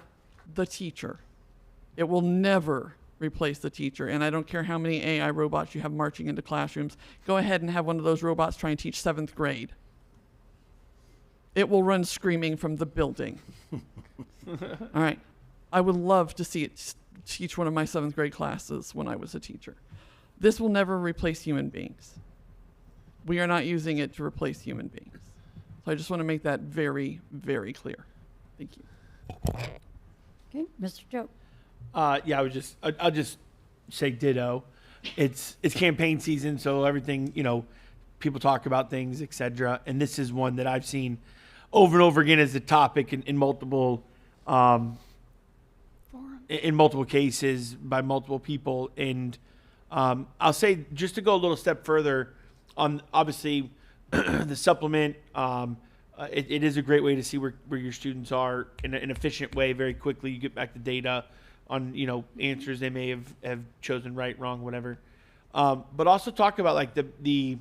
Speaker 6: the teacher. It will never replace the teacher. And I don't care how many AI robots you have marching into classrooms. Go ahead and have one of those robots try and teach 7th grade. It will run screaming from the building. All right. I would love to see it teach one of my 7th grade classes when I was a teacher. This will never replace human beings. We are not using it to replace human beings. So I just want to make that very, very clear. Thank you.
Speaker 1: Okay, Mr. Joe.
Speaker 7: Yeah, I'll just say ditto. It's campaign season, so everything, people talk about things, etc. And this is one that I've seen over and over again as a topic in multiple cases by multiple people. And I'll say, just to go a little step further on, obviously the supplement, it is a great way to see where your students are in an efficient way. Very quickly, you get back the data on answers they may have chosen right, wrong, whatever. But also talk about like the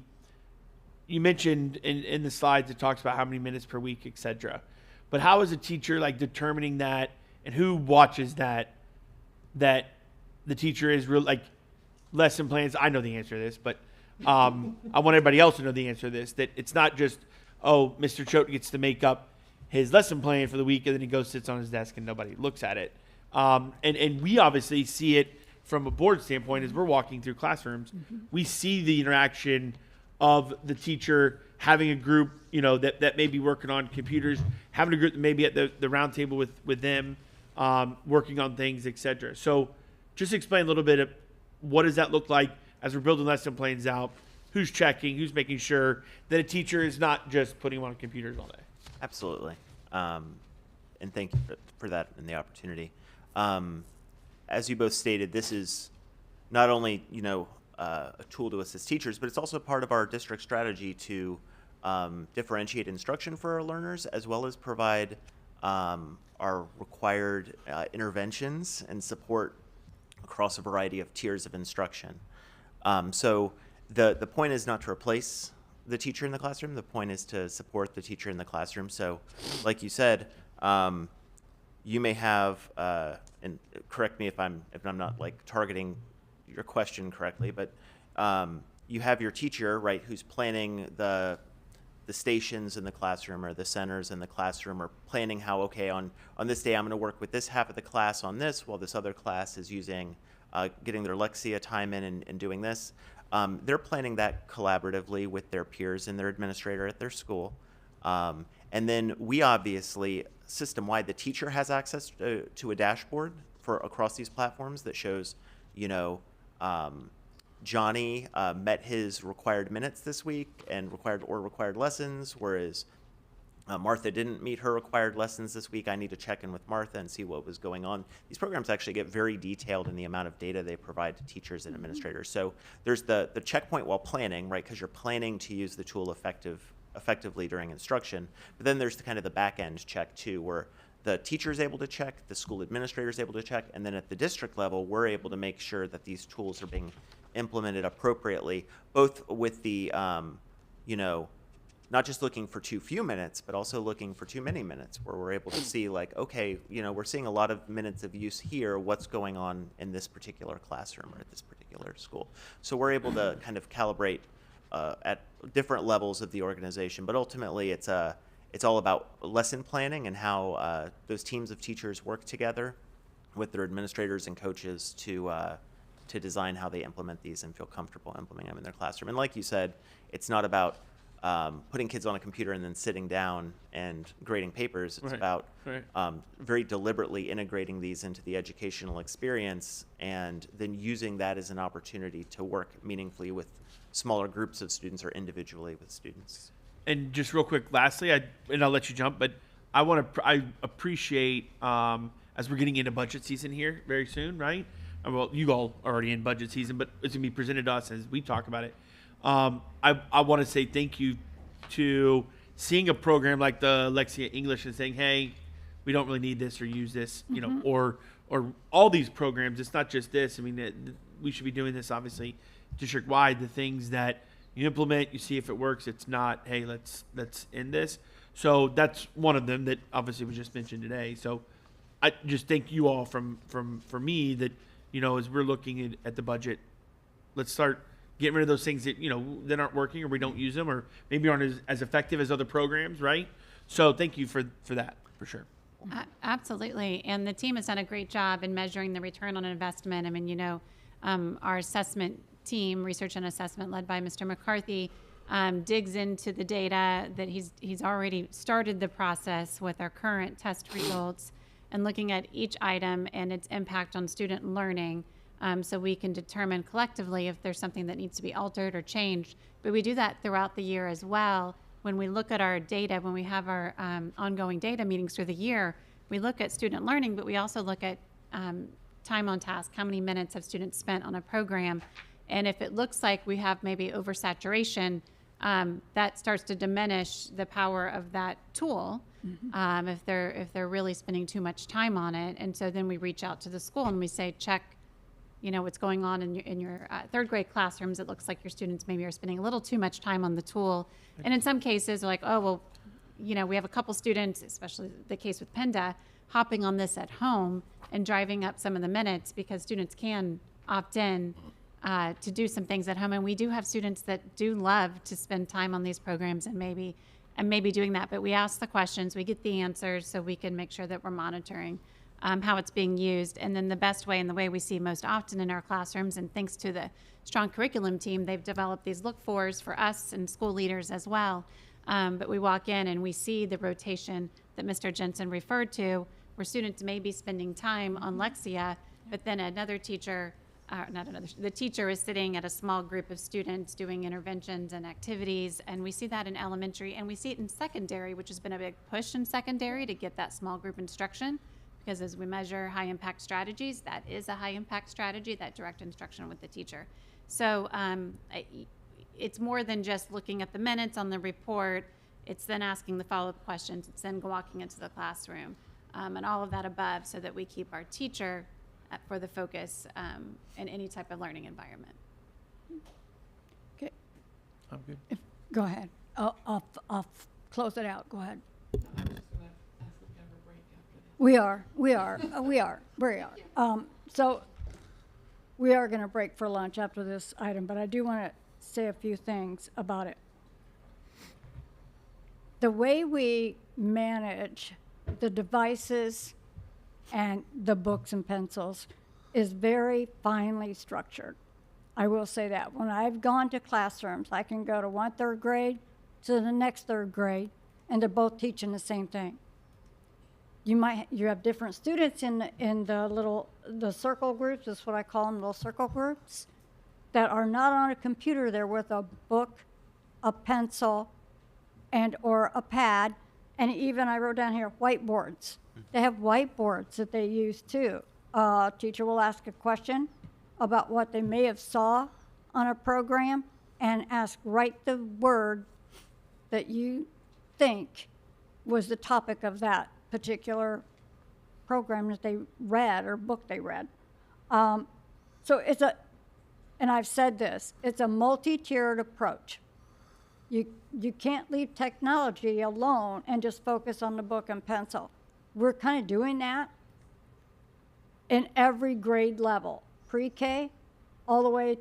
Speaker 7: you mentioned in the slides, it talks about how many minutes per week, etc. But how is a teacher like determining that, and who watches that the teacher is real, like lesson plans? I know the answer to this, but I want everybody else to know the answer to this, that it's not just, oh, Mr. Choate gets to make up his lesson plan for the week and then he goes sits on his desk and nobody looks at it. And we obviously see it from a board standpoint as we're walking through classrooms. Mm-hmm. We see the interaction of the teacher having a group, that may be working on computers, having a group that may be at the round table with them, working on things, etc. So just explain a little bit of what does that look like as we're building lesson plans out, who's checking, who's making sure that a teacher is not just putting them on computers all day.
Speaker 13: Absolutely. And thank you for that and the opportunity. As you both stated, this is not only, a tool to assist teachers, but it's also part of our district strategy to differentiate instruction for our learners, as well as provide our required interventions and support across a variety of tiers of instruction. So the point is not to replace the teacher in the classroom. The point is to support the teacher in the classroom. So like you said, you may have, and correct me if I'm not like targeting your question correctly, but you have your teacher, right, who's planning the the stations in the classroom or the centers in the classroom, or planning how, okay, on this day I'm going to work with this half of the class on this, while this other class is using, getting their Lexia time in and doing this. They're planning that collaboratively with their peers and their administrator at their school. And then we obviously, system-wide, the teacher has access to a dashboard for across these platforms that shows, you know, Johnny met his required minutes this week and required lessons, whereas Martha didn't meet her required lessons this week. I need to check in with Martha and see what was going on. These programs actually get very detailed in the amount of data they provide to teachers and administrators. So there's the checkpoint while planning, right, because you're planning to use the tool effectively during instruction. But then there's the kind of the back end check too, where the teacher is able to check, the school administrator is able to check, and then at the district level, we're able to make sure that these tools are being implemented appropriately, both with the, you know, not just looking for too few minutes, but also looking for too many minutes, where we're able to see, like, okay, you know, we're seeing a lot of minutes of use here. What's going on in this particular classroom or at this particular school? So we're able to kind of calibrate at different levels of the organization, but ultimately it's all about lesson planning and how those teams of teachers work together with their administrators and coaches to design how they implement these and feel comfortable implementing them in their classroom. And like you said, it's not about putting kids on a computer and then sitting down and grading papers. It's about very deliberately integrating these into the educational experience and then using that as an opportunity to work meaningfully with smaller groups of students or individually with students.
Speaker 7: And just real quick, lastly, and I'll let you jump, but I appreciate as we're getting into budget season here very soon, right? Well, you all are already in budget season, but it's gonna be presented to us as we talk about it. I want to say thank you to seeing a program like the Lexia English and saying, hey, we don't really need this or use this, you know, or all these programs. It's not just this. I mean, we should be doing this obviously district wide. The things that you implement, you see if it works. It's not, hey, let's end this. So that's one of them that obviously was just mentioned today. So I just thank you all for me that, you know, as we're looking at the budget, let's start getting rid of those things that, you know, that aren't working or we don't use them or maybe aren't as effective as other programs, right? So thank you for that, for sure.
Speaker 4: Absolutely. And the team has done a great job in measuring the return on investment. I mean, you know, our assessment team, research and assessment led by Mr. McCarthy, digs into the data that he's already started the process with our current test results and looking at each item and its impact on student learning, so we can determine collectively if there's something that needs to be altered or changed. But we do that throughout the year as well. When we look at our data, when we have our ongoing data meetings through the year, we look at student learning, but we also look at time on task, how many minutes have students spent on a program. And if it looks like we have maybe oversaturation, that starts to diminish the power of that tool. If they're really spending too much time on it. And so then we reach out to the school and we say, check, you know, what's going on in your third grade classrooms. It looks like your students maybe are spending a little too much time on the tool. And in some cases, they're like, oh, well, you know, we have a couple students, especially the case with PENDA, hopping on this at home and driving up some of the minutes because students can opt in to do some things at home. And we do have students that do love to spend time on these programs and maybe doing that. But we ask the questions, we get the answers so we can make sure that we're monitoring how it's being used. And then the best way and the way we see most often in our classrooms, and thanks to the strong curriculum team, they've developed these look-fors for us and school leaders as well. But we walk in and we see the rotation that Mr. Jensen referred to, where students may be spending time on Lexia, but then another teacher, the teacher is sitting at a small group of students doing interventions and activities, and we see that in elementary, and we see it in secondary, which has been a big push in secondary to get that small group instruction, because as we measure high impact strategies, that is a high impact strategy, that direct instruction with the teacher. So it's more than just looking at the minutes on the report, it's then asking the follow-up questions, it's then walking into the classroom, and all of that above, so that we keep our teacher for the focus in any type of learning environment.
Speaker 1: Okay,
Speaker 7: I'm good.
Speaker 1: go ahead. I'll close it out. Go ahead. We are. So we are going to break for lunch after this item, but I do want to say a few things about it. the way we manage the devices and the books and pencils is very finely structured. I will say that. When I've gone to classrooms, I can go to one third grade to the next third grade, and they're both teaching the same thing. You have different students in the circle groups, is what I call them, little circle groups, that are not on a computer. They're with a book, a pencil, and or a pad, and even I wrote down here whiteboards. They have whiteboards that they use too. Teacher will ask a question about what they may have saw on a program and ask, write the word that you think was the topic of that particular program that they read or book they read. So it's and I've said this, it's a multi-tiered approach. You can't leave technology alone and just focus on the book and pencil. We're kind of doing that in every grade level, pre-K all the way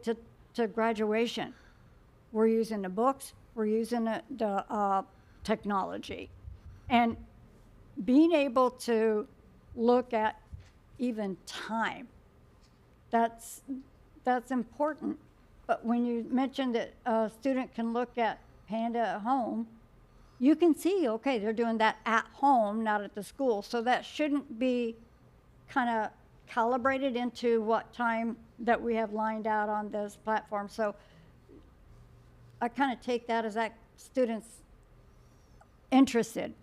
Speaker 1: to graduation. We're using the books, we're using the technology. And being able to look at even time, that's important. But when you mentioned that a student can look at Panda at home, you can see, okay, they're doing that at home, not at the school. So that shouldn't be kind of calibrated into what time that we have lined out on this platform. So I kind of take that as that student's interested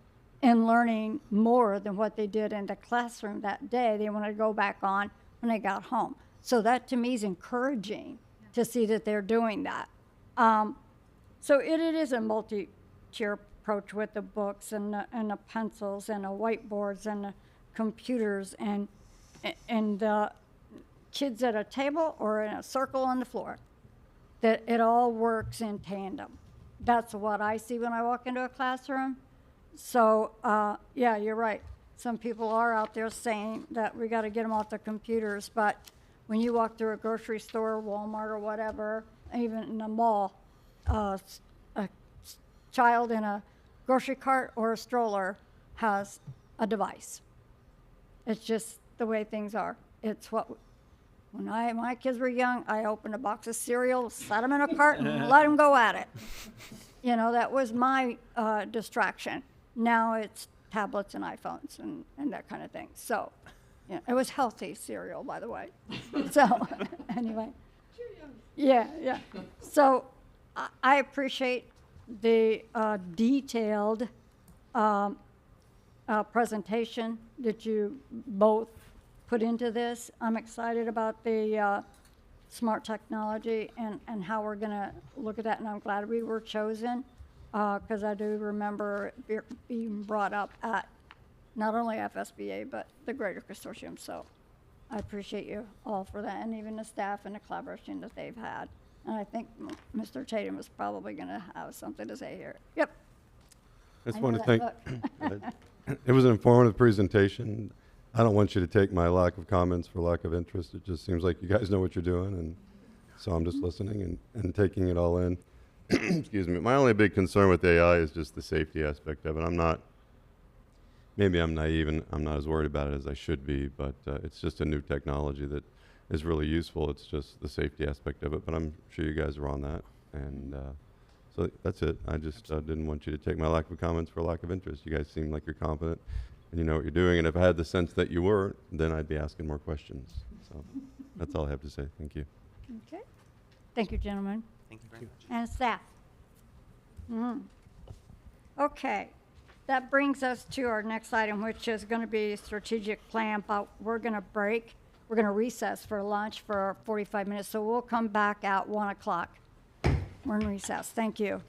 Speaker 1: in learning more than what they did in the classroom that day. They want to go back on when they got home. So that to me is encouraging to see that they're doing that. So it is a multi-tier approach with the books and the pencils and the whiteboards and the computers and the kids at a table or in a circle on the floor, that it all works in tandem. That's what I see when I walk into a classroom. So, yeah, you're right. Some people are out there saying that we got to get them off the computers, but when you walk through a grocery store, Walmart or whatever, even in a mall, a child in a grocery cart or a stroller has a device. It's just the way things are. It's what, when my kids were young, I opened a box of cereal, sat them in a cart, and let them go at it. You know, that was my distraction. Now it's tablets and iPhones and that kind of thing. So, yeah, it was healthy cereal, by the way. So, anyway. Yeah. So, I appreciate the detailed presentation that you both put into this. I'm excited about the smart technology and how we're going to look at that, and I'm glad we were chosen because I do remember it being brought up at not only FSBA but the greater consortium. So I appreciate you all for that, and even the staff and the collaboration that they've had. And I think Mr. Tatum is probably going to have something to say here. Yep.
Speaker 8: I just
Speaker 1: I
Speaker 8: want
Speaker 1: know
Speaker 8: to
Speaker 1: that
Speaker 8: thank, it was an informative presentation. I don't want you to take my lack of comments for lack of interest. It just seems like you guys know what you're doing, and so I'm just listening and taking it all in. Excuse me. My only big concern with AI is just the safety aspect of it. Maybe I'm naive and I'm not as worried about it as I should be, but it's just a new technology that is really useful. It's just the safety aspect of it, but I'm sure you guys are on that. And so that's it. I just didn't want you to take my lack of comments for lack of interest. You guys seem like you're confident and you know what you're doing. And if I had the sense that you were, then I'd be asking more questions. So that's all I have to say. Thank you.
Speaker 1: Okay. Thank you, gentlemen.
Speaker 13: Thank you very much.
Speaker 1: And staff. Okay. That brings us to our next item, which is going to be strategic plan, but we're going to break. We're going to recess for lunch for 45 minutes, so we'll come back at 1 o'clock. We're in recess. Thank you.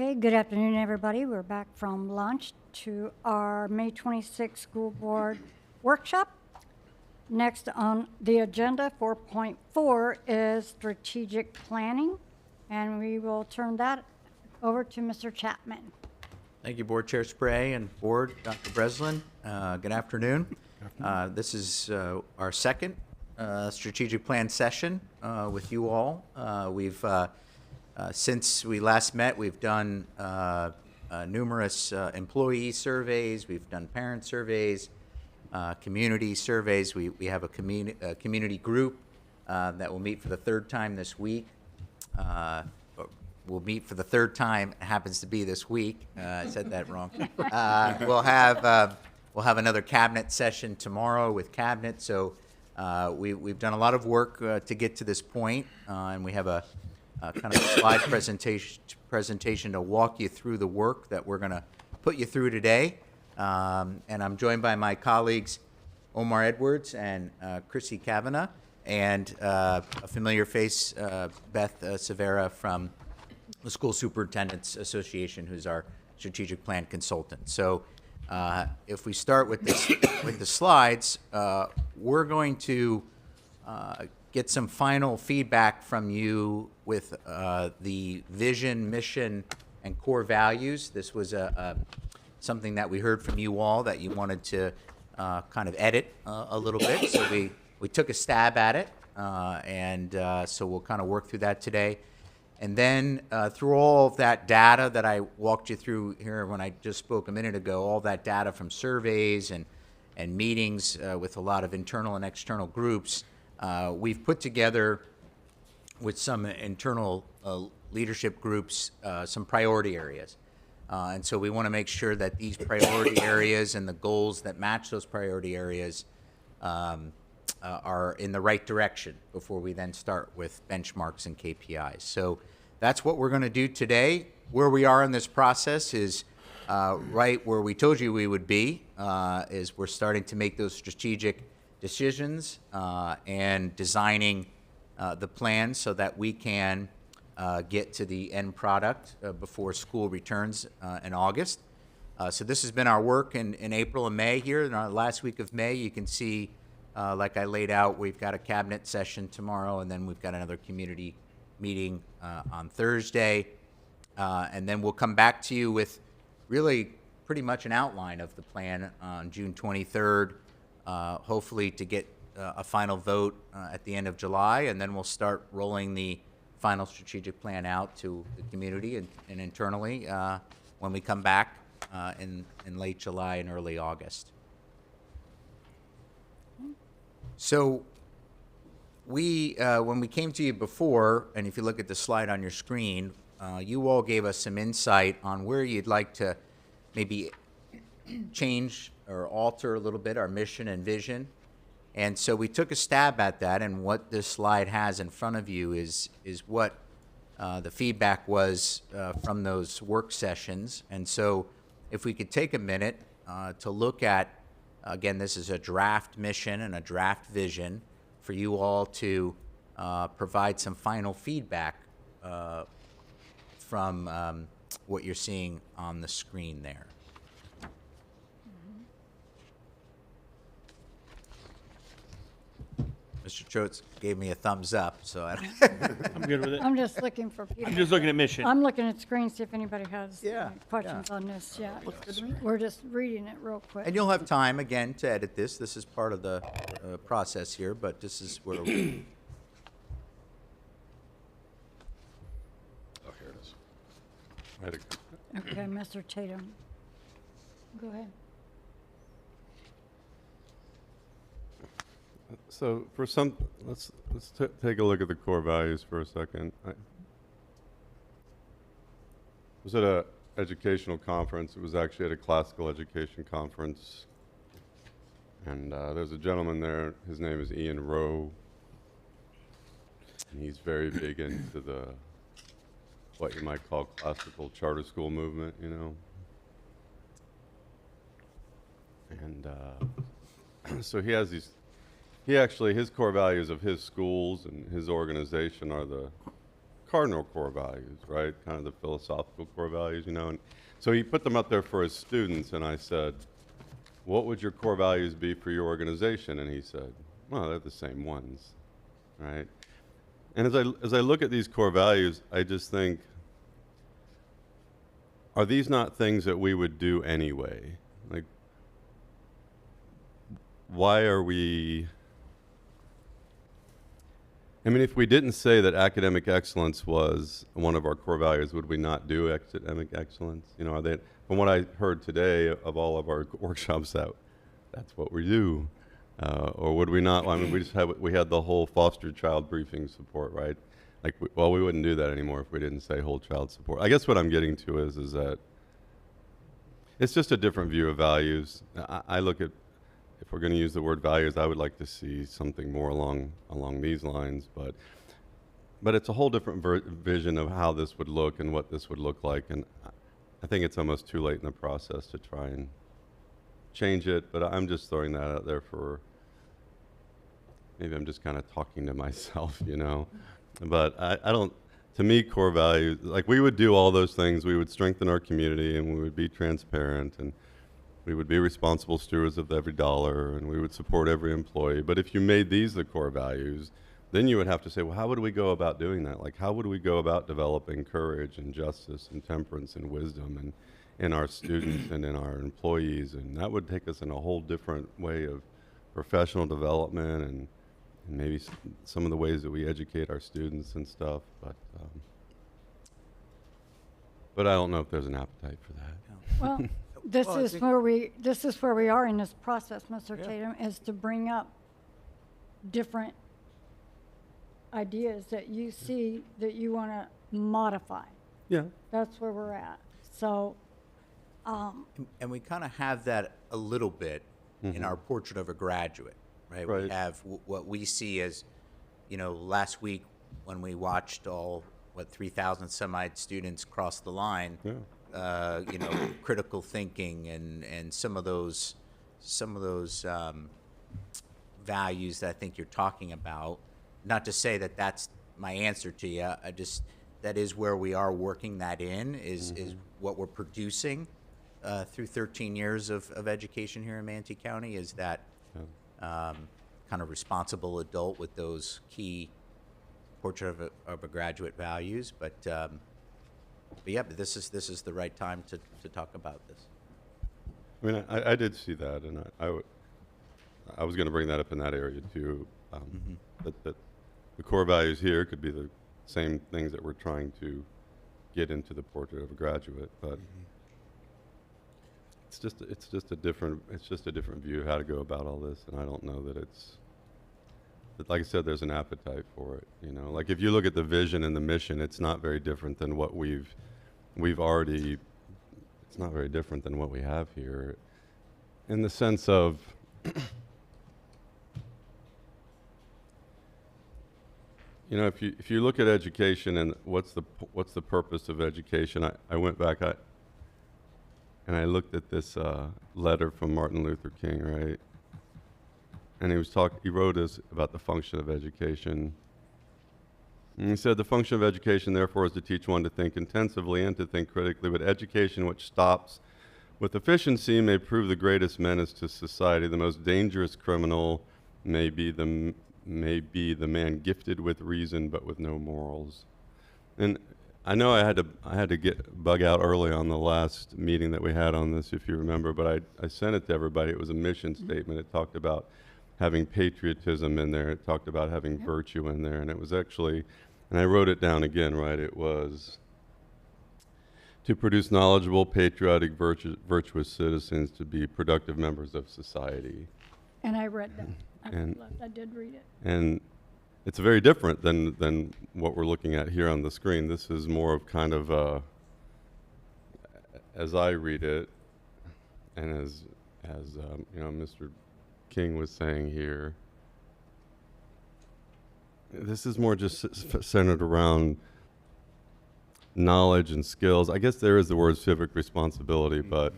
Speaker 1: Okay, good afternoon, everybody. We're back from lunch to our May 26th school board workshop. Next on the agenda, 4.4, is strategic planning, and we will turn that over to Mr. Chapman.
Speaker 14: Thank you, Board Chair Spray and Board, Dr. Breslin. Good afternoon. This is our second strategic plan session with you all. Since we last met, we've done numerous employee surveys, we've done parent surveys, community surveys. We have a community group that will meet for the third time this week. We'll meet for the third time. It happens to be this week. I said that wrong. We'll have another cabinet session tomorrow with cabinet. So we've done a lot of work to get to this point, and we have a kind of slide presentation to walk you through the work that we're going to put you through today. And I'm joined by my colleagues Omar Edwards and Chrissy Kavanagh, and a familiar face, Beth Severa from the School Superintendents Association, who's our strategic plan consultant. So if we start with this, with the slides, we're going to get some final feedback from you with the vision, mission, and core values. This was something that we heard from you all that you wanted to kind of edit a little bit. So we took a stab at it, and so we'll kind of work through that today. And then through all of that data that I walked you through here when I just spoke a minute ago, all that data from surveys and meetings with a lot of internal and external groups, we've put together with some internal leadership groups some priority areas. And so we want to make sure that these priority areas and the goals that match those priority areas are in the right direction before we then start with benchmarks and KPIs. So that's what we're going to do today. Where we are in this process is right where we told you we would be, is we're starting to make those strategic decisions and designing the plan so that we can get to the end product before school returns in August. So this has been our work in April and May here. In our last week of May, you can see, like I laid out, we've got a cabinet session tomorrow, and then we've got another community meeting on Thursday. And then we'll come back to you with really pretty much an outline of the plan on June 23rd, hopefully to get a final vote at the end of July, and then we'll start rolling the final strategic plan out to the community and internally when we come back in late July and early August. So when we came to you before, and if you look at the slide on your screen, you all gave us some insight on where you'd like to maybe change or alter a little bit our mission and vision. And so we took a stab at that, and what this slide has in front of you is what the feedback was from those work sessions. And so if we could take a minute to look at, again, this is a draft mission and a draft vision for you all to provide some final feedback from what you're seeing on the screen there. Mr. Choate gave me a thumbs up, so I
Speaker 7: I'm good with it.
Speaker 1: I'm just looking for people.
Speaker 7: I'm just looking at mission.
Speaker 1: I'm looking at screen, see if anybody has
Speaker 14: Yeah,
Speaker 1: questions on this. Yeah, we're just reading it real quick.
Speaker 14: And you'll have time, again, to edit this. This is part of the process here, but this is where we...
Speaker 2: Oh, here it is.
Speaker 8: I had a-
Speaker 1: Okay, Mr. Tatum. Go ahead.
Speaker 8: So for some, let's take a look at the core values for a second. I was at a educational conference. It was actually at a classical education conference, and there's a gentleman there. His name is Ian Rowe, and he's very big into the what you might call classical charter school movement, you know. And so he has these. He actually, his core values of his schools and his organization are the cardinal core values, right? Kind of the philosophical core values, you know. And so he put them up there for his students, and I said, what would your core values be for your organization? And he said, well, they're the same ones, right? And as I look at these core values, I just think, are these not things that we would do anyway? Like, why are we... I mean, if we didn't say that academic excellence was one of our core values, would we not do academic excellence? You know, are they, from what I heard today of all of our workshops, that's what we do. Or would we not? I mean, we had the whole foster child briefing support, right? Like, well, we wouldn't do that anymore if we didn't say whole child support. I guess what I'm getting to is that it's just a different view of values. I look at, if we're going to use the word values, I would like to see something more along these lines, but it's a whole different vision of how this would look and what this would look like, and I think it's almost too late in the process to try and change it, but I'm just throwing that out there for, maybe I'm just kind of talking to myself, you know, but I don't, to me, core values, like, we would do all those things. We would strengthen our community, and we would be transparent, and we would be responsible stewards of every dollar, and we would support every employee. But if you made these the core values, then you would have to say, well, how would we go about doing that? Like, how would we go about developing courage and justice and temperance and wisdom and in our students and in our employees? And that would take us in a whole different way of professional development and maybe some of the ways that we educate our students and stuff. But I don't know if there's an appetite for that.
Speaker 1: Well, this is where we are in this process, Mr. Tatum, is to bring up different ideas that you see that you want to modify.
Speaker 8: Yeah.
Speaker 1: That's where we're at. So,
Speaker 14: And we kind of have that a little bit in our portrait of a graduate, right?
Speaker 8: Right.
Speaker 14: We have what we see as, you know, last week when we watched all, 3,000 some-odd students cross the line, you know, critical thinking and some of those values that I think you're talking about. Not to say that that's my answer to you. That is where we are working that in, is what we're producing through 13 years of education here in Manatee County, is that kind of responsible adult with those key portrait of a graduate values. But yeah, but this is the right time to talk about this.
Speaker 8: I mean, I did see that, and I was going to bring that up in that area too. That the core values here could be the same things that we're trying to get into the portrait of a graduate, but it's just a different view of how to go about all this, and I don't know that it's, like I said, there's an appetite for it. You know, like, if you look at the vision and the mission, it's not very different than what we've already. It's not very different than what we have here, in the sense of. You know, if you look at education and what's the purpose of education, I went back and I looked at this letter from Martin Luther King, right? And he wrote us about the function of education. And he said, the function of education, therefore, is to teach one to think intensively and to think critically, but education which stops with efficiency may prove the greatest menace to society. The most dangerous criminal may be the man gifted with reason but with no morals. And I know I had to bug out early on the last meeting that we had on this, if you remember, but I sent it to everybody. It was a mission statement. It talked about having patriotism in there. It talked about having virtue in there. And it was actually, and I wrote it down again, right? It was to produce knowledgeable, patriotic, virtuous citizens, to be productive members of society.
Speaker 1: and I read that. I did read it.
Speaker 8: And it's very different than what we're looking at here on the screen. This is more of kind of as I read it, and as you know, Mr. King was saying here, this is more just centered around knowledge and skills. I guess there is the word civic responsibility, but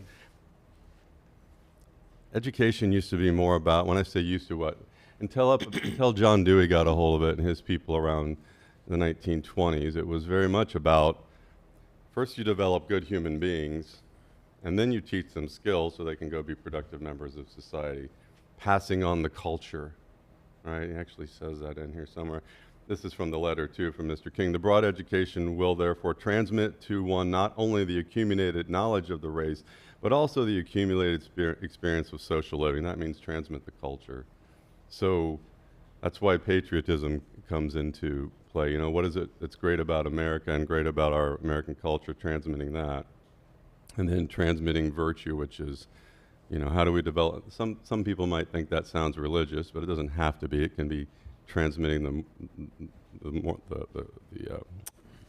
Speaker 8: education used to be more about, when I say used to, what? Until John Dewey got a hold of it and his people around the 1920s, it was very much about first you develop good human beings, and then you teach them skills so they can go be productive members of society, passing on the culture. Right? He actually says that in here somewhere. This is from the letter, too, from Mr. King. The broad education will therefore transmit to one not only the accumulated knowledge of the race, but also the accumulated experience of social living. That means transmit the culture. So that's why patriotism comes into play. You know, what is it that's great about America and great about our American culture, transmitting that. And then transmitting virtue, which is, you know, how do we develop? Some people might think that sounds religious, but it doesn't have to be. It can be transmitting the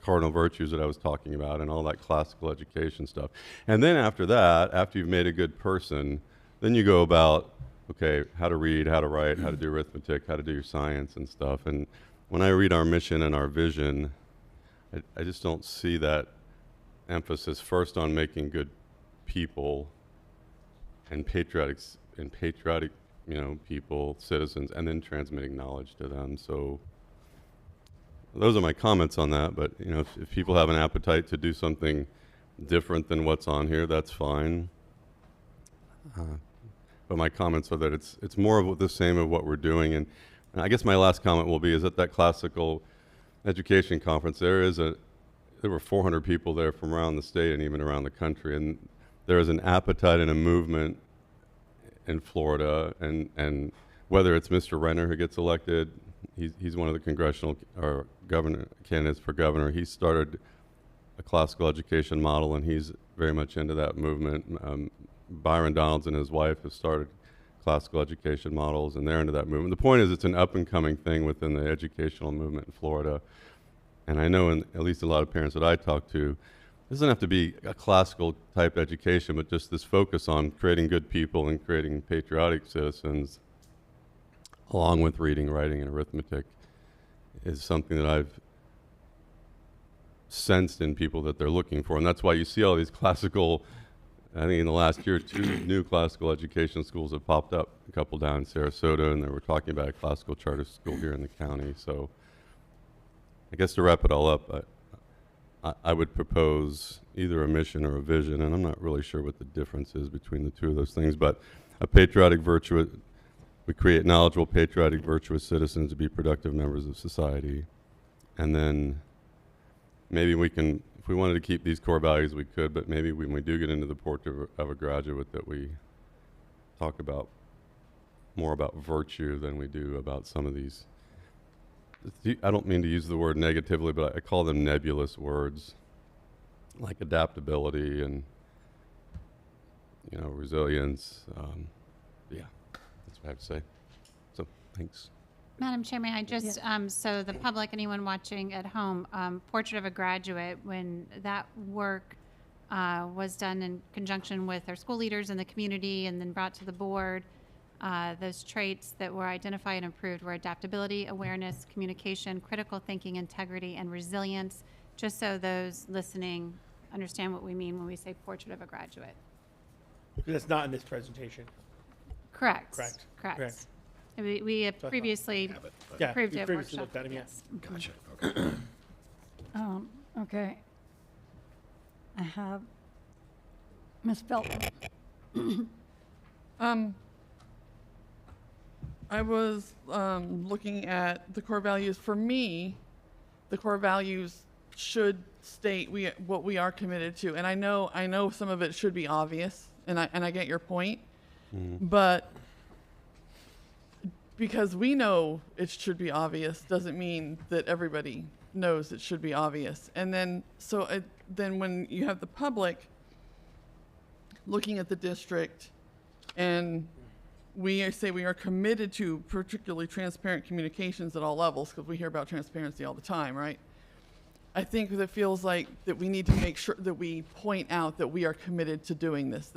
Speaker 8: cardinal virtues that I was talking about and all that classical education stuff. And then after that, after you've made a good person, then you go about, okay, how to read, how to write, how to do arithmetic, how to do your science and stuff. And when I read our mission and our vision, I just don't see that emphasis first on making good people and patriotic, you know, people, citizens, and then transmitting knowledge to them. So those are my comments on that. But you know, if people have an appetite to do something different than what's on here, that's fine. But my comments are that it's more of the same of what we're doing. And I guess my last comment will be is at that classical education conference, there were 400 people there from around the state and even around the country, and there is an appetite and a movement in Florida, and whether it's Mr. Renner who gets elected, he's one of the congressional or governor candidates for governor. He started a classical education model, and he's very much into that movement. Byron Donalds and his wife have started classical education models, and they're into that movement. The point is, it's an up-and-coming thing within the educational movement in Florida. And I know, at least a lot of parents that I talk to, it doesn't have to be a classical type education, but just this focus on creating good people and creating patriotic citizens, along with reading, writing, and arithmetic, is something that I've sensed in people that they're looking for. And that's why you see all these classical, I think in the last year, 2 new classical education schools have popped up, a couple down in Sarasota, and they were talking about a classical charter school here in the county. So I guess to wrap it all up, I would propose either a mission or a vision, and I'm not really sure what the difference is between the two of those things, but a patriotic virtuous, we create knowledgeable, patriotic, virtuous citizens to be productive members of society. And then maybe we can, if we wanted to keep these core values, we could, but maybe when we do get into the portrait of a graduate, that we talk about more about virtue than we do about some of these. I don't mean to use the word negatively, but I call them nebulous words, like adaptability and, you know, resilience. Yeah, that's what I have to say. So, thanks.
Speaker 4: Madam Chair, may I just, so the public, anyone watching at home, Portrait of a Graduate, when that work was done in conjunction with our school leaders in the community and then brought to the board, those traits that were identified and improved were adaptability, awareness, communication, critical thinking, integrity, and resilience, just so those listening understand what we mean when we say Portrait of a Graduate.
Speaker 7: That's not in this presentation.
Speaker 4: Correct.
Speaker 7: Correct.
Speaker 4: Correct.
Speaker 7: Okay.
Speaker 4: We have previously
Speaker 7: Yeah,
Speaker 4: approved
Speaker 7: you
Speaker 4: it.
Speaker 7: previously
Speaker 4: workshop.
Speaker 7: looked at him, yeah.
Speaker 4: Yes.
Speaker 2: Gotcha. Okay.
Speaker 1: Okay. I have Ms. Felton.
Speaker 6: I was looking at the core values. For me, the core values should state what we are committed to, and I know some of it should be obvious, and I get your point, but because we know it should be obvious doesn't mean that everybody knows it should be obvious. And then then when you have the public looking at the district, and we say we are committed to particularly transparent communications at all levels, because we hear about transparency all the time, right? I think that feels like that we need to make sure that we point out that we are committed to doing this.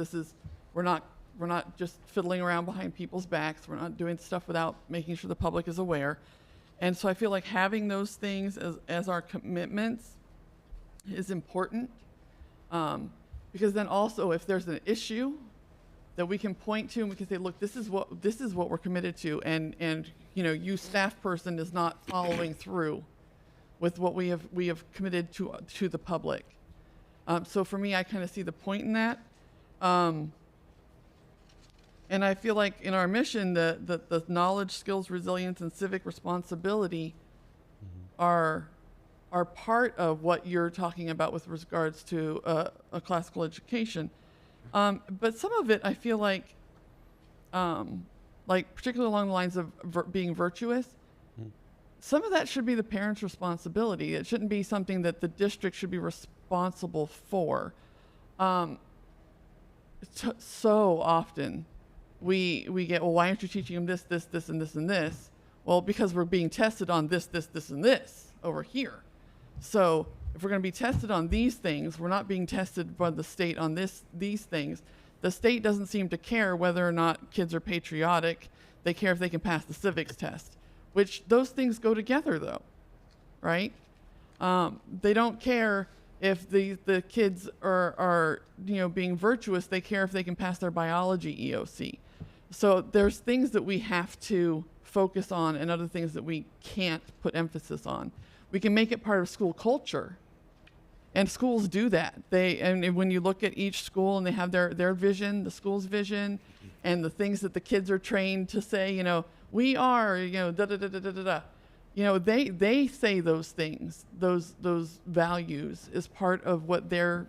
Speaker 6: We're not just fiddling around behind people's backs. We're not doing stuff without making sure the public is aware. And so I feel like having those things as our commitments is important, because then also if there's an issue that we can point to and we can say, look, this is what we're committed to, and you know, you staff person is not following through with what we have committed to the public. So for me, I kind of see the point in that. And I feel like in our mission, the knowledge, skills, resilience, and civic responsibility are part of what you're talking about with regards to a classical education. But some of it, I feel like particularly along the lines of being virtuous, some of that should be the parents' responsibility. It shouldn't be something that the district should be responsible for. So often we get, well, why aren't you teaching them this, and this, and this? Well, because we're being tested on this, and this over here. So if we're going to be tested on these things, we're not being tested by the state on these things. The state doesn't seem to care whether or not kids are patriotic. They care if they can pass the civics test, which those things go together, though, right? They don't care if the kids are being virtuous. They care if they can pass their biology EOC. So there's things that we have to focus on and other things that we can't put emphasis on. We can make it part of school culture, and schools do that. And when you look at each school and they have their vision, the school's vision, and the things that the kids are trained to say, we are, da da da da da da. They say those things, those values is part of what their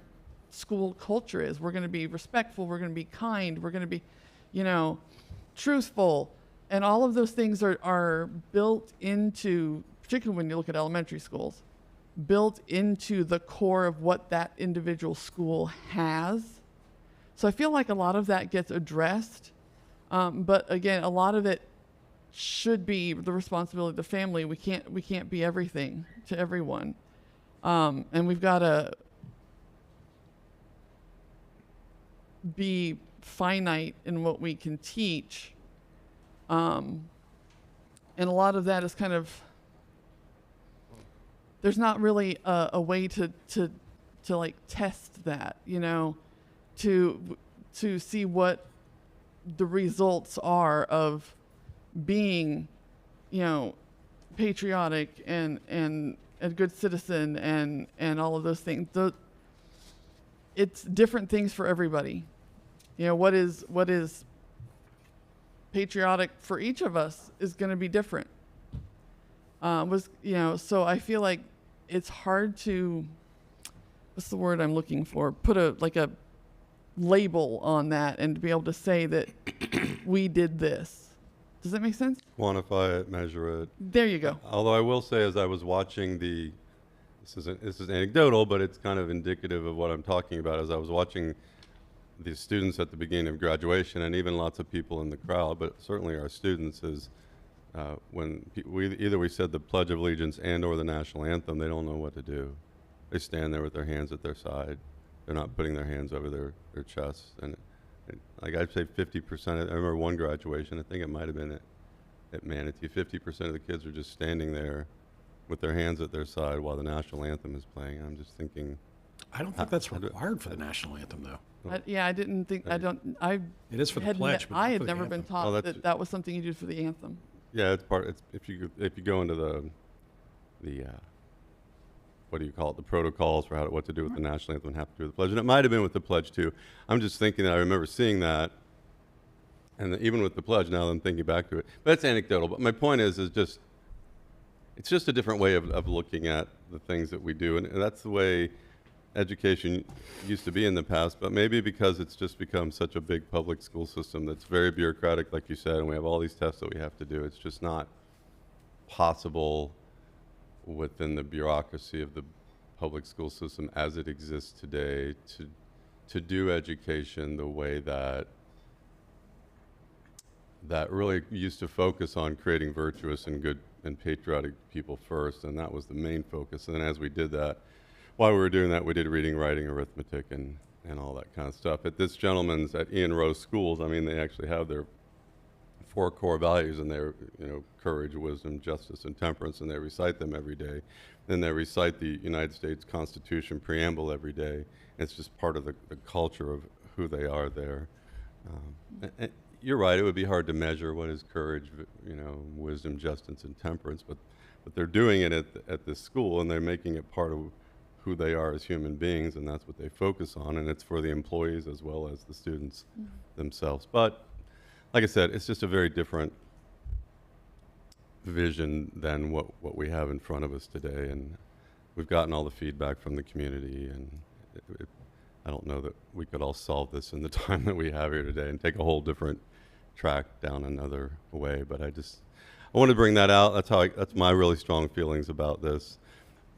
Speaker 6: school culture is. We're going to be respectful. We're going to be kind. We're going to be, truthful, and all of those things are built into, particularly when you look at elementary schools, built into the core of what that individual school has. So I feel like a lot of that gets addressed, but again, a lot of it should be the responsibility of the family. We can't be everything to everyone, and we've got to be finite in what we can teach, and a lot of that is kind of, there's not really a way to like test that, to see what the results are of being, patriotic and a good citizen and all of those things. It's different things for everybody. What is patriotic for each of us is going to be different. So I feel like it's hard to, what's the word I'm looking for? Put a label on that and to be able to say that we did this. Does that make sense?
Speaker 8: Quantify it, measure it.
Speaker 6: There you go.
Speaker 8: Although I will say, as I was watching this is anecdotal, but it's kind of indicative of what I'm talking about. As I was watching the students at the beginning of graduation, and even lots of people in the crowd, but certainly our students, is when we said the Pledge of Allegiance and/or the national anthem, they don't know what to do. They stand there with their hands at their side. They're not putting their hands over their chests. And like I'd say 50%, I remember one graduation, I think it might have been at Manatee, 50% of the kids are just standing there with their hands at their side while the national anthem is playing. I'm just thinking.
Speaker 2: I don't think that's required for the national anthem, though.
Speaker 6: I didn't think,
Speaker 2: It is for the pledge, but
Speaker 6: I
Speaker 2: not
Speaker 6: had
Speaker 2: for the
Speaker 6: never been
Speaker 2: anthem.
Speaker 6: taught that was something you did for the anthem.
Speaker 8: Yeah, it's if you go into the what do you call it, the protocols for what to do with the national anthem and have to do with the pledge, and it might have been with the pledge too. I'm just thinking that I remember seeing that, and even with the pledge, now that I'm thinking back to it, but it's anecdotal. But my point is just it's just a different way of looking at the things that we do, and that's the way education used to be in the past. But maybe because it's just become such a big public school system that's very bureaucratic, like you said, and we have all these tests that we have to do, it's just not possible within the bureaucracy of the public school system as it exists today to do education the way that really used to focus on creating virtuous and good and patriotic people first, and that was the main focus. And then as we did that, while we were doing that, we did reading, writing, arithmetic, and all that kind of stuff. At this gentleman's, at Ian Rose Schools, I mean, they actually have their 4 core values, and they're, courage, wisdom, justice, and temperance, and they recite them every day. Then they recite the United States Constitution preamble every day. It's just part of the culture of who they are there. you're right. It would be hard to measure what is courage, wisdom, justice, and temperance. But they're doing it at this school, and they're making it part of who they are as human beings, and that's what they focus on. And it's for the employees as well as the students themselves. But like I said, it's just a very different vision than what we have in front of us today. And we've gotten all the feedback from the community, and I don't know that we could all solve this in the time that we have here today and take a whole different track down another way. But I want to bring that out. That's my really strong feelings about this.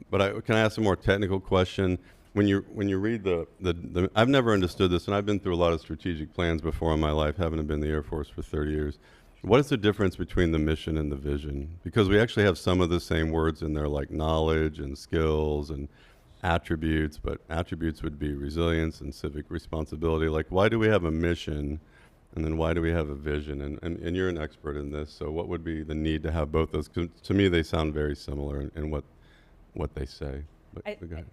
Speaker 8: But can I ask a more technical question? When you read the I've never understood this, and I've been through a lot of strategic plans before in my life, having been in the Air Force for 30 years. What is the difference between the mission and the vision? Because we actually have some of the same words in there, like knowledge and skills and attributes, but attributes would be resilience and civic responsibility. Like, why do we have a mission, and then why do we have a vision? And you're an expert in this, so what would be the need to have both those? 'Cause to me, they sound very similar in what they say. But go ahead.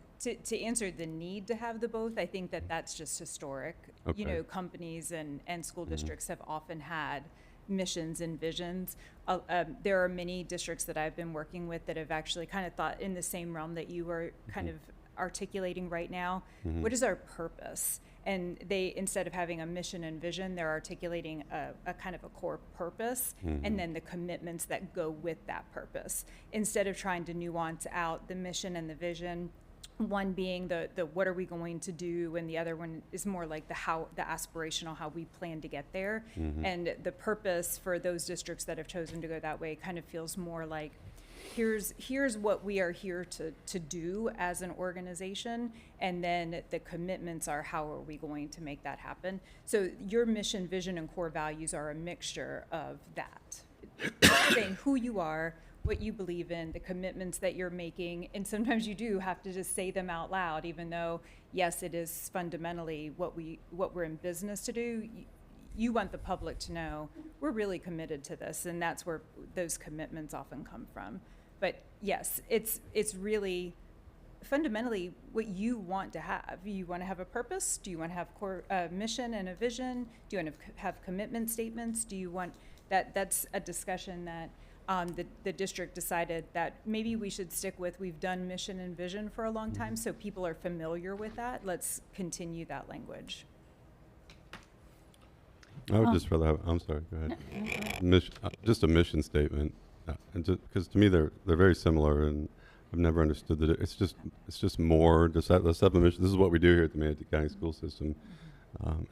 Speaker 15: To answer the need to have the both, I think that's just historic.
Speaker 8: Okay.
Speaker 15: Companies and school districts have often had missions and visions. There are many districts that I've been working with that have actually kind of thought in the same realm that you are kind of articulating right now. What is our purpose? And they, instead of having a mission and vision, they're articulating a kind of a core purpose and then the commitments that go with that purpose. Instead of trying to nuance out the mission and the vision, one being the what are we going to do, and the other one is more like the aspirational, how we plan to get there. And the purpose for those districts that have chosen to go that way kind of feels more like, here's what we are here to do as an organization, and then the commitments are how are we going to make that happen. So your mission, vision, and core values are a mixture of that, saying who you are, what you believe in, the commitments that you're making, and sometimes you do have to just say them out loud, even though, yes, it is fundamentally what we're in business to do. You want the public to know we're really committed to this, and that's where those commitments often come from. But yes, it's really fundamentally what you want to have. You want to have a purpose? Do you want to have core mission and a vision? Do you want to have commitment statements? Do you want that? That's a discussion that the district decided that maybe we should stick with. We've done mission and vision for a long time, so people are familiar with that. Let's continue that language.
Speaker 8: I would just rather have, I'm sorry, go ahead. Just a mission statement. And because to me they're very similar, and I've never understood that it's just more. Let's have a mission. This is what we do here at the Manatee County School System.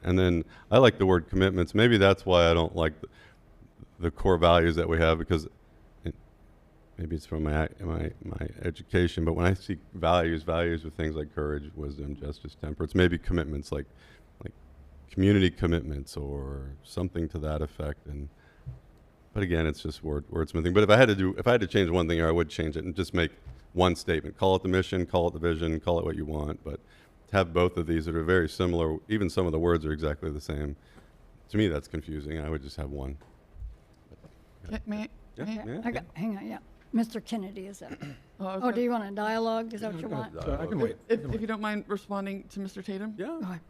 Speaker 8: And then I like the word commitments. Maybe that's why I don't like the core values that we have, because maybe it's from my education. But when I see values with things like courage, wisdom, justice, temperance, maybe commitments like community commitments or something to that effect. But again, it's just wordsmithing. But if I had to change one thing here, I would change it and just make one statement. Call it the mission, call it the vision, call it what you want. But to have both of these that are very similar, even some of the words are exactly the same. To me, that's confusing. I would just have one.
Speaker 6: May I?
Speaker 1: Hang on, yeah. Mr. Kennedy is up.
Speaker 6: Okay.
Speaker 1: Oh, do you want a dialogue? Is that what you want?
Speaker 2: I can wait.
Speaker 6: If you don't mind responding to Mr. Tatum?
Speaker 2: Yeah.
Speaker 1: Go ahead.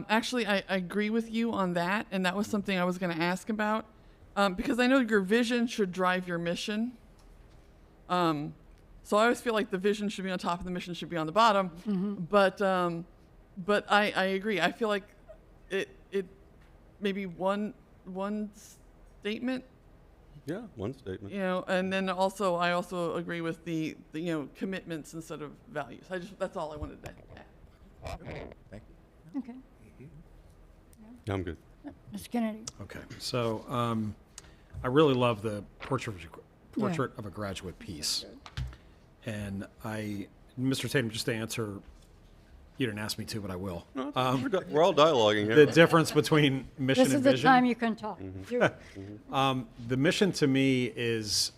Speaker 6: Actually, I agree with you on that, and that was something I was going to ask about, because I know your vision should drive your mission. So I always feel like the vision should be on top and the mission should be on the bottom. But I agree. I feel like it maybe one statement.
Speaker 8: Yeah, one statement.
Speaker 6: And then also I also agree with the commitments instead of values. That's all I wanted to add.
Speaker 14: Thank you.
Speaker 1: Okay.
Speaker 8: Yeah, I'm good.
Speaker 1: Mr. Kennedy.
Speaker 2: Okay, so I really love the portrait of a graduate piece. And Mr. Tatum, just to answer, you didn't ask me to, but I will.
Speaker 8: No, we're all dialoguing here.
Speaker 2: The difference between mission
Speaker 1: This
Speaker 2: and
Speaker 1: is
Speaker 2: vision.
Speaker 1: the time you can talk.
Speaker 2: The mission to me is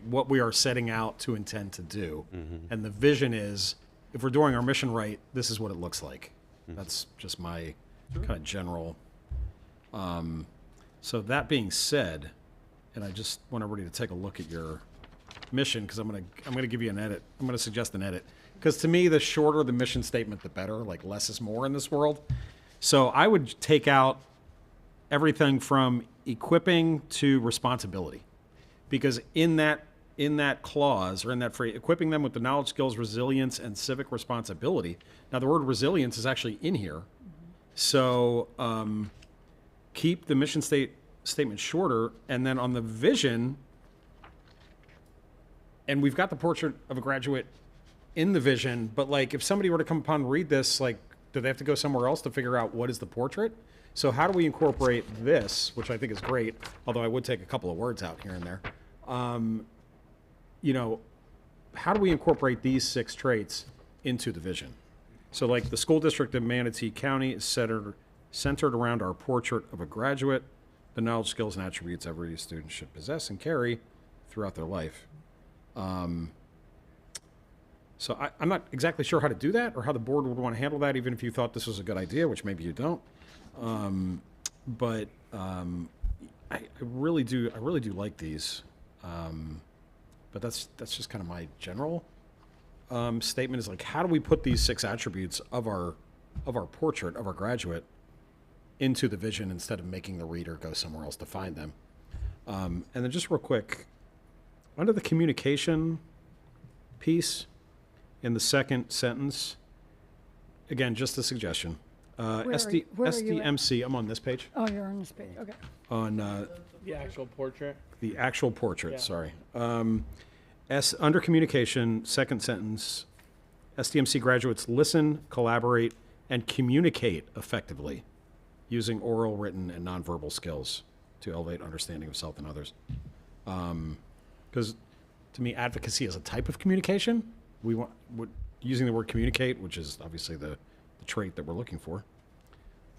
Speaker 2: what we are setting out to intend to do. And the vision is, if we're doing our mission right, this is what it looks like. That's just my kind of general. So that being said, and I just want everybody to take a look at your mission, because I'm gonna give you an edit. I'm gonna suggest an edit, because to me, the shorter the mission statement, the better. Like, less is more in this world. So I would take out everything from equipping to responsibility. Because in that clause, or in that phrase, equipping them with the knowledge, skills, resilience, and civic responsibility. Now, the word resilience is actually in here. So keep the mission statement shorter, and then on the vision, and we've got the portrait of a graduate in the vision, but like if somebody were to come upon and read this, like, do they have to go somewhere else to figure out what is the portrait? So how do we incorporate this, which I think is great, although I would take a couple of words out here and there. You know, how do we incorporate these 6 traits into the vision? So like the school district of Manatee County is centered around our portrait of a graduate, the knowledge, skills, and attributes every student should possess and carry throughout their life. So I'm not exactly sure how to do that or how the board would want to handle that, even if you thought this was a good idea, which maybe you don't. But I really do like these. But that's just kind of my general statement is like, how do we put these 6 attributes of our portrait of our graduate into the vision instead of making the reader go somewhere else to find them? And then just real quick, under the communication piece in the second sentence, again, just a suggestion.
Speaker 1: Where are you at?
Speaker 2: SDMC, I'm on this page.
Speaker 1: Oh, you're on this page, okay.
Speaker 2: On
Speaker 7: The actual portrait.
Speaker 2: the actual portrait,
Speaker 7: Yeah.
Speaker 2: sorry. Under communication, second sentence, SDMC graduates listen, collaborate, and communicate effectively using oral, written, and nonverbal skills to elevate understanding of self and others. Because to me, advocacy is a type of communication. Using the word communicate, which is obviously the trait that we're looking for.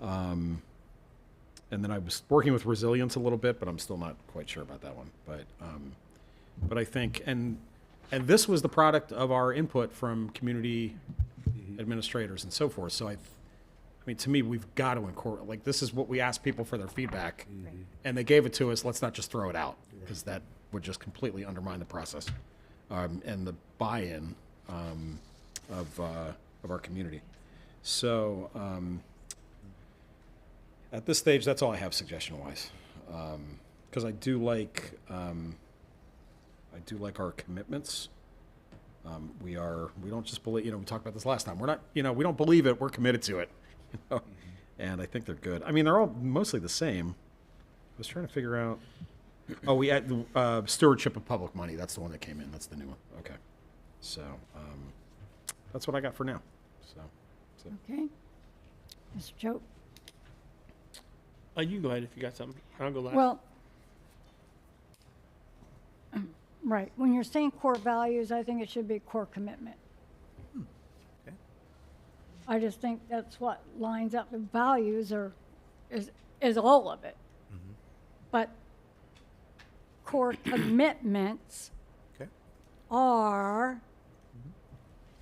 Speaker 2: And then I was working with resilience a little bit, but I'm still not quite sure about that one. But I think, and this was the product of our input from community administrators and so forth. So I mean, to me, we've got to incorporate, like, this is what we asked people for their feedback, and they gave it to us. Let's not just throw it out, because that would just completely undermine the process and the buy-in of our community. So at this stage, that's all I have suggestion-wise, because I do like our commitments. We don't just believe, we talked about this last time. We're not, we don't believe it, we're committed to it. And I think they're good. I mean, they're all mostly the same. I was trying to figure out, we had stewardship of public money. That's the one that came in. That's the new one. Okay. So that's what I got for now. So.
Speaker 1: Okay. Mr. Choate?
Speaker 7: You can go ahead if you got something. I'll go last.
Speaker 1: Well, right, when you're saying core values, I think it should be core commitment.
Speaker 3: Okay.
Speaker 1: I just think that's what lines up with values is all of it. But core commitments
Speaker 3: Okay.
Speaker 1: are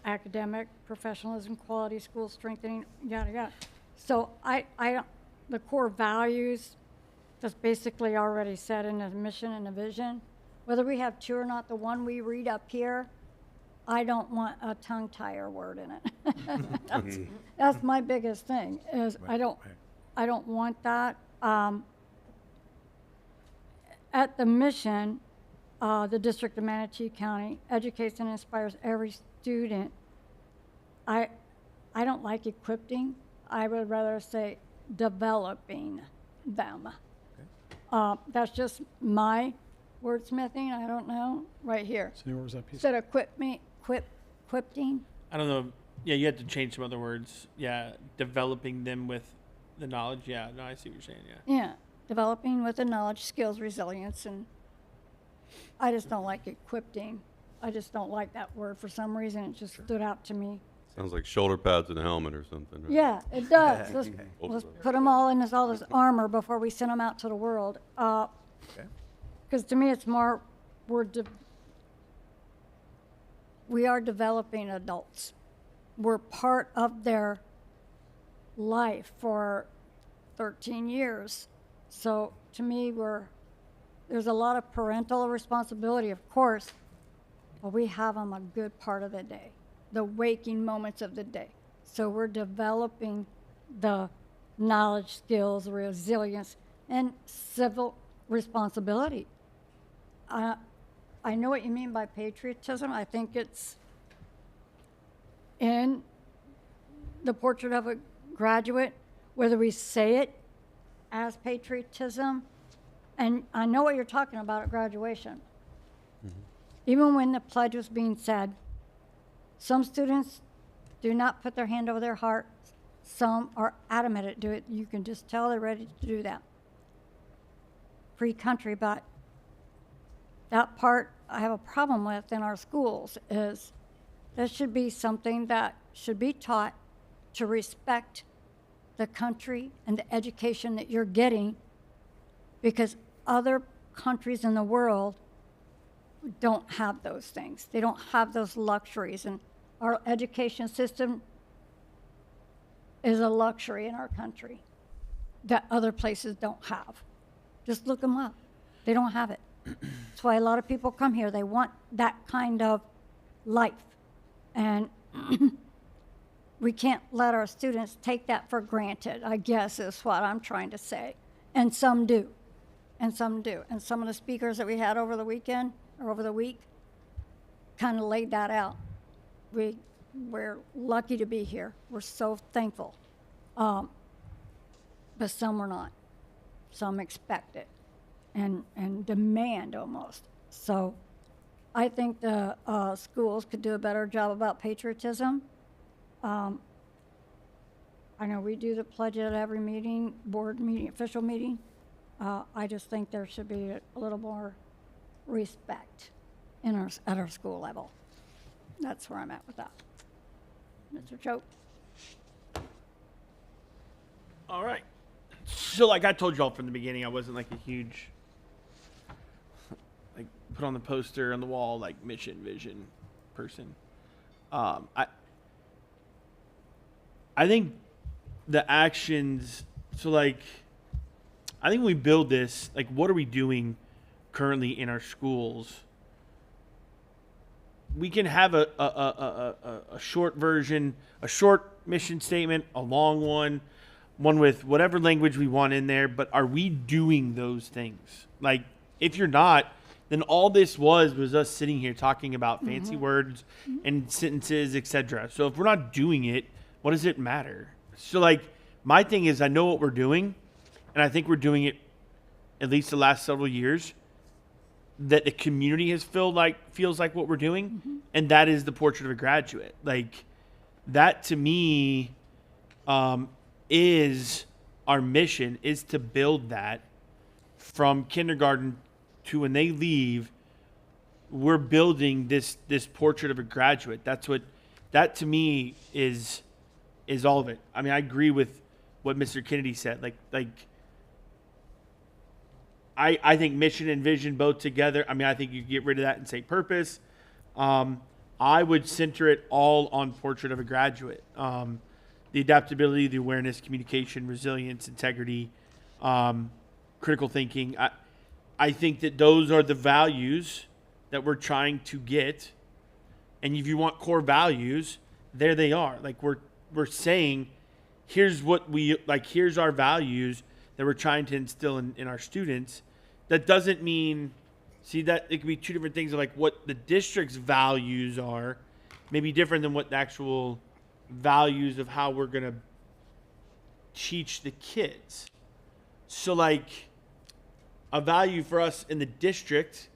Speaker 1: academic, professionalism, quality, school strengthening, yada, yada. So the core values, that's basically already said in the mission and the vision. Whether we have 2 or not, the one we read up here, I don't want a tongue tire word in it. That's my biggest thing, is I don't want that. At the mission, the District of Manatee County educates and inspires every student. I don't like equipping. I would rather say developing them. That's just my wordsmithing. I don't know. Right here.
Speaker 2: So where was that piece?
Speaker 1: Instead of equipping.
Speaker 7: I don't know. Yeah, you had to change some other words. Yeah, developing them with the knowledge. Yeah, no, I see what you're saying. Yeah.
Speaker 1: Yeah, developing with the knowledge, skills, resilience, and I just don't like equipping. I just don't like that word for some reason. It just stood out to me.
Speaker 8: Sounds like shoulder pads and a helmet or something. Right?
Speaker 1: Yeah, it does. Let's put them all in all this armor before we send them out to the world. Because to me, it's more we are developing adults. We're part of their life for 13 years. So to me, there's a lot of parental responsibility, of course, but we have them a good part of the day, the waking moments of the day. So we're developing the knowledge, skills, resilience, and civil responsibility. I know what you mean by patriotism. I think it's in the portrait of a graduate, whether we say it as patriotism, and I know what you're talking about at graduation. Even when the pledge was being said, some students do not put their hand over their heart. Some are adamant to do it. You can just tell they're ready to do that. Free country, but that part I have a problem with in our schools is that should be something that should be taught to respect the country and the education that you're getting, because other countries in the world don't have those things. They don't have those luxuries, and our education system is a luxury in our country that other places don't have. Just look them up. They don't have it. That's why a lot of people come here. They want that kind of life. And we can't let our students take that for granted, I guess is what I'm trying to say. And some do. And some do. And some of the speakers that we had over the weekend or over the week kind of laid that out. We're lucky to be here. We're so thankful. But some were not. Some expect it and demand almost. So I think the schools could do a better job about patriotism. I know we do the pledge at every meeting, board meeting, official meeting. I just think there should be a little more respect at our school level. That's where I'm at with that. Mr. Choate.
Speaker 7: All right. So like I told y'all from the beginning, I wasn't like a huge, like put on the poster on the wall, like mission, vision person. I think the actions, so like, I think when we build this, like what are we doing currently in our schools? We can have a short version, a short mission statement, a long one with whatever language we want in there, but are we doing those things? Like, if you're not, then all this was us sitting here talking about fancy words and sentences, etc. So if we're not doing it, what does it matter? So like, my thing is I know what we're doing, and I think we're doing it at least the last several years, that the community has feels like what we're doing, and that is the portrait of a graduate. Like, that to me is our mission, is to build that from kindergarten to when they leave. We're building this portrait of a graduate. That to me is all of it. I mean, I agree with what Mr. Kennedy said. I think mission and vision both together. I mean, I think you get rid of that and say purpose. I would center it all on portrait of a graduate. The adaptability, the awareness, communication, resilience, integrity, critical thinking. I think that those are the values that we're trying to get. And if you want core values, there they are. Like we're saying, here's our values that we're trying to instill in our students. That doesn't mean, that it could be two different things of like what the district's values are, maybe different than what the actual values of how we're going to teach the kids. So like a value for us in the district,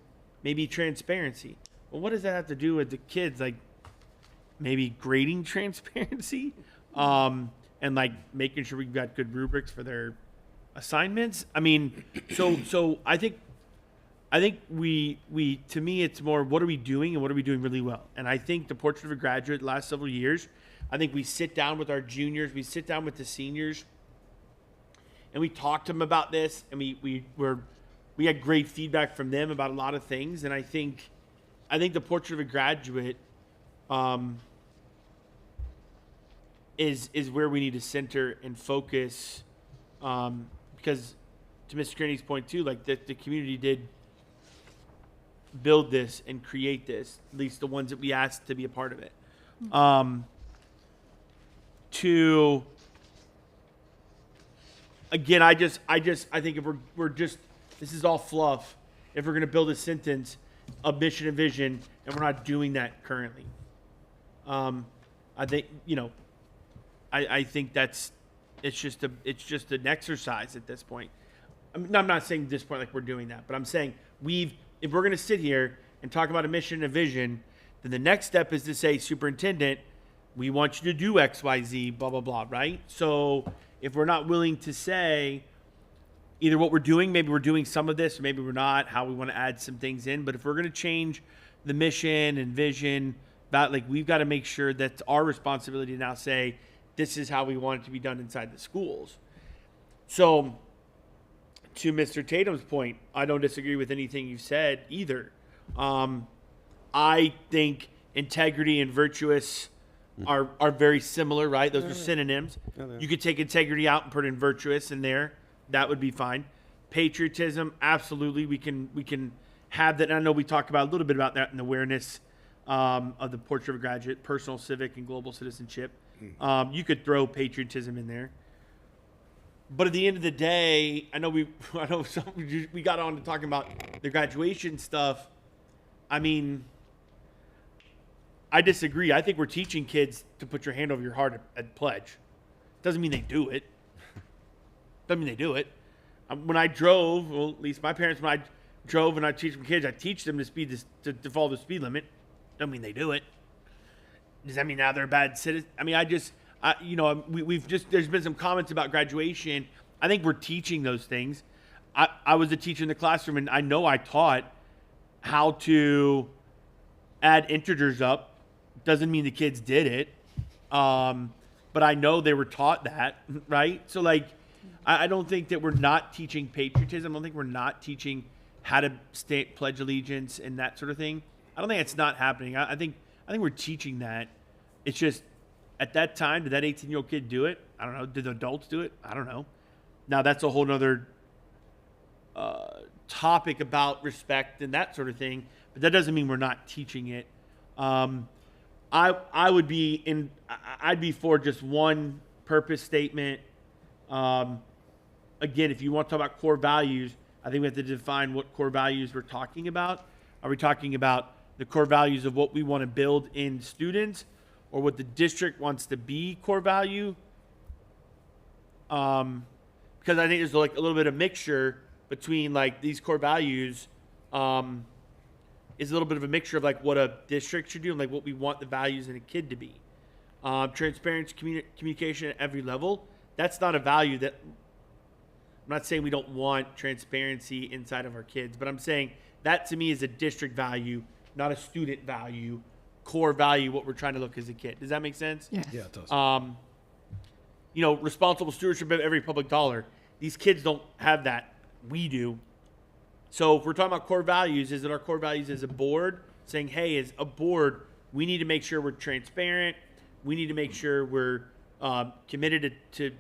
Speaker 7: maybe transparency. Well, what does that have to do with the kids? Like maybe grading transparency, and like making sure we've got good rubrics for their assignments. I mean, so I think we to me it's more what are we doing and what are we doing really well. And I think the portrait of a graduate the last several years, I think we sit down with our juniors, we sit down with the seniors, and we talk to them about this, and we had great feedback from them about a lot of things. And I think the portrait of a graduate is where we need to center and focus, because to Mr. Kearney's point too, like the community did build this and create this, at least the ones that we asked to be a part of it. To again, I think if we're just, this is all fluff. If we're going to build a sentence of mission and vision, and we're not doing that currently, I think, I think it's just an exercise at this point. I'm not saying at this point like we're doing that, but I'm saying if we're going to sit here and talk about a mission and a vision, then the next step is to say, superintendent, we want you to do X, Y, Z, blah, blah, blah, right? So if we're not willing to say either what we're doing, maybe we're doing some of this, or maybe we're not, how we want to add some things in. But if we're going to change the mission and vision, we've got to make sure that's our responsibility to now say, this is how we want it to be done inside the schools. So to Mr. Tatum's point, I don't disagree with anything you said either. I think integrity and virtuous are very similar, right? Those are synonyms. You could take integrity out and put in virtuous in there. That would be fine. Patriotism, absolutely. We can have that. And I know we talked about a little bit about that in awareness of the Portrait of a Graduate, personal, civic, and global citizenship. You could throw patriotism in there. But at the end of the day, I know we got on to talking about the graduation stuff. I mean, I disagree. I think we're teaching kids to put your hand over your heart at pledge. Doesn't mean they do it. Doesn't mean they do it. When I drove, well, at least my parents, when I drove and I teach my kids, I teach them to follow the speed limit. Doesn't mean they do it. Does that mean now they're bad citizens? I mean, there's been some comments about graduation. I think we're teaching those things. I was a teacher in the classroom, and I know I taught how to add integers up. Doesn't mean the kids did it. But I know they were taught that, right? So, I don't think that we're not teaching patriotism. I don't think we're not teaching how to pledge allegiance and that sort of thing. I don't think it's not happening. I think we're teaching that. It's just, at that time, did that 18-year-old kid do it? I don't know. Did the adults do it? I don't know. Now, that's a whole nother topic about respect and that sort of thing, but that doesn't mean we're not teaching it. I'd be for just one purpose statement. Again, if you want to talk about core values, I think we have to define what core values we're talking about. Are we talking about the core values of what we want to build in students, or what the district wants to be core value? Because I think there's a little bit of mixture between these core values. Is a little bit of a mixture of what a district should do and what we want the values in a kid to be. Transparency, communication at every level. That's not a value that, I'm not saying we don't want transparency inside of our kids, but I'm saying that to me is a district value, not a student value, core value, what we're trying to look as a kid. Does that make sense?
Speaker 1: Yes.
Speaker 2: Yeah, it does.
Speaker 7: Responsible stewardship of every public dollar. These kids don't have that. We do. So if we're talking about core values, is it our core values as a board saying, hey, as a board, we need to make sure we're transparent. We need to make sure we're committed to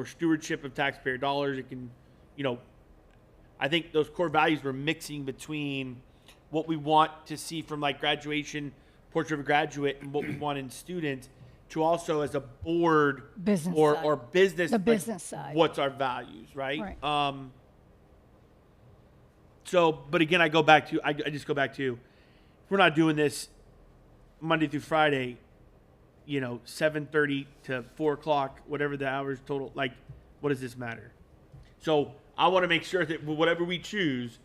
Speaker 7: stewardship of taxpayer dollars. It can, I think those core values we're mixing between what we want to see from graduation, Portrait of a Graduate, and what we want in students, to also as a board
Speaker 1: Business
Speaker 7: or
Speaker 1: side.
Speaker 7: business,
Speaker 1: The business side.
Speaker 7: what's our values, right?
Speaker 1: Right.
Speaker 7: But again, I just go back to, if we're not doing this Monday through Friday, 7:30 to 4 o'clock, whatever the hours total, what does this matter? So I want to make sure that whatever we choose,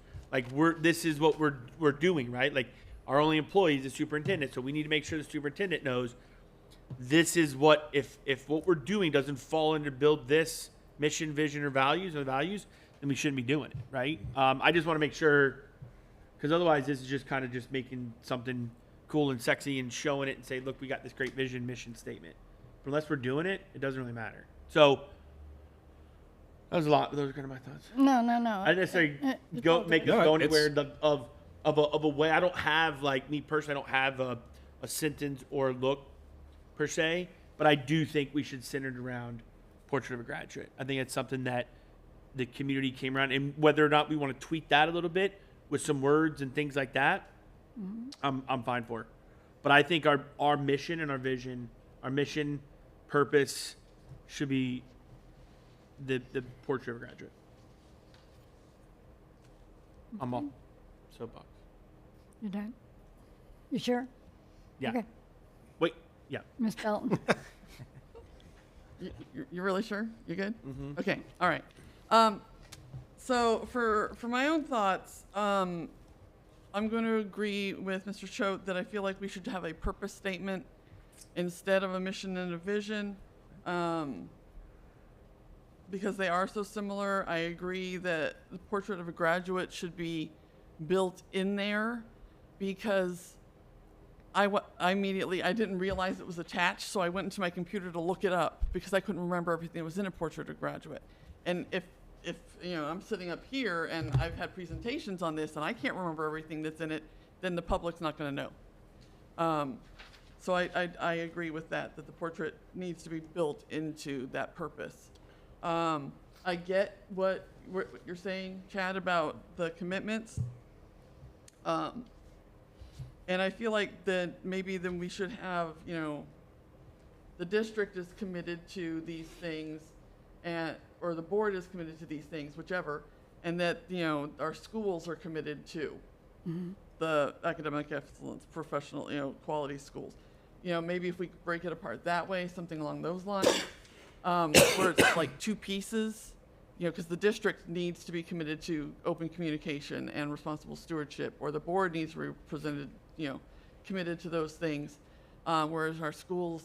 Speaker 7: this is what we're doing, right? Our only employee is the superintendent, so we need to make sure the superintendent knows this is what, if what we're doing doesn't fall into build this mission, vision, or values, then we shouldn't be doing it, right? I just want to make sure, because otherwise this is just kind of just making something cool and sexy and showing it and say, look, we got this great vision, mission statement. But unless we're doing it, it doesn't really matter. So that was a lot. Those are kind of my thoughts.
Speaker 1: No.
Speaker 7: I didn't necessarily go anywhere of a way. I don't have, me personally, I don't have a sentence or look per se, but I do think we should center it around Portrait of a Graduate. I think it's something that the community came around, and whether or not we want to tweak that a little bit with some words and things like that, I'm fine for. But I think our mission and our vision, our mission purpose should be the portrait of a graduate. I'm off soapbox.
Speaker 1: You done? You sure?
Speaker 7: Yeah.
Speaker 1: Okay.
Speaker 7: Wait. Yeah.
Speaker 1: Ms. Belton?
Speaker 6: You're really sure? You good? Okay. All right. So for my own thoughts, I'm going to agree with Mr. Choate that I feel like we should have a purpose statement instead of a mission and a vision, because they are so similar. I agree that the portrait of a graduate should be built in there, because I immediately, I didn't realize it was attached, so I went into my computer to look it up because I couldn't remember everything that was in a portrait of a graduate. And if I'm sitting up here and I've had presentations on this and I can't remember everything that's in it, then the public's not going to know. So I agree with that the portrait needs to be built into that purpose. I get what you're saying, Chad, about the commitments. And I feel like that maybe then we should have, the district is committed to these things, or the board is committed to these things, whichever, and that, our schools are committed to the academic excellence, professional, quality schools. Maybe if we break it apart that way, something along those lines, where it's like two pieces, because the district needs to be committed to open communication and responsible stewardship, or the board needs to be presented, committed to those things, whereas our schools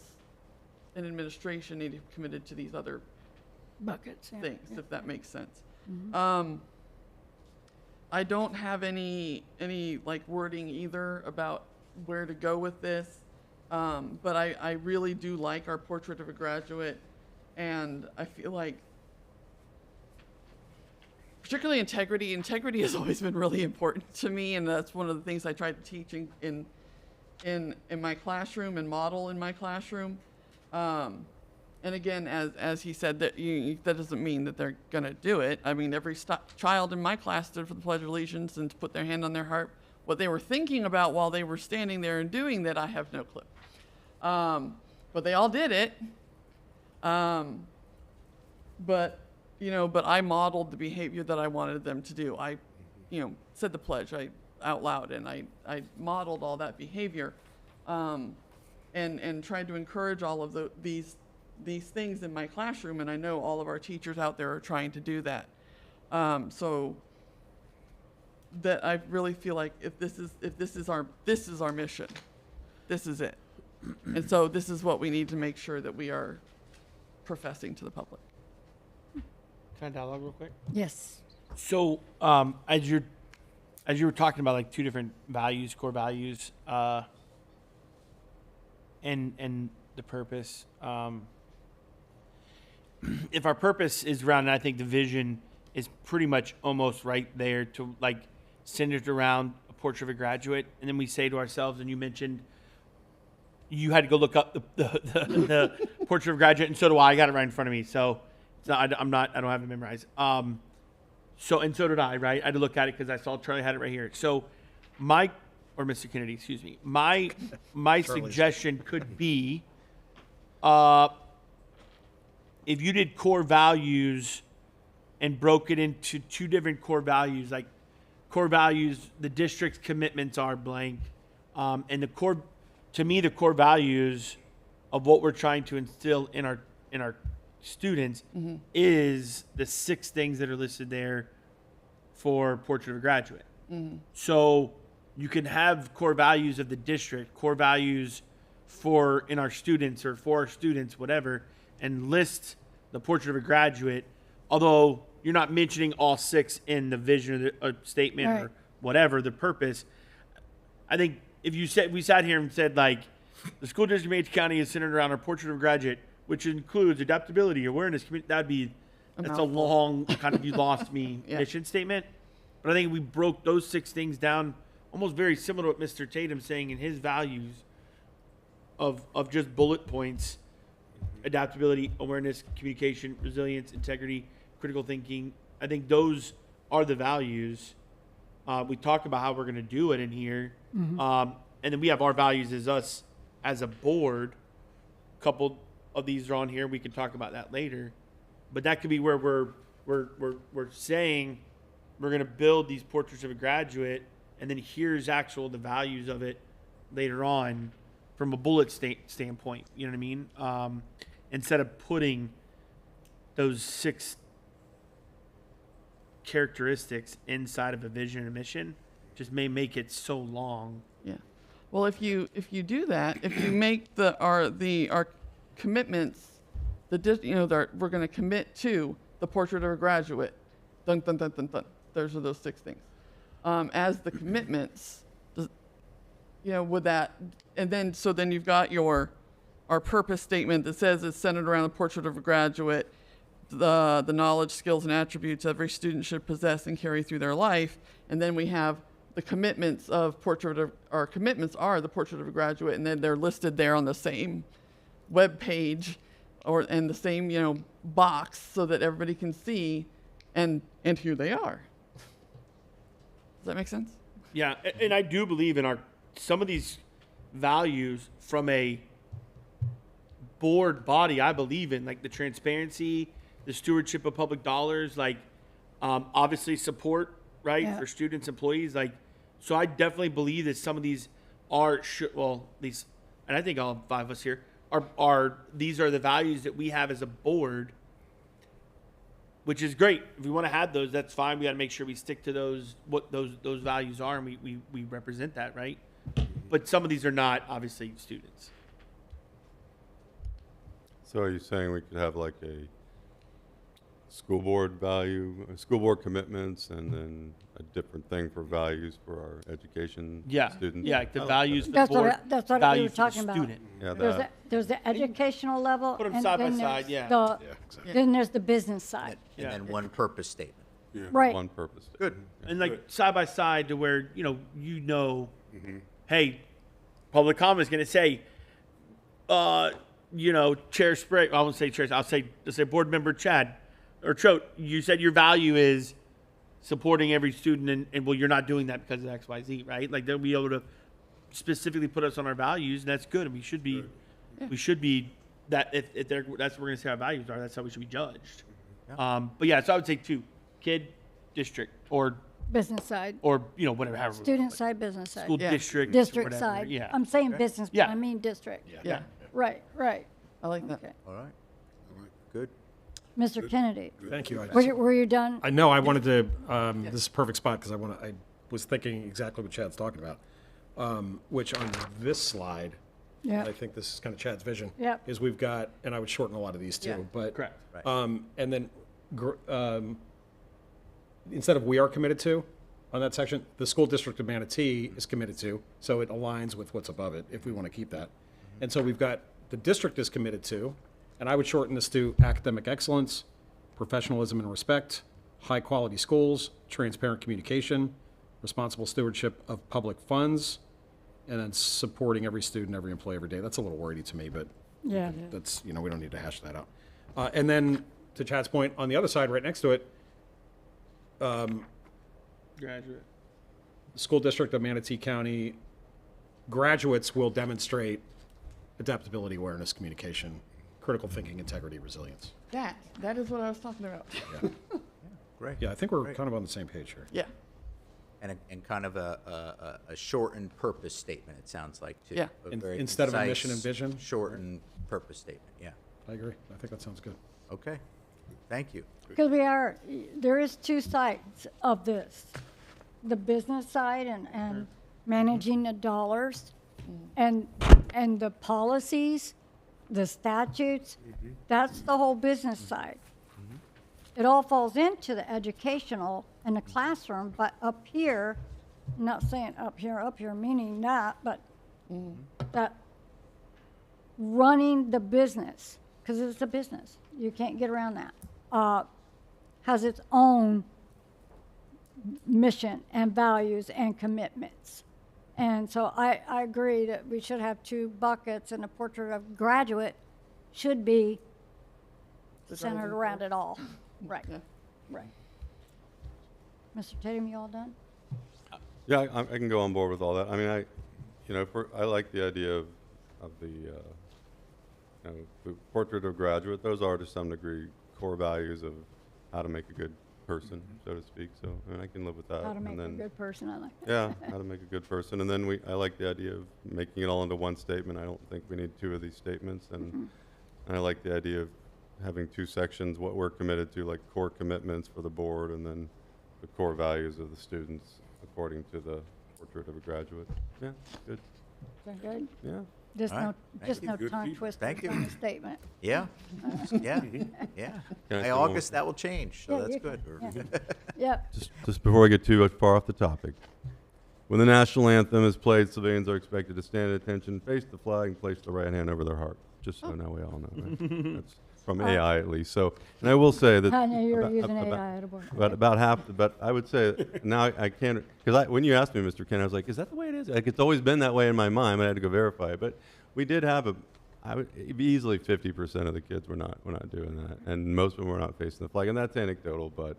Speaker 6: and administration need to be committed to these other
Speaker 1: Buckets. Yeah.
Speaker 6: things,
Speaker 1: Yeah.
Speaker 6: if that makes sense. I don't have any like wording either about where to go with this, but I really do like our portrait of a graduate, and I feel like particularly integrity has always been really important to me, and that's one of the things I try to teach in my classroom and model in my classroom. And again, as he said, that that doesn't mean that they're going to do it. I mean, every child in my class stood for the Pledge of Allegiance and put their hand on their heart. What they were thinking about while they were standing there and doing that, I have no clue. But they all did it. But I modeled the behavior that I wanted them to do. I, said the pledge out loud, and I modeled all that behavior, and tried to encourage all of these things in my classroom, and I know all of our teachers out there are trying to do that. So that I really feel like if this is our mission, this is it. And so this is what we need to make sure that we are professing to the public.
Speaker 7: Can I dialogue real quick?
Speaker 1: Yes.
Speaker 7: So, as you were talking about like two different values, core values, and the purpose. If our purpose is around, and I think the vision is pretty much almost right there to like centered around a portrait of a graduate, and then we say to ourselves, and you mentioned you had to go look up the portrait of a graduate, and so do I. I got it right in front of me, so. I don't have it memorized. So did I, right? I had to look at it because I saw Charlie had it right here. So Mr. Kennedy, excuse me. My suggestion could be, if you did core values and broke it into two different core values, like core values, the district's commitments are blank. And the core values of what we're trying to instill in our students is the 6 things that are listed there for portrait of a graduate. So you can have core values of the district, core values in our students or for our students, whatever, and list the portrait of a graduate, although you're not mentioning all 6 in the vision or the statement or whatever, the purpose. I think if we sat here and said like the school district of Manatee County is centered around our portrait of a graduate, which includes adaptability, awareness, that's a long kind of you lost me mission statement. But I think we broke those 6 things down, almost very similar to what Mr. Tatum's saying in his values of just bullet points: adaptability, awareness, communication, resilience, integrity, critical thinking. I think those are the values. We talk about how we're going to do it in here. And then we have our values as us as a board. Coupled of these are on here. We can talk about that later. But that could be where we're saying we're going to build these portraits of a graduate, and then here's actual the values of it later on from a bullet standpoint. You know what I mean? Instead of putting those 6 characteristics inside of a vision and a mission, just may make it so long.
Speaker 6: Yeah. Well, if you do that, if you make our commitments, we're going to commit to the portrait of a graduate. Dun dun dun dun dun. Those are those 6 things. As the commitments, with that, and then then you've got our purpose statement that says it's centered around the portrait of a graduate, the knowledge, skills, and attributes every student should possess and carry through their life, and then we have the commitments of our commitments are the portrait of a graduate, and then they're listed there on the same web page and the same box so that everybody can see and who they are. Does that make sense?
Speaker 7: Yeah, and I do believe in some of these values from a board body. I believe in like the transparency, the stewardship of public dollars, like obviously support, right,
Speaker 1: Yeah.
Speaker 7: for students, employees, like. So I definitely believe that some of these these, and I think all 5 of us here these are the values that we have as a board, which is great. If we want to have those, that's fine. We got to make sure we stick to what those values are, and we represent that, right? But some of these are not obviously students.
Speaker 8: So are you saying we could have like a school board school board commitments, and then a different thing for values for our education students?
Speaker 7: Yeah, the values for the
Speaker 1: That's
Speaker 7: board,
Speaker 1: that's what we
Speaker 7: values
Speaker 1: were
Speaker 7: for the
Speaker 1: talking about.
Speaker 7: student.
Speaker 8: Yeah,
Speaker 1: There's the educational level.
Speaker 7: Put 'em
Speaker 1: and
Speaker 7: side by
Speaker 1: then
Speaker 7: side,
Speaker 1: there's
Speaker 7: yeah.
Speaker 1: the-
Speaker 2: exactly.
Speaker 1: Then there's the business side.
Speaker 14: And
Speaker 7: Yeah.
Speaker 14: then one purpose statement.
Speaker 1: Right.
Speaker 8: One purpose.
Speaker 14: Good.
Speaker 7: And like side by side to where hey, public comment is going to say, Chair Sprague. I won't say Chair. Let's say Board Member Chad or Choate. You said your value is supporting every student, and you're not doing that because of X, Y, Z, right? Like they'll be able to specifically put us on our values, and that's good. And we should be that if that's what we're going to say our values are. That's how we should be judged. But yeah, so I would say 2, kid, district, or
Speaker 1: Business side.
Speaker 7: whatever. However,
Speaker 1: Student side, business side.
Speaker 7: school
Speaker 6: Yeah.
Speaker 7: district,
Speaker 1: District
Speaker 7: whatever,
Speaker 1: side.
Speaker 7: Yeah,
Speaker 1: I'm saying business, but
Speaker 7: Yeah.
Speaker 1: I mean district.
Speaker 7: yeah.
Speaker 1: Right.
Speaker 6: I like that.
Speaker 1: Okay.
Speaker 14: All right. Good.
Speaker 1: Mr. Kennedy,
Speaker 2: Thank you.
Speaker 1: were you done?
Speaker 2: I know I wanted to, this is a perfect spot because I was thinking exactly what Chad's talking about, which on this slide,
Speaker 1: Yeah.
Speaker 2: and I think this is kind of Chad's vision,
Speaker 1: Yep.
Speaker 2: is we've got, and I would shorten a lot of these too,
Speaker 12: Yeah.
Speaker 2: but.
Speaker 7: Correct.
Speaker 14: Right.
Speaker 2: And then, instead of we are committed to, on that section, the school district of Manatee is committed to, so it aligns with what's above it, if we want to keep that. And so we've got, the district is committed to, and I would shorten this to academic excellence, professionalism and respect, high-quality schools, transparent communication, responsible stewardship of public funds, and then supporting every student, every employee, every day. That's a little wordy to me, but
Speaker 1: Yeah.
Speaker 2: that's, we don't need to hash that out. And then, to Chad's point, on the other side, right next to it,
Speaker 7: Graduate.
Speaker 2: the school district of Manatee County graduates will demonstrate adaptability, awareness, communication, critical thinking, integrity, resilience.
Speaker 6: That is what I was talking about.
Speaker 14: Great.
Speaker 2: Yeah, I think we're
Speaker 14: Great.
Speaker 2: kind of on the same page here.
Speaker 6: Yeah.
Speaker 14: And kind of a shortened purpose statement, it sounds like, too.
Speaker 6: Yeah.
Speaker 14: A very
Speaker 2: Instead of a mission and
Speaker 14: concise,
Speaker 2: vision?
Speaker 14: Shortened purpose statement, yeah.
Speaker 2: I agree. I think that sounds good.
Speaker 14: Okay. Thank you.
Speaker 1: Because there is 2 sides of this. The business side and managing the dollars and the policies, the statutes, that's the whole business side. It all falls into the educational and the classroom, but up here, I'm not saying up here meaning that, but that running the business, because it's a business, you can't get around that, has its own mission and values and commitments. And so I agree that we should have 2 buckets, and a portrait of graduate should be centered around it all. Right,
Speaker 6: Yeah.
Speaker 1: right. Mr. Tatum, you all done?
Speaker 8: Yeah, I can go on board with all that. I mean, I like the idea of the portrait of graduate. Those are to some degree core values of how to make a good person, so to speak. So, I mean, I can live with that.
Speaker 1: How to make
Speaker 8: and
Speaker 1: a
Speaker 8: then,
Speaker 1: good person, I like that.
Speaker 8: yeah, how to make a good person. And then I like the idea of making it all into one statement. I don't think we need two of these statements. And I like the idea of having two sections, what we're committed to, like core commitments for the board, and then the core values of the students according to the portrait of a graduate. Yeah, good.
Speaker 1: Is that good?
Speaker 8: Yeah.
Speaker 1: Just
Speaker 14: All
Speaker 1: no,
Speaker 14: right.
Speaker 1: just
Speaker 14: Thank
Speaker 1: no tongue twisters
Speaker 14: Thank you.
Speaker 1: on the statement.
Speaker 14: Yeah, yeah, yeah.
Speaker 8: Can I
Speaker 14: By
Speaker 8: say one-
Speaker 14: August, that will change, so
Speaker 1: Yeah,
Speaker 14: that's
Speaker 1: you
Speaker 14: good.
Speaker 1: can, Yep.
Speaker 8: Just before I get too far off the topic, when the national anthem is played, civilians are expected to stand at attention, face the flag, and place the right hand over their heart. Just so now we all know. Right? That's from AI at least. So, and I will say that
Speaker 1: I knew you were
Speaker 8: about-
Speaker 1: using
Speaker 8: about-
Speaker 1: AI to work.
Speaker 8: about half, but I would say now I can't, because when you asked me, Mr. Ken, I was like, is that the way it is? Like, it's always been that way in my mind, but I had to go verify it. But we did have easily 50% of the kids were not doing that, and most of them were not facing the flag, and that's anecdotal, but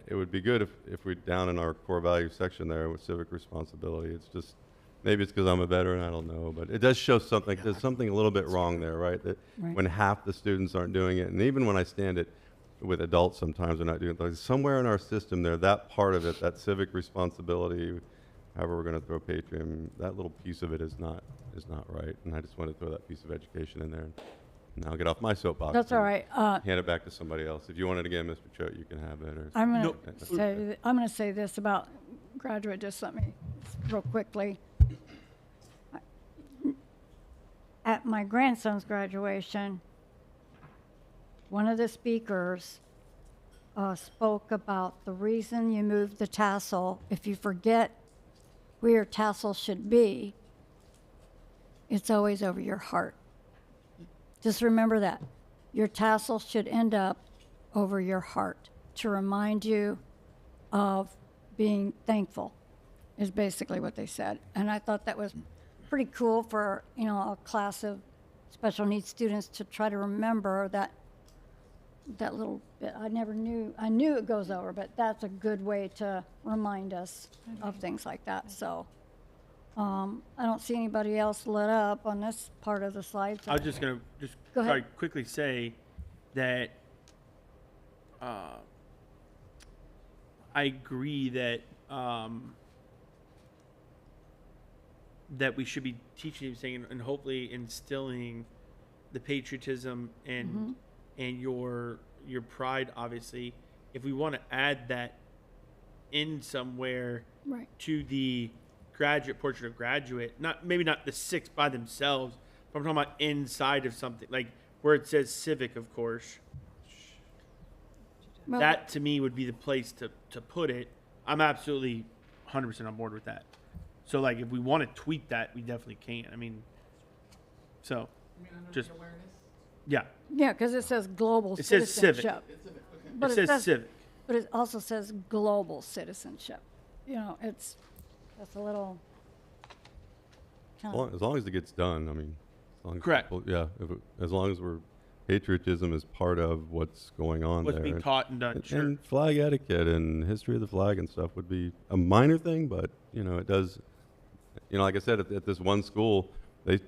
Speaker 8: it would be good if we down in our core value section there with civic responsibility. It's just, maybe it's because I'm a veteran, I don't know, but it does show something, there's something a little bit wrong there, right? That
Speaker 1: Right.
Speaker 8: when half the students aren't doing it, and even when I stand it with adults sometimes they're not doing it, like somewhere in our system there, that part of it, that civic responsibility, however we're going to throw patriotism, that little piece of it is not right. And I just want to throw that piece of education in there. And I'll get off my soapbox.
Speaker 1: That's all
Speaker 8: and
Speaker 1: right.
Speaker 8: Hand it back to somebody else. If you want it again, Mr. Choate, you can have it. Or
Speaker 1: I'm
Speaker 7: No.
Speaker 1: gonna say this about graduate, just let me, real quickly. At my grandson's graduation, one of the speakers spoke about the reason you move the tassel. If you forget where your tassel should be, it's always over your heart. Just remember that. Your tassel should end up over your heart to remind you of being thankful, is basically what they said. And I thought that was pretty cool for, a class of special needs students to try to remember that little bit. I knew it goes over, but that's a good way to remind us of things like that. So I don't see anybody else lit up on this part of the slide. So
Speaker 7: I was just gonna
Speaker 1: Go ahead.
Speaker 7: quickly say that I agree that that we should be teaching these things and hopefully instilling the patriotism and your pride. Obviously, if we want to add that in somewhere
Speaker 1: Right.
Speaker 7: to the portrait of graduate, maybe not the six by themselves, but I'm talking about inside of something like where it says civic, of course.
Speaker 1: Well,
Speaker 7: That to me would be the place to put it. I'm absolutely 100% on board with that. So like if we want to tweak that, we definitely can. I mean, so just yeah,
Speaker 1: Yeah, because it says global
Speaker 7: it says civic.
Speaker 1: citizenship.
Speaker 7: It says civic.
Speaker 1: But it also says global citizenship. That's a little.
Speaker 8: as long as it gets done, I mean, as long as
Speaker 7: Correct.
Speaker 8: people- yeah, as long as patriotism is part of what's going on
Speaker 7: What's
Speaker 8: there.
Speaker 7: being
Speaker 8: and-
Speaker 7: taught and done.
Speaker 8: And,
Speaker 7: Sure.
Speaker 8: and flag etiquette and history of the flag and stuff would be a minor thing, but it does. Like I said, at this one school, they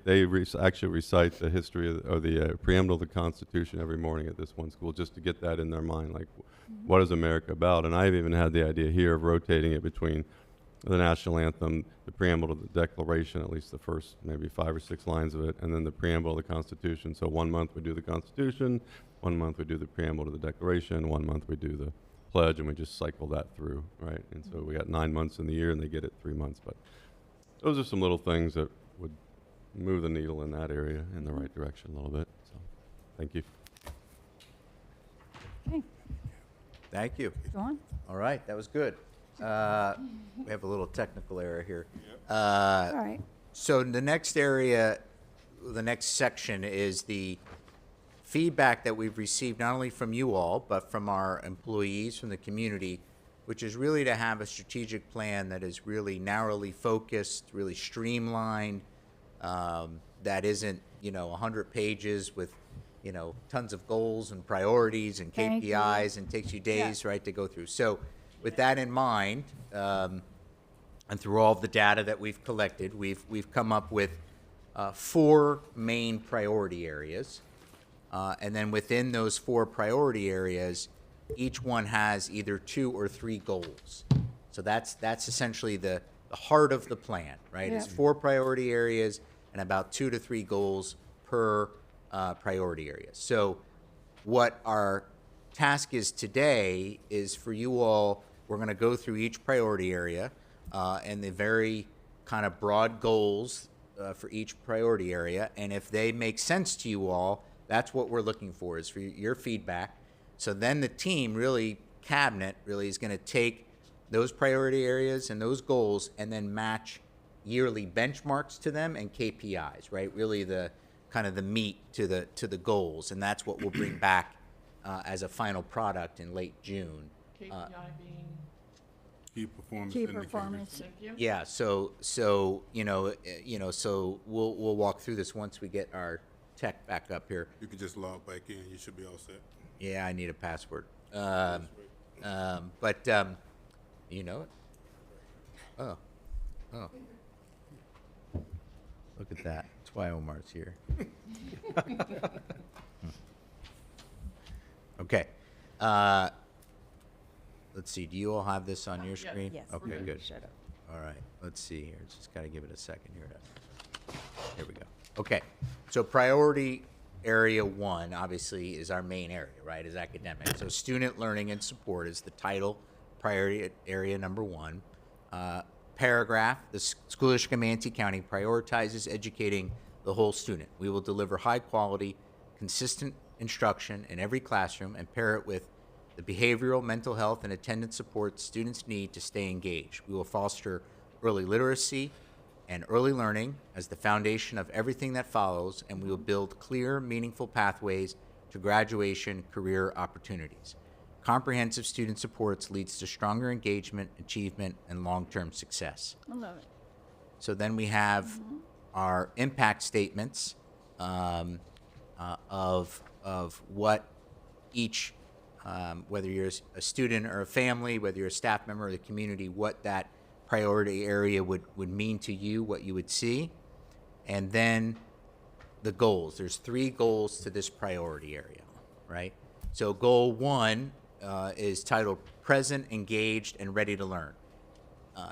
Speaker 8: actually recite the history of the preamble of the Constitution every morning at this one school, just to get that in their mind, like what is America about? And I've even had the idea here of rotating it between the national anthem, the preamble to the Declaration, at least the first maybe 5 or 6 lines of it, and then the preamble of the Constitution. So 1 month we do the Constitution, 1 month we do the preamble to the Declaration, 1 month we do the pledge, and we just cycle that through, right? And so we got 9 months in the year, and they get it 3 months. But those are some little things that would move the needle in that area in the right direction a little bit. So, thank you.
Speaker 1: Okay,
Speaker 14: Thank you.
Speaker 1: go on.
Speaker 14: All right, that was good. We have a little technical error here.
Speaker 1: All right.
Speaker 14: So the next area, the next section is the feedback that we've received not only from you all, but from our employees, from the community, which is really to have a strategic plan that is really narrowly focused, really streamlined, that isn't, 100 pages with, tons of goals and priorities and
Speaker 1: Thank you.
Speaker 14: KPIs and takes you days, right, to go through. So with that in mind, and through all of the data that we've collected, we've come up with 4 main priority areas. And then within those 4 priority areas, each one has either 2 or 3 goals. So that's essentially the heart of the plan, right? It's
Speaker 1: Yeah.
Speaker 14: 4 priority areas and about 2 to 3 goals per priority area. So what our task is today is for you all, we're going to go through each priority area and the very kind of broad goals for each priority area. And if they make sense to you all, that's what we're looking for, is for your feedback. So then the team, really, cabinet, really is going to take those priority areas and those goals and then match yearly benchmarks to them and KPIs, right? Really the kind of the meat to the goals. And that's what we'll bring back as a final product in late June.
Speaker 6: KPI being,
Speaker 16: Key performance
Speaker 1: Key
Speaker 16: indicators.
Speaker 1: performance.
Speaker 6: thank you.
Speaker 14: Yeah, so so we'll walk through this once we get our tech back up here.
Speaker 16: You can just log back in. You should be all set.
Speaker 14: Yeah, I need a password. You know it. Oh. Look at that. That's why Omar's here. Okay. Let's see. Do you all have this on your screen?
Speaker 15: Yes.
Speaker 14: Okay, good.
Speaker 15: Shut up.
Speaker 14: All right. Let's see here. Just got to give it a second here. Here we go. Okay. So priority area 1 obviously is our main area, right? Is academic. So student learning and support is the title. Priority area number 1. Paragraph: the School District of Manatee County prioritizes educating the whole student. We will deliver high quality, consistent instruction in every classroom and pair it with the behavioral, mental health, and attendance support students need to stay engaged. We will foster early literacy and early learning as the foundation of everything that follows, and we will build clear, meaningful pathways to graduation career opportunities. Comprehensive student supports leads to stronger engagement, achievement, and long-term success.
Speaker 1: I love it.
Speaker 14: So then we have our impact statements of what each, whether you're a student or a family, whether you're a staff member or the community, what that priority area would mean to you, what you would see. And then the goals. There's 3 goals to this priority area, right? So goal 1 is titled Present, Engaged, and Ready to Learn.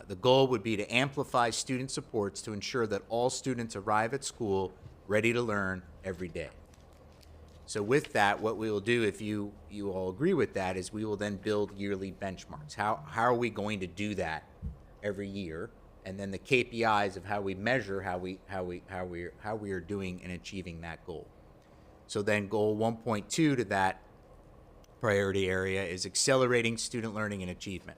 Speaker 14: The goal would be to amplify student supports to ensure that all students arrive at school ready to learn every day. So with that, what we will do, if you all agree with that, is we will then build yearly benchmarks. How are we going to do that every year? And then the KPIs of how we measure how we are doing in achieving that goal. So then goal 1.2 to that priority area is accelerating student learning and achievement.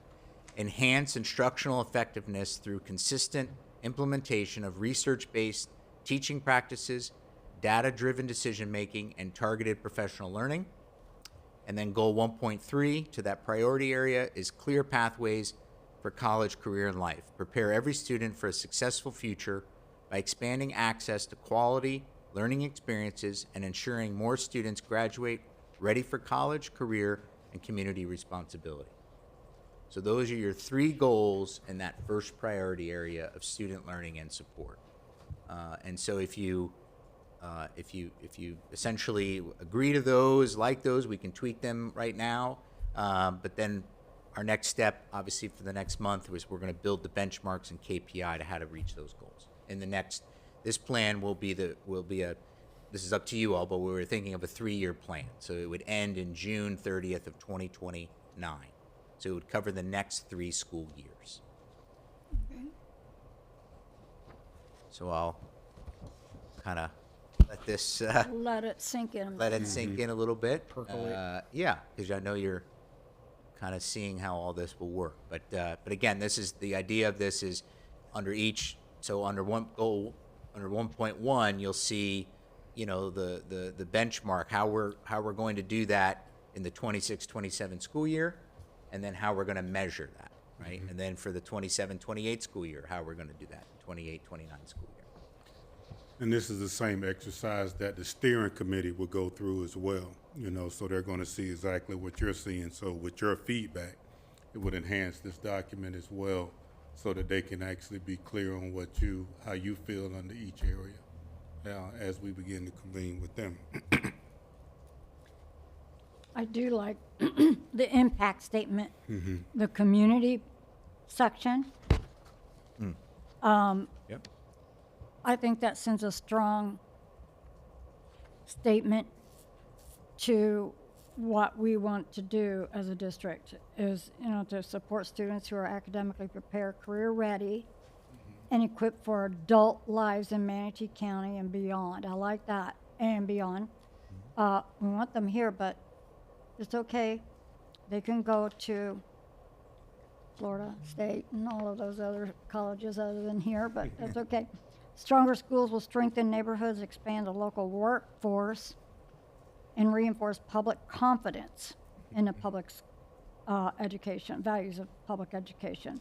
Speaker 14: Enhance instructional effectiveness through consistent implementation of research-based teaching practices, data-driven decision-making, and targeted professional learning. And then goal 1.3 to that priority area is clear pathways for college, career, and life. Prepare every student for a successful future by expanding access to quality learning experiences and ensuring more students graduate ready for college, career, and community responsibility. So those are your 3 goals in that first priority area of student learning and support. And so if you essentially agree to those, like those, we can tweak them right now. But then our next step, obviously for the next month, was we're going to build the benchmarks and KPI to how to reach those goals. In the next, this plan this is up to you all, but we were thinking of a 3-year plan. So it would end in June 30th of 2029. So it would cover the next 3 school years.
Speaker 1: Okay.
Speaker 14: So I'll kind of let this
Speaker 1: Let it sink in.
Speaker 14: let it sink in a little bit.
Speaker 2: Percolate.
Speaker 14: Yeah, because I know you're kind of seeing how all this will work. But again, this is the idea of this is under each. So under one goal, under 1.1, you'll see, the benchmark, how we're going to do that in the 26-27 school year, and then how we're going to measure that, right? And then for the 27-28 school year, how we're going to do that, 28-29 school year.
Speaker 16: And this is the same exercise that the steering committee will go through as well, so they're going to see exactly what you're seeing. So with your feedback, it would enhance this document as well so that they can actually be clear on how you feel under each area as we begin to convene with them.
Speaker 1: I do like the impact statement, the community section.
Speaker 14: Yep.
Speaker 1: I think that sends a strong statement to what we want to do as a district is, to support students who are academically prepared, career ready, and equipped for adult lives in Manatee County and beyond. I like that, and beyond. We want them here, but it's okay. They can go to Florida State and all of those other colleges other than here, but that's okay. Stronger schools will strengthen neighborhoods, expand the local workforce, and reinforce public confidence in the public's education, values of public education.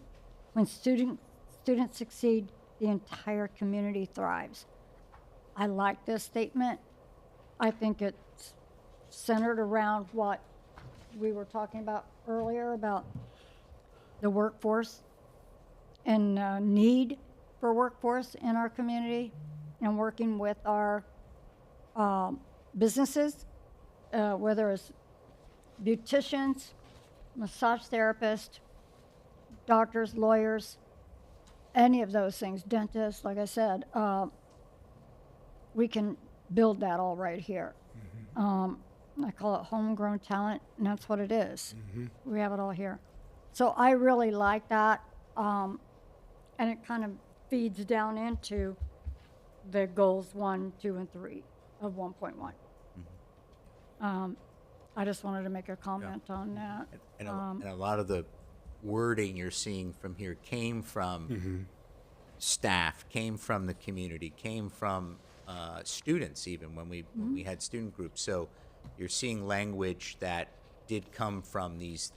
Speaker 1: When students succeed, the entire community thrives. I like this statement. I think it's centered around what we were talking about earlier about the workforce and need for workforce in our community, and working with our businesses, whether it's beauticians, massage therapists, doctors, lawyers, any of those things, dentists, like I said, we can build that all right here. I call it homegrown talent, and that's what it is. We have it all here. So I really like that, and it kind of feeds down into the goals 1, 2, and 3 of 1.1. I just wanted to make a comment on that.
Speaker 14: And a lot of the wording you're seeing from here came from staff, came from the community, came from students even when we had student groups. So you're seeing language that did come from these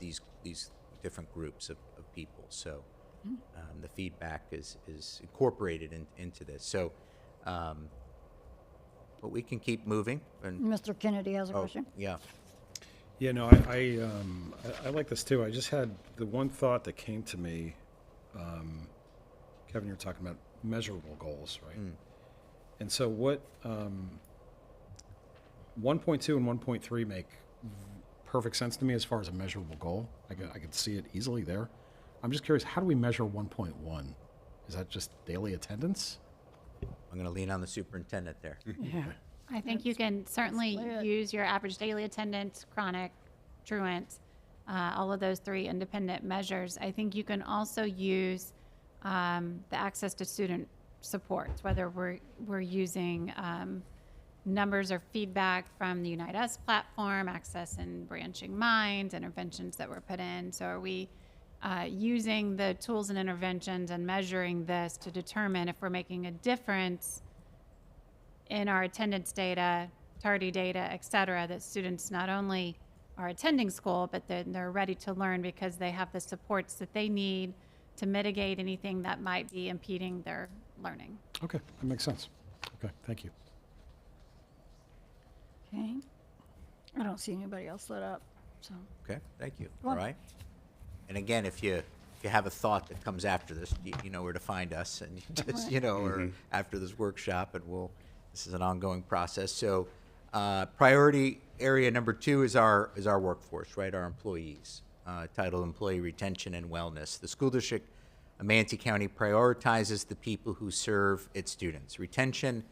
Speaker 14: different groups of people. So the feedback is incorporated into this. So, but we can keep moving. And
Speaker 1: Mr. Kennedy has a question.
Speaker 14: Yeah.
Speaker 2: Yeah, no, I like this too. I just had the one thought that came to me. Kevin, you're talking about measurable goals, right? And so what 1.2 and 1.3 make perfect sense to me as far as a measurable goal. I could see it easily there. I'm just curious, how do we measure 1.1? Is that just daily attendance?
Speaker 14: I'm going to lean on the superintendent there.
Speaker 1: Yeah.
Speaker 4: I think you can certainly use your average daily attendance, chronic, truant, all of those 3 independent measures. I think you can also use the access to student supports, whether we're using numbers or feedback from the Unite Us platform, access and branching minds, interventions that were put in. So are we using the tools and interventions and measuring this to determine if we're making a difference in our attendance data, tardy data, et cetera, that students not only are attending school, but then they're ready to learn because they have the supports that they need to mitigate anything that might be impeding their learning.
Speaker 2: Okay, that makes sense. Okay, thank you.
Speaker 1: Okay. I don't see anybody else lit up, so.
Speaker 14: Okay, thank you.
Speaker 1: Go
Speaker 14: All
Speaker 1: on.
Speaker 14: right. And again, if you have a thought that comes after this, you know where to find us, and you just, or after this workshop, and this is an ongoing process. So, priority area number 2 is our workforce, right? Our employees, titled Employee Retention and Wellness. The school district of Manatee County prioritizes the people who serve its students. Retention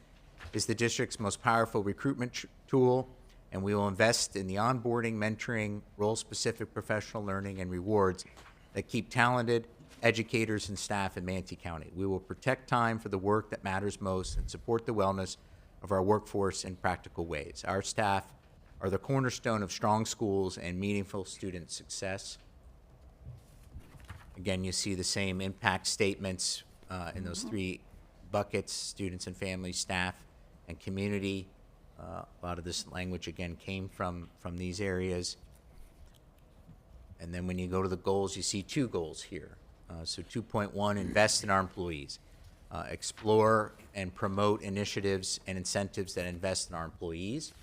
Speaker 14: is the district's most powerful recruitment tool, and we will invest in the onboarding, mentoring, role-specific professional learning, and rewards that keep talented educators and staff in Manatee County. We will protect time for the work that matters most and support the wellness of our workforce in practical ways. Our staff are the cornerstone of strong schools and meaningful student success. Again, you see the same impact statements in those 3 buckets: students and families, staff, and community. A lot of this language, again, came from these areas. And then when you go to the goals, you see 2 goals here. So 2.1, invest in our employees. Explore and promote initiatives and incentives that invest in our employees.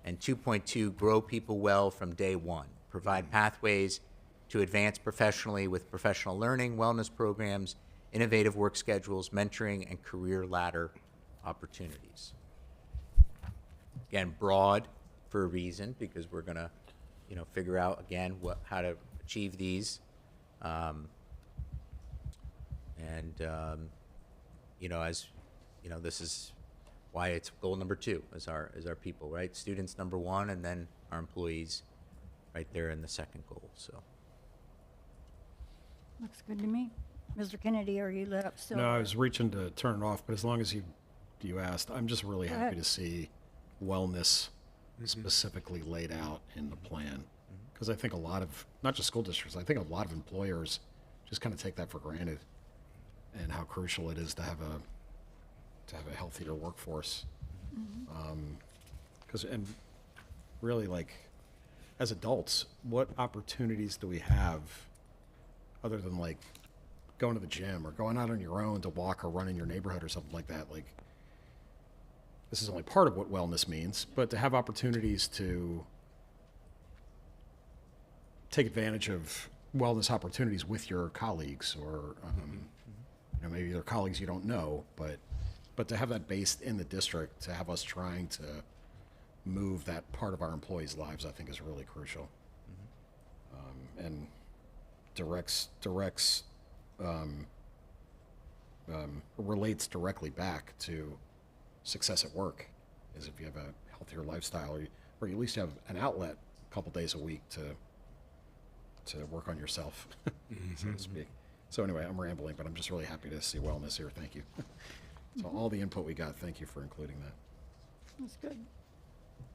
Speaker 14: And 2.2, grow people well from day one. Provide pathways to advance professionally with professional learning, wellness programs, innovative work schedules, mentoring, and career ladder opportunities. Again, broad for a reason, because we're going to figure out again how to achieve these. This is why it's goal number 2 is our people, right? Students number 1, and then our employees right there in the second goal. So
Speaker 1: Looks good to me. Mr. Kennedy, are you lit up still?
Speaker 2: No, I was reaching to turn it off, but as long as you asked, I'm just really
Speaker 1: Go
Speaker 2: happy
Speaker 1: ahead.
Speaker 2: to see wellness specifically laid out in the plan. Because I think a lot of, not just school districts, I think a lot of employers just kind of take that for granted, and how crucial it is to have a healthier workforce. And really, like, as adults, what opportunities do we have other than like going to the gym or going out on your own to walk or run in your neighborhood or something like that? Like, this is only part of what wellness means, but to have opportunities to take advantage of wellness opportunities with your colleagues, or maybe they're colleagues you don't know, but to have that based in the district, to have us trying to move that part of our employees' lives, I think is really crucial, and relates directly back to success at work. Is if you have a healthier lifestyle, or you at least have an outlet a couple days a week to work on yourself, so to speak. So anyway, I'm rambling, but I'm just really happy to see wellness here. Thank you. So all the input we got, thank you for including that.
Speaker 1: That's good.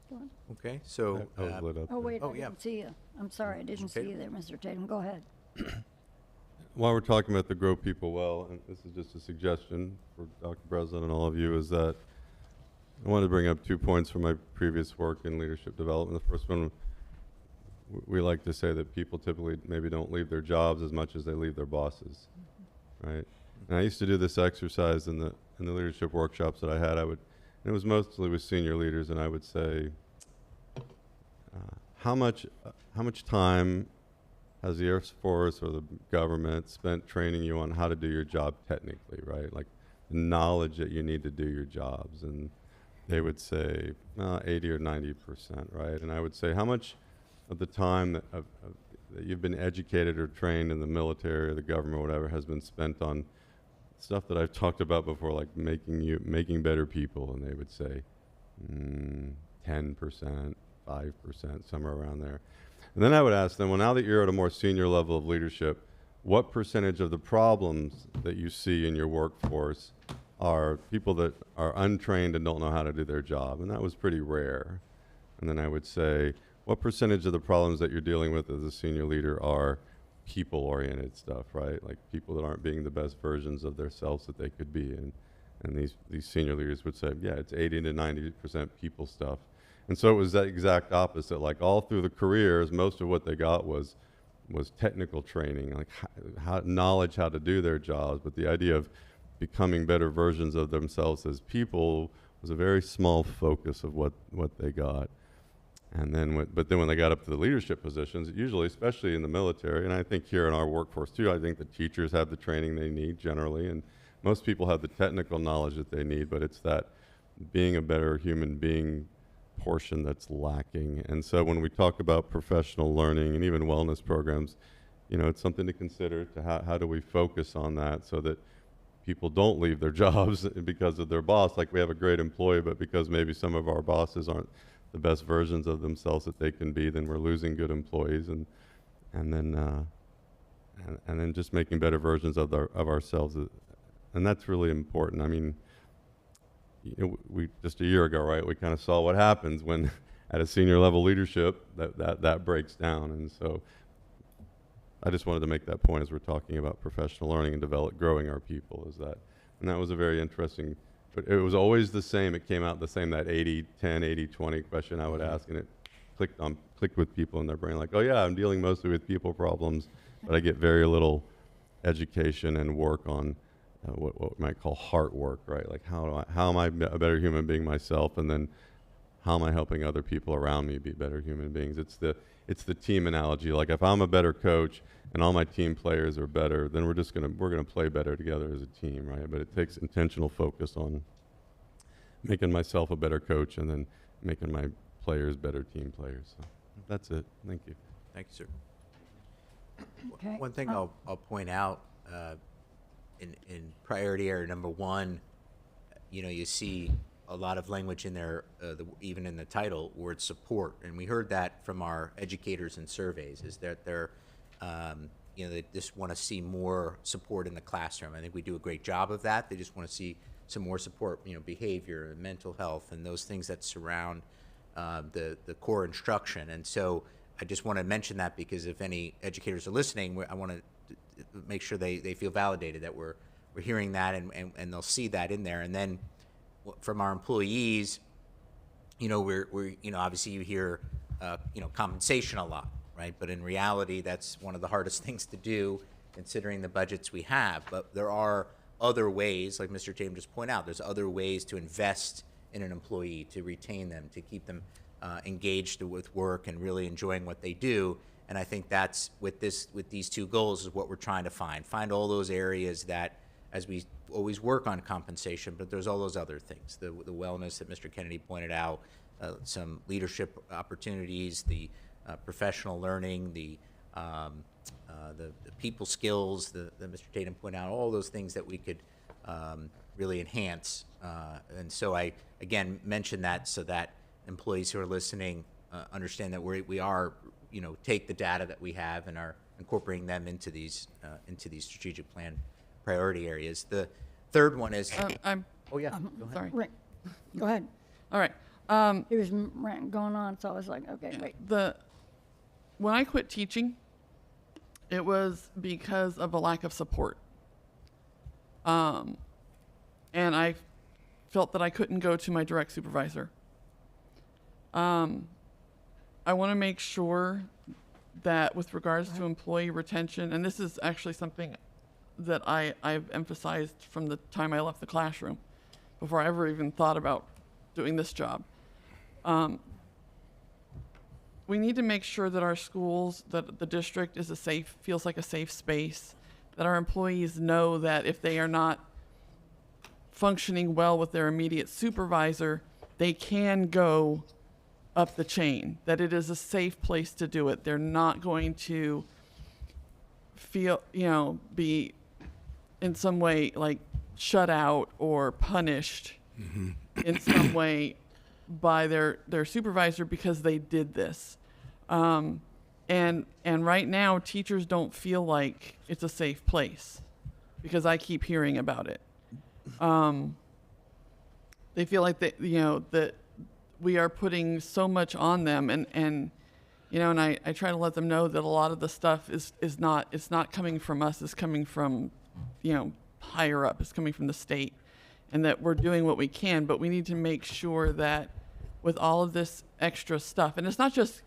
Speaker 1: Go on.
Speaker 14: okay, so
Speaker 8: I was lit up
Speaker 1: Oh,
Speaker 8: there.
Speaker 1: wait,
Speaker 14: Oh,
Speaker 1: I
Speaker 14: yeah.
Speaker 1: didn't see you. I'm sorry, I didn't see you there, Mr. Tatum. Go ahead.
Speaker 8: While we're talking about the grow people well, and this is just a suggestion for Dr. Breslin and all of you, is that I wanted to bring up 2 points from my previous work in leadership development. The first one, we like to say that people typically maybe don't leave their jobs as much as they leave their bosses, right? And I used to do this exercise in the leadership workshops that I had. And it was mostly with senior leaders, and I would say, how much time has the Air Force or the government spent training you on how to do your job technically, right? Like the knowledge that you need to do your jobs. And they would say 80 or 90%, right? And I would say, how much of the time that you've been educated or trained in the military or the government or whatever has been spent on stuff that I've talked about before, like making better people? And they would say 10%, 5%, somewhere around there. And then I would ask them, well, now that you're at a more senior level of leadership, what percentage of the problems that you see in your workforce are people that are untrained and don't know how to do their job? And that was pretty rare. And then I would say, what percentage of the problems that you're dealing with as a senior leader are people-oriented stuff, right? Like people that aren't being the best versions of themselves that they could be. And these senior leaders would say, yeah, it's 80 to 90% people stuff. And so it was that exact opposite. Like all through the careers, most of what they got was technical training, like knowledge how to do their jobs. But the idea of becoming better versions of themselves as people was a very small focus of what they got. And then, when they got up to the leadership positions, usually, especially in the military, and I think here in our workforce too, I think the teachers have the training they need generally, and most people have the technical knowledge that they need, but it's that being a better human being portion that's lacking. And so when we talk about professional learning and even wellness programs, it's something to consider to how do we focus on that so that people don't leave their jobs because of their boss. Like we have a great employee, but because maybe some of our bosses aren't the best versions of themselves that they can be, then we're losing good employees, and then just making better versions of ourselves, and that's really important. I mean, we just a year ago, right? We kind of saw what happens when at a senior level leadership that breaks down, and so I just wanted to make that point as we're talking about professional learning and growing our people. And that was a very interesting. But it was always the same. It came out the same, that 80-10, 80-20 question I would ask, and it clicked with people in their brain, like, oh yeah, I'm dealing mostly with people problems, but I get very little education and work on what we might call heart work, right? Like how am I a better human being myself, and then how am I helping other people around me be better human beings? It's the team analogy. Like if I'm a better coach and all my team players are better, then we're gonna play better together as a team, right? But it takes intentional focus on making myself a better coach and then making my players better team players. So. That's it. Thank you.
Speaker 14: Thank you, sir.
Speaker 1: Okay.
Speaker 14: One thing I'll point out, in priority area number 1, you see a lot of language in there, even in the title, word support. And we heard that from our educators in surveys, is that they're, they just want to see more support in the classroom. I think we do a great job of that. They just want to see some more support, behavior and mental health and those things that surround the core instruction. And so I just want to mention that, because if any educators are listening, I want to make sure they feel validated that we're hearing that, and they'll see that in there. And then from our employees, we're obviously you hear compensation a lot, right? But in reality, that's one of the hardest things to do, considering the budgets we have. But there are other ways, like Mr. James just pointed out, there's other ways to invest in an employee, to retain them, to keep them engaged with work and really enjoying what they do. And I think that's with these 2 goals is what we're trying to find all those areas that, as we always work on compensation, but there's all those other things, the wellness that Mr. Kennedy pointed out, some leadership opportunities, the professional learning, the people skills that Mr. Tatum pointed out, all those things that we could really enhance. And so I, again, mention that so that employees who are listening understand that we are, take the data that we have and are incorporating them into these strategic plan priority areas. The third one is. Oh yeah. Go ahead.
Speaker 6: Sorry.
Speaker 1: Rick, go ahead.
Speaker 6: All right.
Speaker 1: He was going on, so I was like, okay, wait.
Speaker 6: When I quit teaching, it was because of a lack of support. And I felt that I couldn't go to my direct supervisor. I want to make sure that with regards to employee retention, and this is actually something that I've emphasized from the time I left the classroom, before I ever even thought about doing this job. We need to make sure that our schools, that the district feels like a safe space, that our employees know that if they are not functioning well with their immediate supervisor, they can go up the chain, that it is a safe place to do it. They're not going to feel, be in some way like shut out or punished in some way by their supervisor because they did this. And right now, teachers don't feel like it's a safe place because I keep hearing about it. They feel like that we are putting so much on them, and I try to let them know that a lot of the stuff is not coming from us. It's coming from, higher up. It's coming from the state, and that we're doing what we can, but we need to make sure that with all of this extra stuff, and it's not just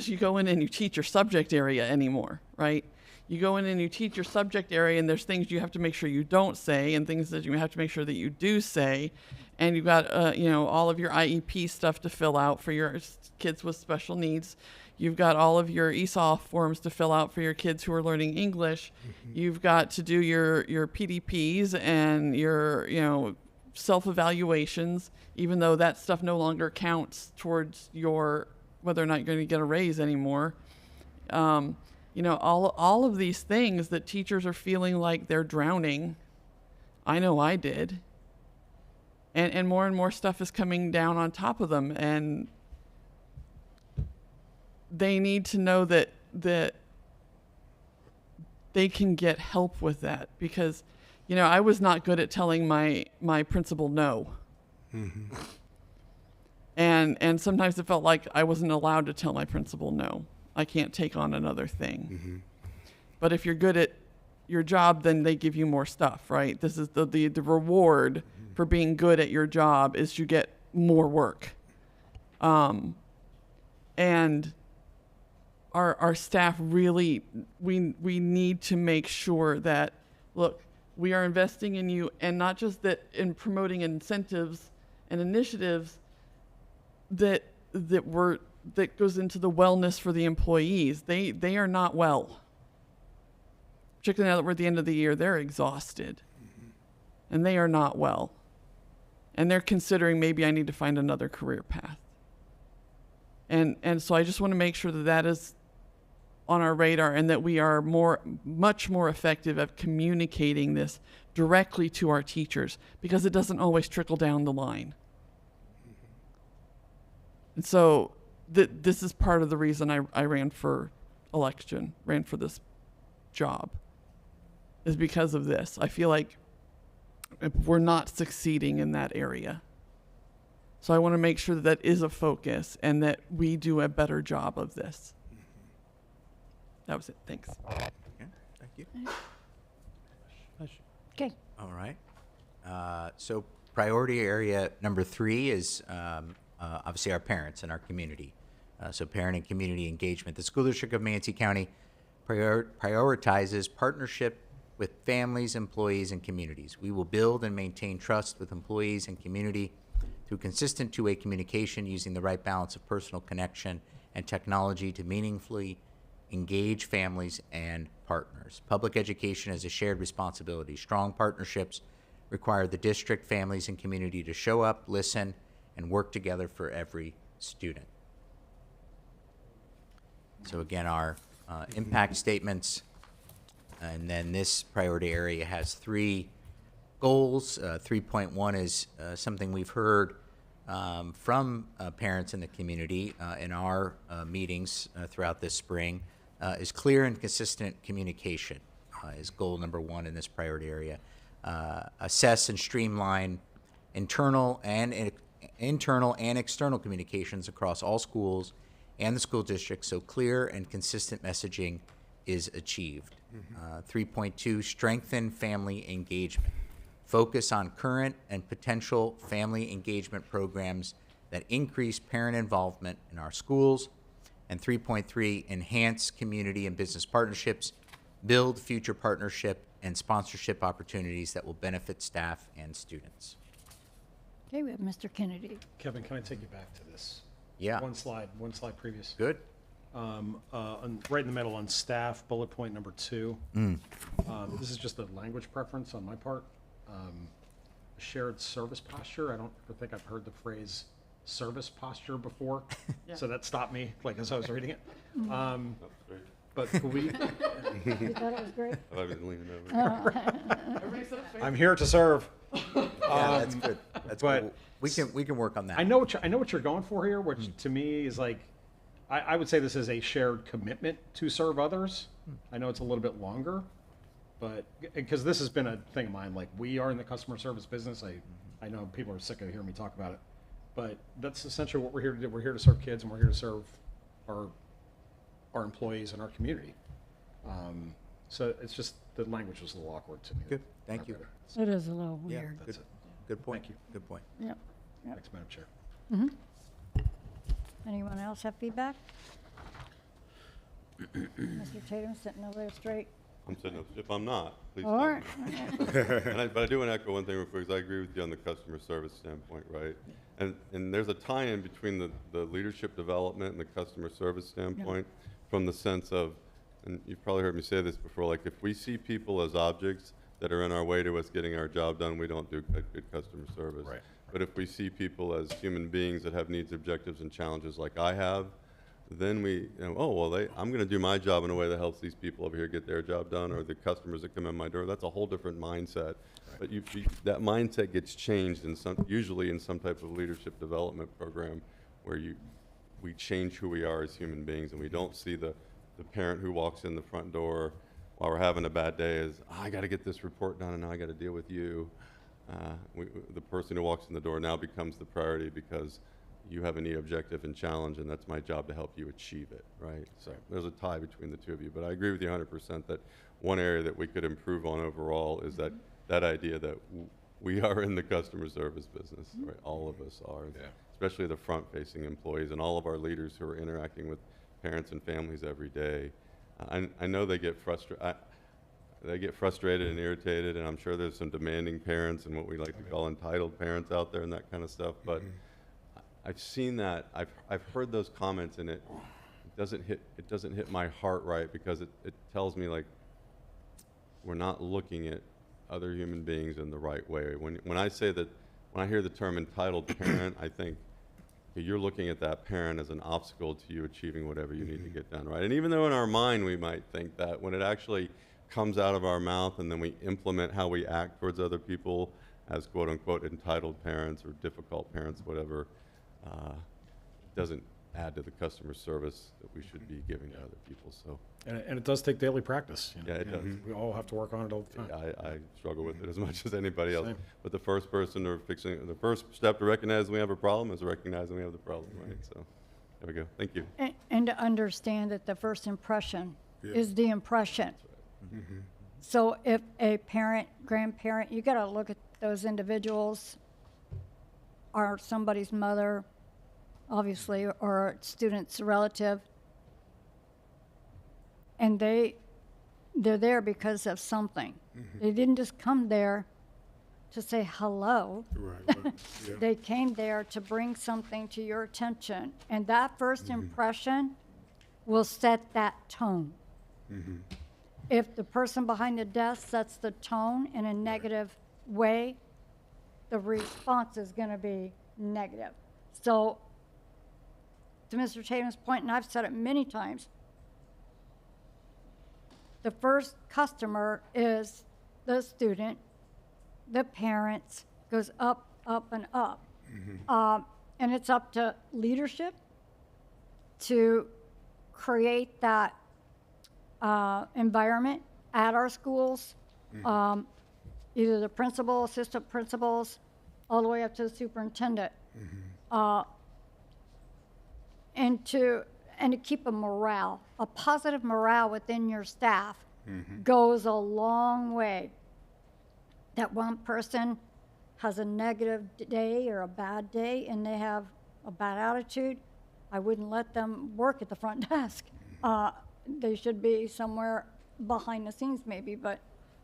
Speaker 6: you go in and you teach your subject area anymore, right? You go in and you teach your subject area, and there's things you have to make sure you don't say, and things that you have to make sure that you do say, and you've got all of your IEP stuff to fill out for your kids with special needs. You've got all of your ESOL forms to fill out for your kids who are learning English. You've got to do your PDPs and your self-evaluations, even though that stuff no longer counts towards whether or not you're going to get a raise anymore. All of these things that teachers are feeling like they're drowning. I know I did. And more stuff is coming down on top of them, and they need to know that they can get help with that, because I was not good at telling my principal no. Mm-hmm. And sometimes it felt like I wasn't allowed to tell my principal no. I can't take on another thing. Mm-hmm. But if you're good at your job, then they give you more stuff, right? This is the reward for being good at your job is you get more work. And our staff really, we need to make sure that, look, we are investing in you, and not just that in promoting incentives and initiatives that goes into the wellness for the employees. They are not well. Particularly now that we're at the end of the year, they're exhausted. And they are not well. And they're considering maybe I need to find another career path. And so I just want to make sure that that is on our radar and that we are much more effective at communicating this directly to our teachers, because it doesn't always trickle down the line. And so this is part of the reason I ran for this job, is because of this. I feel like we're not succeeding in that area. So I want to make sure that that is a focus and that we do a better job of this. That was it. Thanks.
Speaker 14: Okay, thank you.
Speaker 1: Okay.
Speaker 14: All right. So priority area number 3 is obviously our parents and our community. So parent and community engagement. The School District of Manatee County prioritizes partnership with families, employees, and communities. We will build and maintain trust with employees and community through consistent two-way communication using the right balance of personal connection and technology to meaningfully engage families and partners. Public education is a shared responsibility. Strong partnerships require the district, families, and community to show up, listen, and work together for every student. So again, our impact statements, and then this priority area has 3 goals. 3.1 is something we've heard from parents in the community in our meetings throughout this spring, is clear and consistent communication is goal number 1 in this priority area. Assess and streamline internal and external communications across all schools and the school district so clear and consistent messaging is achieved. 3.2, strengthen family engagement. Focus on current and potential family engagement programs that increase parent involvement in our schools. And 3.3, enhance community and business partnerships, build future partnership and sponsorship opportunities that will benefit staff and students.
Speaker 1: Okay, we have Mr. Kennedy.
Speaker 2: Kevin, can I take you back to this?
Speaker 14: Yeah.
Speaker 2: One slide previous.
Speaker 14: Good.
Speaker 2: Right in the middle on staff, bullet point number 2. This is just a language preference on my part. Shared service posture. I don't think I've heard the phrase service posture before, so that stopped me as I was reading it. But could we?
Speaker 1: You thought it was great?
Speaker 8: I've been leaning over.
Speaker 2: I'm here to serve.
Speaker 14: Yeah, that's good. That's
Speaker 2: but
Speaker 14: good. We can work on that.
Speaker 2: I know what you're going for here, which to me is I would say this is a shared commitment to serve others. I know it's a little bit longer, but because this has been a thing of mine, we are in the customer service business. I know people are sick of hearing me talk about it, but that's essentially what we're here to do. We're here to serve kids, and we're here to serve our employees and our community. So it's just the language was a little awkward to me.
Speaker 14: Good. Thank you.
Speaker 1: It is a little
Speaker 14: Yeah,
Speaker 1: weird.
Speaker 14: good, good point.
Speaker 2: Thank you.
Speaker 14: Good point.
Speaker 1: Yep.
Speaker 2: Thanks, Madam Chair.
Speaker 1: Anyone else have feedback? Mr. Tatum sitting over there straight.
Speaker 8: I'm sitting up. If I'm not, please
Speaker 1: All
Speaker 8: tell
Speaker 1: right.
Speaker 8: me. But I do want to echo one thing real quick, 'cause I agree with you on the customer service standpoint, right? And there's a tie-in between the leadership development and the customer service standpoint, from the sense of, and you've probably heard me say this before, if we see people as objects that are in our way to us getting our job done, we don't do good customer service.
Speaker 2: Right.
Speaker 8: But if we see people as human beings that have needs, objectives, and challenges like I have, then I'm going to do my job in a way that helps these people over here get their job done, or the customers that come in my door. That's a whole different mindset. Right. But that mindset gets changed usually in some type of leadership development program where we change who we are as human beings, and we don't see the parent who walks in the front door while we're having a bad day as, I got to get this report done, and now I got to deal with you. The person who walks in the door now becomes the priority because you have a need, objective, and challenge, and that's my job to help you achieve it, right? So there's a tie between the two of you. But I agree with you 100% that one area that we could improve on overall is that idea that we are in the customer service business, right? All of us are, especially the front-facing employees and all of our leaders who are interacting with parents and families every day. I know they get frustrated. They get frustrated and irritated, and I'm sure there's some demanding parents and what we like to call entitled parents out there and that kind of stuff. But I've seen that. I've heard those comments, and it doesn't hit my heart right, because it tells me we're not looking at other human beings in the right way. When I say that, when I hear the term entitled parent, I think okay, you're looking at that parent as an obstacle to you achieving whatever you need to get done, right? And even though in our mind we might think that, when it actually comes out of our mouth and then we implement how we act towards other people as quote unquote entitled parents or difficult parents, whatever, doesn't add to the customer service that we should be giving to other people. So
Speaker 2: And it does take daily practice. You know?
Speaker 8: yeah, it does.
Speaker 2: We all have to work on it all the time.
Speaker 8: I struggle with it as much as anybody else.
Speaker 2: Same.
Speaker 8: But the first step to recognize we have a problem is recognizing we have the problem, right? So there we go. Thank you.
Speaker 1: And to understand that the first impression
Speaker 16: Yeah.
Speaker 1: is the impression. So if a parent, grandparent, you got to look at those individuals, or somebody's mother, obviously, or a student's relative, and they're there because of something. They didn't just come there to say hello.
Speaker 16: Right. Yeah.
Speaker 1: They came there to bring something to your attention, and that first impression will set that tone. If the person behind the desk sets the tone in a negative way, the response is going to be negative. So, to Mr. Tatum's point, and I've said it many times, the first customer is the student, the parents, goes up, up, and up. And it's up to leadership to create that environment at our schools, either the principal, assistant principals, all the way up to the superintendent, and to keep a positive morale within your staff goes a long way. That one person has a negative day or a bad day and they have a bad attitude, I wouldn't let them work at the front desk. They should be somewhere behind the scenes maybe, but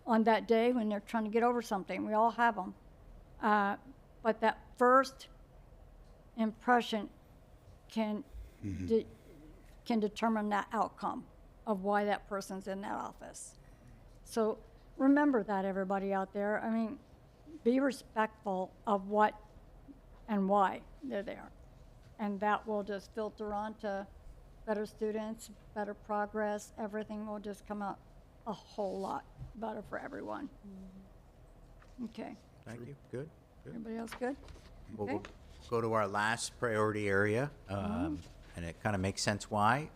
Speaker 1: on that day when they're trying to get over something, we all have them. But that first impression can determine that outcome of why that person's in that office. So remember that, everybody out there. I mean, be respectful of what and why they're there. And that will just filter on to better students, better progress. Everything will just come out a whole lot better for everyone. Okay.
Speaker 14: Thank you. Good.
Speaker 1: Everybody else good?
Speaker 14: We'll
Speaker 1: Okay.
Speaker 14: go to our last priority area, and it kind of makes sense why.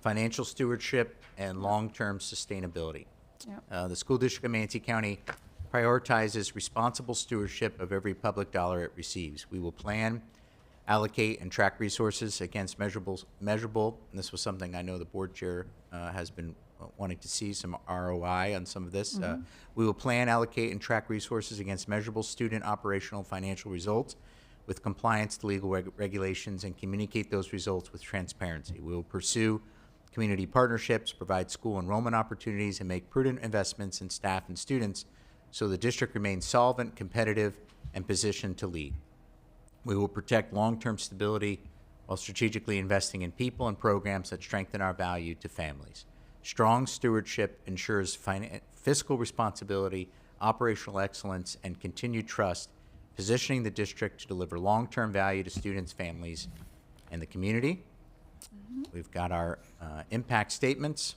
Speaker 14: Financial stewardship and long-term sustainability.
Speaker 1: Yep.
Speaker 14: The School District of Manatee County prioritizes responsible stewardship of every public dollar it receives. We will plan, allocate, and track resources against measurable, and this was something I know the board chair has been wanting to see some ROI on some of this. We will plan, allocate, and track resources against measurable student operational financial results with compliance to legal regulations and communicate those results with transparency. We will pursue community partnerships, provide school enrollment opportunities, and make prudent investments in staff and students so the district remains solvent, competitive, and positioned to lead. We will protect long-term stability while strategically investing in people and programs that strengthen our value to families. Strong stewardship ensures fiscal responsibility, operational excellence, and continued trust, positioning the district to deliver long-term value to students, families, and the community. We've got our impact statements,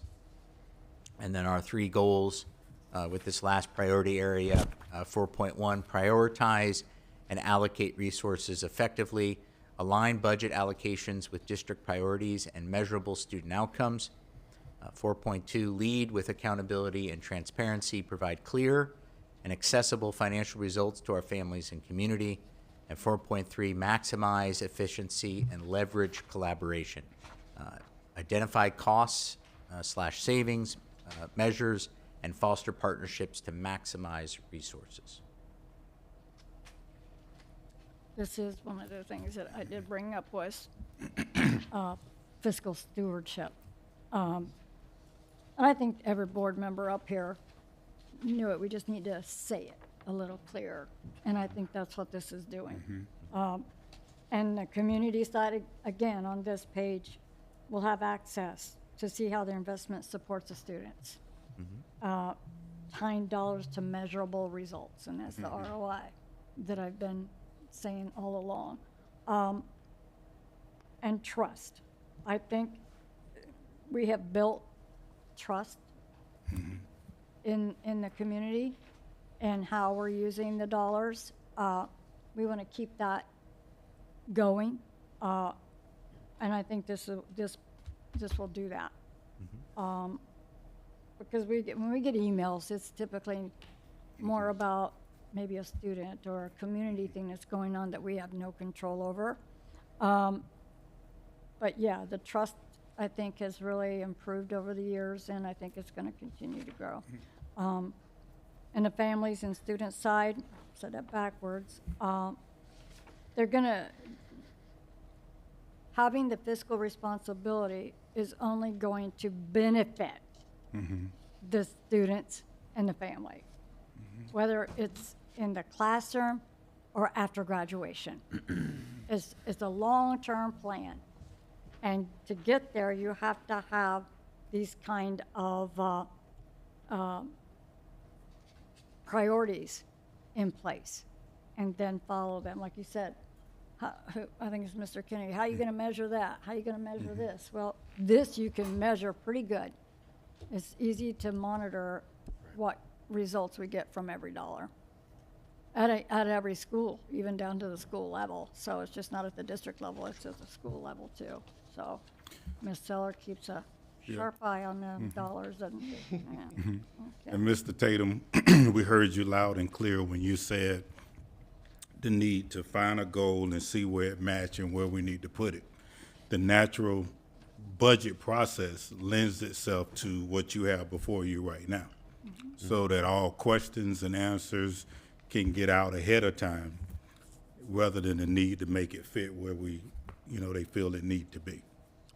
Speaker 14: and then our 3 goals with this last priority area. 4.1, prioritize and allocate resources effectively, align budget allocations with district priorities and measurable student outcomes. 4.2, lead with accountability and transparency, provide clear and accessible financial results to our families and community. And 4.3, maximize efficiency and leverage collaboration. Identify costs / savings measures and foster partnerships to maximize resources.
Speaker 1: This is one of the things that I did bring up was fiscal stewardship. And I think every board member up here knew it. We just need to say it a little clearer. And I think that's what this is doing. And the community side, again, on this page, will have access to see how their investment supports the students. Tying dollars to measurable results, and that's the ROI that I've been saying all along. and trust. I think we have built trust in the community and how we're using the dollars. We want to keep that going, and I think this will do that. Because when we get emails, it's typically more about maybe a student or a community thing that's going on that we have no control over. But yeah, the trust, I think, has really improved over the years, and I think it's going to continue to grow. And the families and students side, said that backwards, they're going to, having the fiscal responsibility is only going to benefit the students and the family, whether it's in the classroom or after graduation. It's a long-term plan. And to get there, you have to have these kind of priorities in place and then follow them. Like you said, I think it's Mr. Kennedy, how are you going to measure that? How are you going to measure this? Well, this you can measure pretty good. It's easy to monitor what results we get from every dollar at every school, even down to the school level. So it's just not at the district level, it's at the school level too. So Ms. Seller keeps a sharp eye on the dollars and, yeah. Okay.
Speaker 16: And Mr. Tatum, we heard you loud and clear when you said the need to find a goal and see where it matches and where we need to put it. The natural budget process lends itself to what you have before you right now, so that all questions and answers can get out ahead of time rather than the need to make it fit where we, they feel it need to be.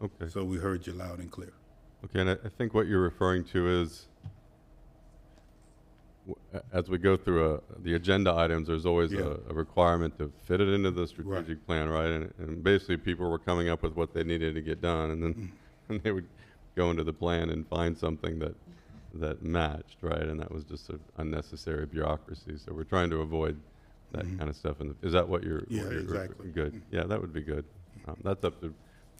Speaker 8: Okay.
Speaker 16: So we heard you loud and clear.
Speaker 8: Okay, and I think what you're referring to is, as we go through the agenda items, there's always a requirement to fit it into the strategic plan, right? And basically, people were coming up with what they needed to get done, and then and they would go into the plan and find something that matched, right? And that was just an unnecessary bureaucracy. So we're trying to avoid that kind of stuff. Is that what you're?
Speaker 16: Yeah,
Speaker 8: what you're
Speaker 16: exactly.
Speaker 8: Good. Yeah, that would be good. That's up to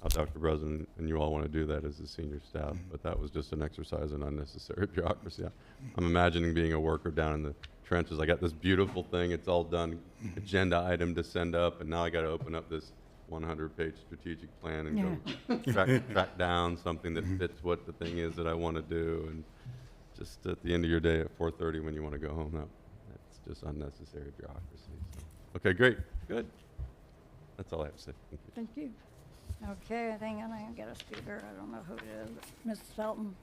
Speaker 8: Dr. President, and you all want to do that as the senior staff, but that was just an exercise in unnecessary bureaucracy. I'm imagining being a worker down in the trenches. I got this beautiful thing, it's all done, agenda item to send up, and now I got to open up this 100-page strategitic plan and go track down something that fits what the thing is that I want to do, and just at the end of your day at 4:30 when you want to go home, that's just unnecessary bureaucracy. So. Okay, great, good. That's all I have to say. Thank you.
Speaker 1: Thank you. Okay, I think I'm gonna get a speaker. I don't know who it is. Ms. Felton.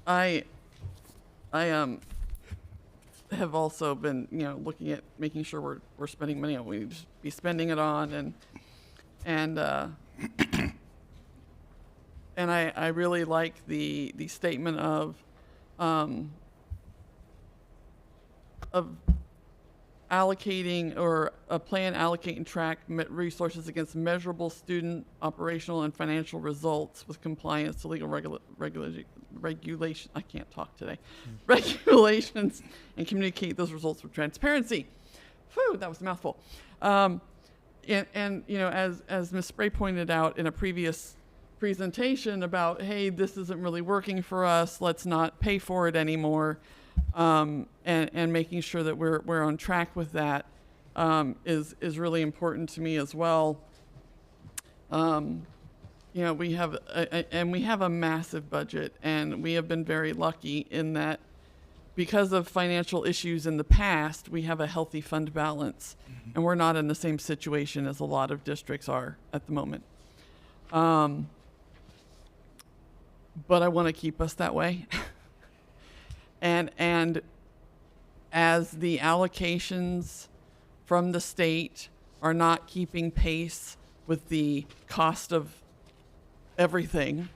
Speaker 6: I have also been, looking at making sure we're spending money on what we need to be spending it on, and I really like the statement of allocating, or a plan allocate and track resources against measurable student operational and financial results with compliance to legal regulation. I can't talk today. Regulations, and communicate those results with transparency. Whew, that was a mouthful. And as Ms. Spray pointed out in a previous presentation about, hey, this isn't really working for us, let's not pay for it anymore. And making sure that we're on track with that is really important to me as well. We have a massive budget, and we have been very lucky in that because of financial issues in the past, we have a healthy fund balance, and we're not in the same situation as a lot of districts are at the moment. But I want to keep us that way. And as the allocations from the state are not keeping pace with the cost of everything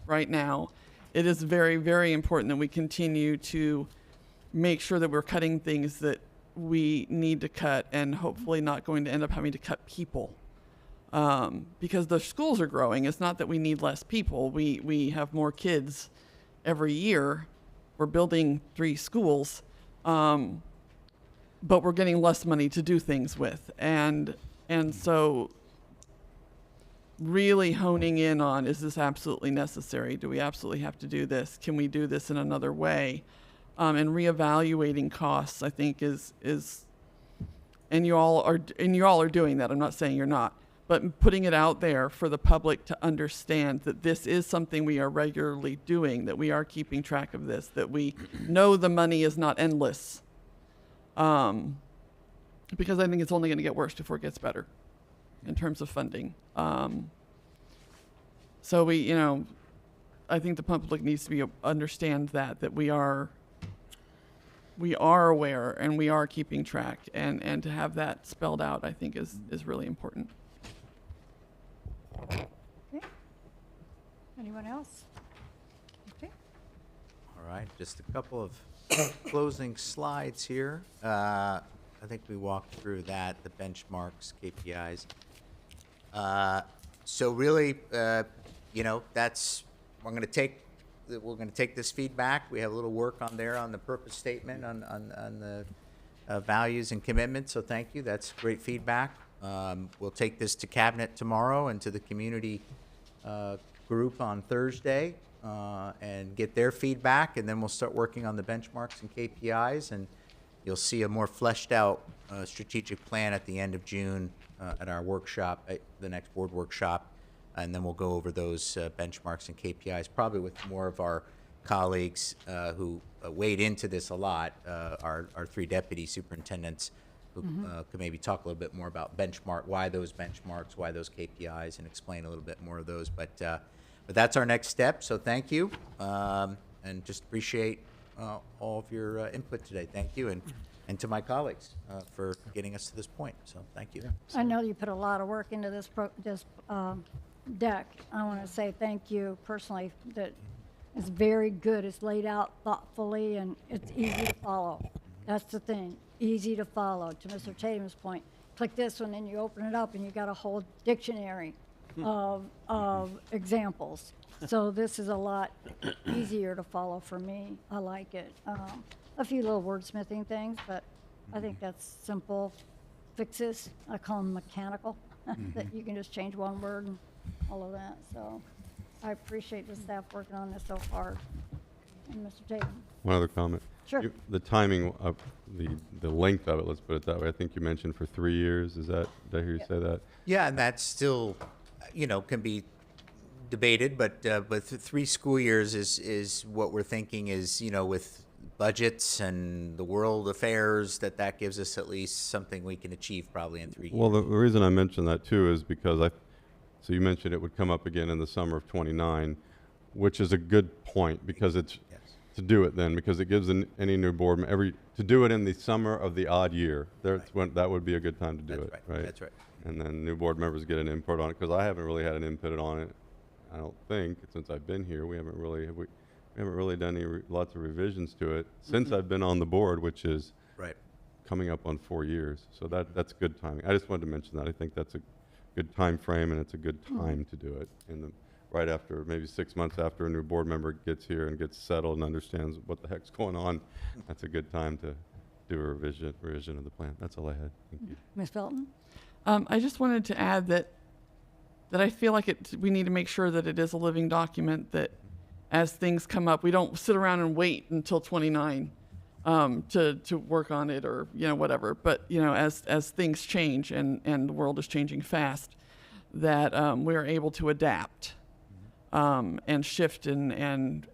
Speaker 6: right now, it is very, very important that we continue to make sure that we're cutting things that we need to cut, and hopefully not going to end up having to cut people. Because the schools are growing. It's not that we need less people. We have more kids every year. We're building 3 schools, but we're getting less money to do things with. And so really honing in on, is this absolutely necessary? Do we absolutely have to do this? Can we do this in another way? And reevaluating costs, I think, is and you all are doing that. I'm not saying you're not, but putting it out there for the public to understand that this is something we are regularly doing, that we are keeping track of this, that we know the money is not endless. Because I think it's only going to get worse before it gets better in terms of funding. So I think the public needs to understand that we are aware and we are keeping track, and to have that spelled out, I think is really important.
Speaker 1: Okay. Anyone else? Okay.
Speaker 14: All right, just a couple of closing slides here. I think we walked through that, the benchmarks, KPIs. So really, that's, we're going to take this feedback. We have a little work on there on the purpose statement, on the values and commitments. So thank you. That's great feedback. We'll take this to cabinet tomorrow and to the community group on Thursday and get their feedback, and then we'll start working on the benchmarks and KPIs, and you'll see a more fleshed out strategic plan at the end of June at our workshop, the next board workshop, and then we'll go over those benchmarks and KPIs, probably with more of our colleagues who wade into this a lot, our three deputy superintendents, who could maybe talk a little bit more about why those benchmarks, why those KPIs, and explain a little bit more of those. But that's our next step, so thank you, and just appreciate all of your input today. Thank you, and to my colleagues for getting us to this point, so thank you.
Speaker 1: I know you put a lot of work into this deck. I want to say thank you personally, that it's very good. It's laid out thoughtfully, and it's easy to follow. That's the thing, easy to follow. To Mr. Tatum's point, click this one and you open it up and you got a whole dictionary of examples. So this is a lot easier to follow for me. I like it. A few little wordsmithing things, but I think that's simple fixes. I call them mechanical, that you can just change one word and all of that. So I appreciate the staff working on this so far. And Mr. Tatum.
Speaker 8: One other comment.
Speaker 1: Sure.
Speaker 8: The timing of the length of it, let's put it that way. I think you mentioned for 3 years. Did I hear you say that?
Speaker 14: Yeah, and that's still, can be debated, but 3 school years is what we're thinking is, with budgets and the world affairs, that gives us at least something we can achieve probably in 3 years.
Speaker 8: Well, the reason I mentioned that too is because so you mentioned it would come up again in the summer of '29, which is a good point, because it's to do it then, because it gives any new board to do it in the summer of the odd year. That would be a good time to do it, right?
Speaker 14: That's right.
Speaker 8: And then new board members get an input on it, because I haven't really had an input on it. I don't think since I've been here we haven't really done lots of revisions to it since I've been on the board, which is coming up on 4 years. So that's good timing. I just wanted to mention that. I think that's a good time frame, and it's a good time to do it right after, maybe 6 months after a new board member gets here and gets settled and understands what the heck's going on. That's a good time to do a revision of the plan. That's all I had. Thank you.
Speaker 1: Ms. Felton?
Speaker 6: I just wanted to add that I feel like we need to make sure that it is a living document, that as things come up, we don't sit around and wait until 29 to work on it, or whatever. But as things change and the world is changing fast, that we're able to adapt and shift and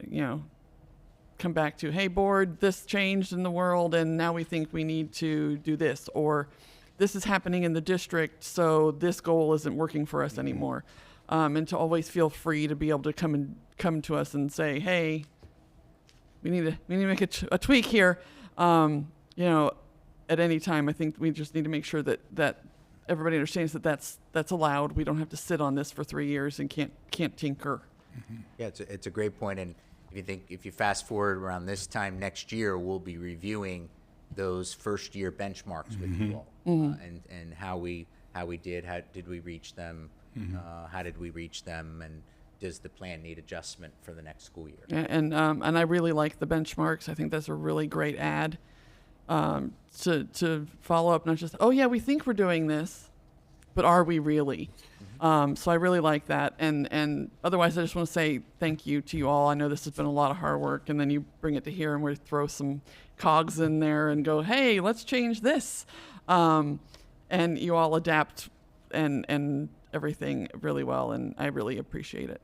Speaker 6: come back to, hey board, this changed in the world and now we think we need to do this, or this is happening in the district, so this goal isn't working for us anymore. And to always feel free to be able to come to us and say, hey, we need to make a tweak here. At any time, I think we just need to make sure that everybody understands that that's allowed. We don't have to sit on this for 3 years and can't tinker.
Speaker 14: Yeah, it's a great point. And if you fast forward around this time next year, we'll be reviewing those first year benchmarks with you all, and how we did, how did we reach them, how did we reach them, and does the plan need adjustment for the next school year?
Speaker 6: And I really like the benchmarks. I think that's a really great add to follow up, not just, oh yeah, we think we're doing this. but are we really? So I really like that. And otherwise, I just want to say thank you to you all. I know this has been a lot of hard work, and then you bring it to here, and we throw some cogs in there and go, hey, let's change this. And you all adapt and everything really well, and I really appreciate it.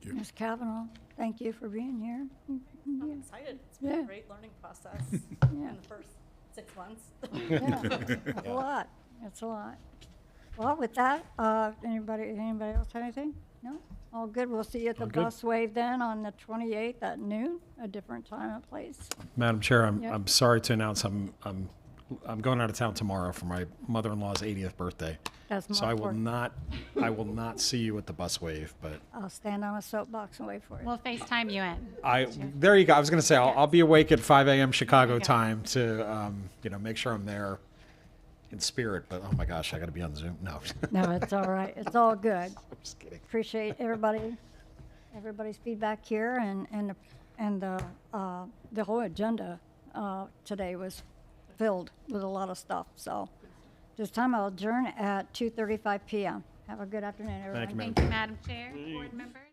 Speaker 1: Ms. Kavanaugh, thank you for being here.
Speaker 17: I'm excited. It's been
Speaker 1: Yeah.
Speaker 17: a great learning process
Speaker 1: Yeah.
Speaker 17: in the first 6 months.
Speaker 1: Yeah, it's a lot. It's a lot. Well, with that, anybody else have anything? No? All good. We'll see you at the
Speaker 2: All good.
Speaker 1: bus wave then on the 28th at noon, a different time and place.
Speaker 2: Madam Chair,
Speaker 1: Yeah.
Speaker 2: I'm sorry to announce I'm going out of town tomorrow for my mother-in-law's 80th birthday.
Speaker 1: That's
Speaker 2: So I will
Speaker 1: important.
Speaker 2: not see you at the bus wave, but
Speaker 1: I'll stand on a soapbox and wait for it.
Speaker 4: We'll FaceTime you in.
Speaker 2: there you go. I was going to say I'll be awake at 5 a.m. Chicago time to make sure I'm there in spirit. But oh my gosh, I got to be on Zoom. No.
Speaker 1: No, it's all right. It's all good.
Speaker 2: I'm just kidding.
Speaker 1: Appreciate everybody's feedback here, and the whole agenda today was filled with a lot of stuff. So this time I'll adjourn at 2:35 p.m. Have a good afternoon, everybody.
Speaker 2: Thank you, ma'am.
Speaker 4: Thank you, Madam Chair, board members.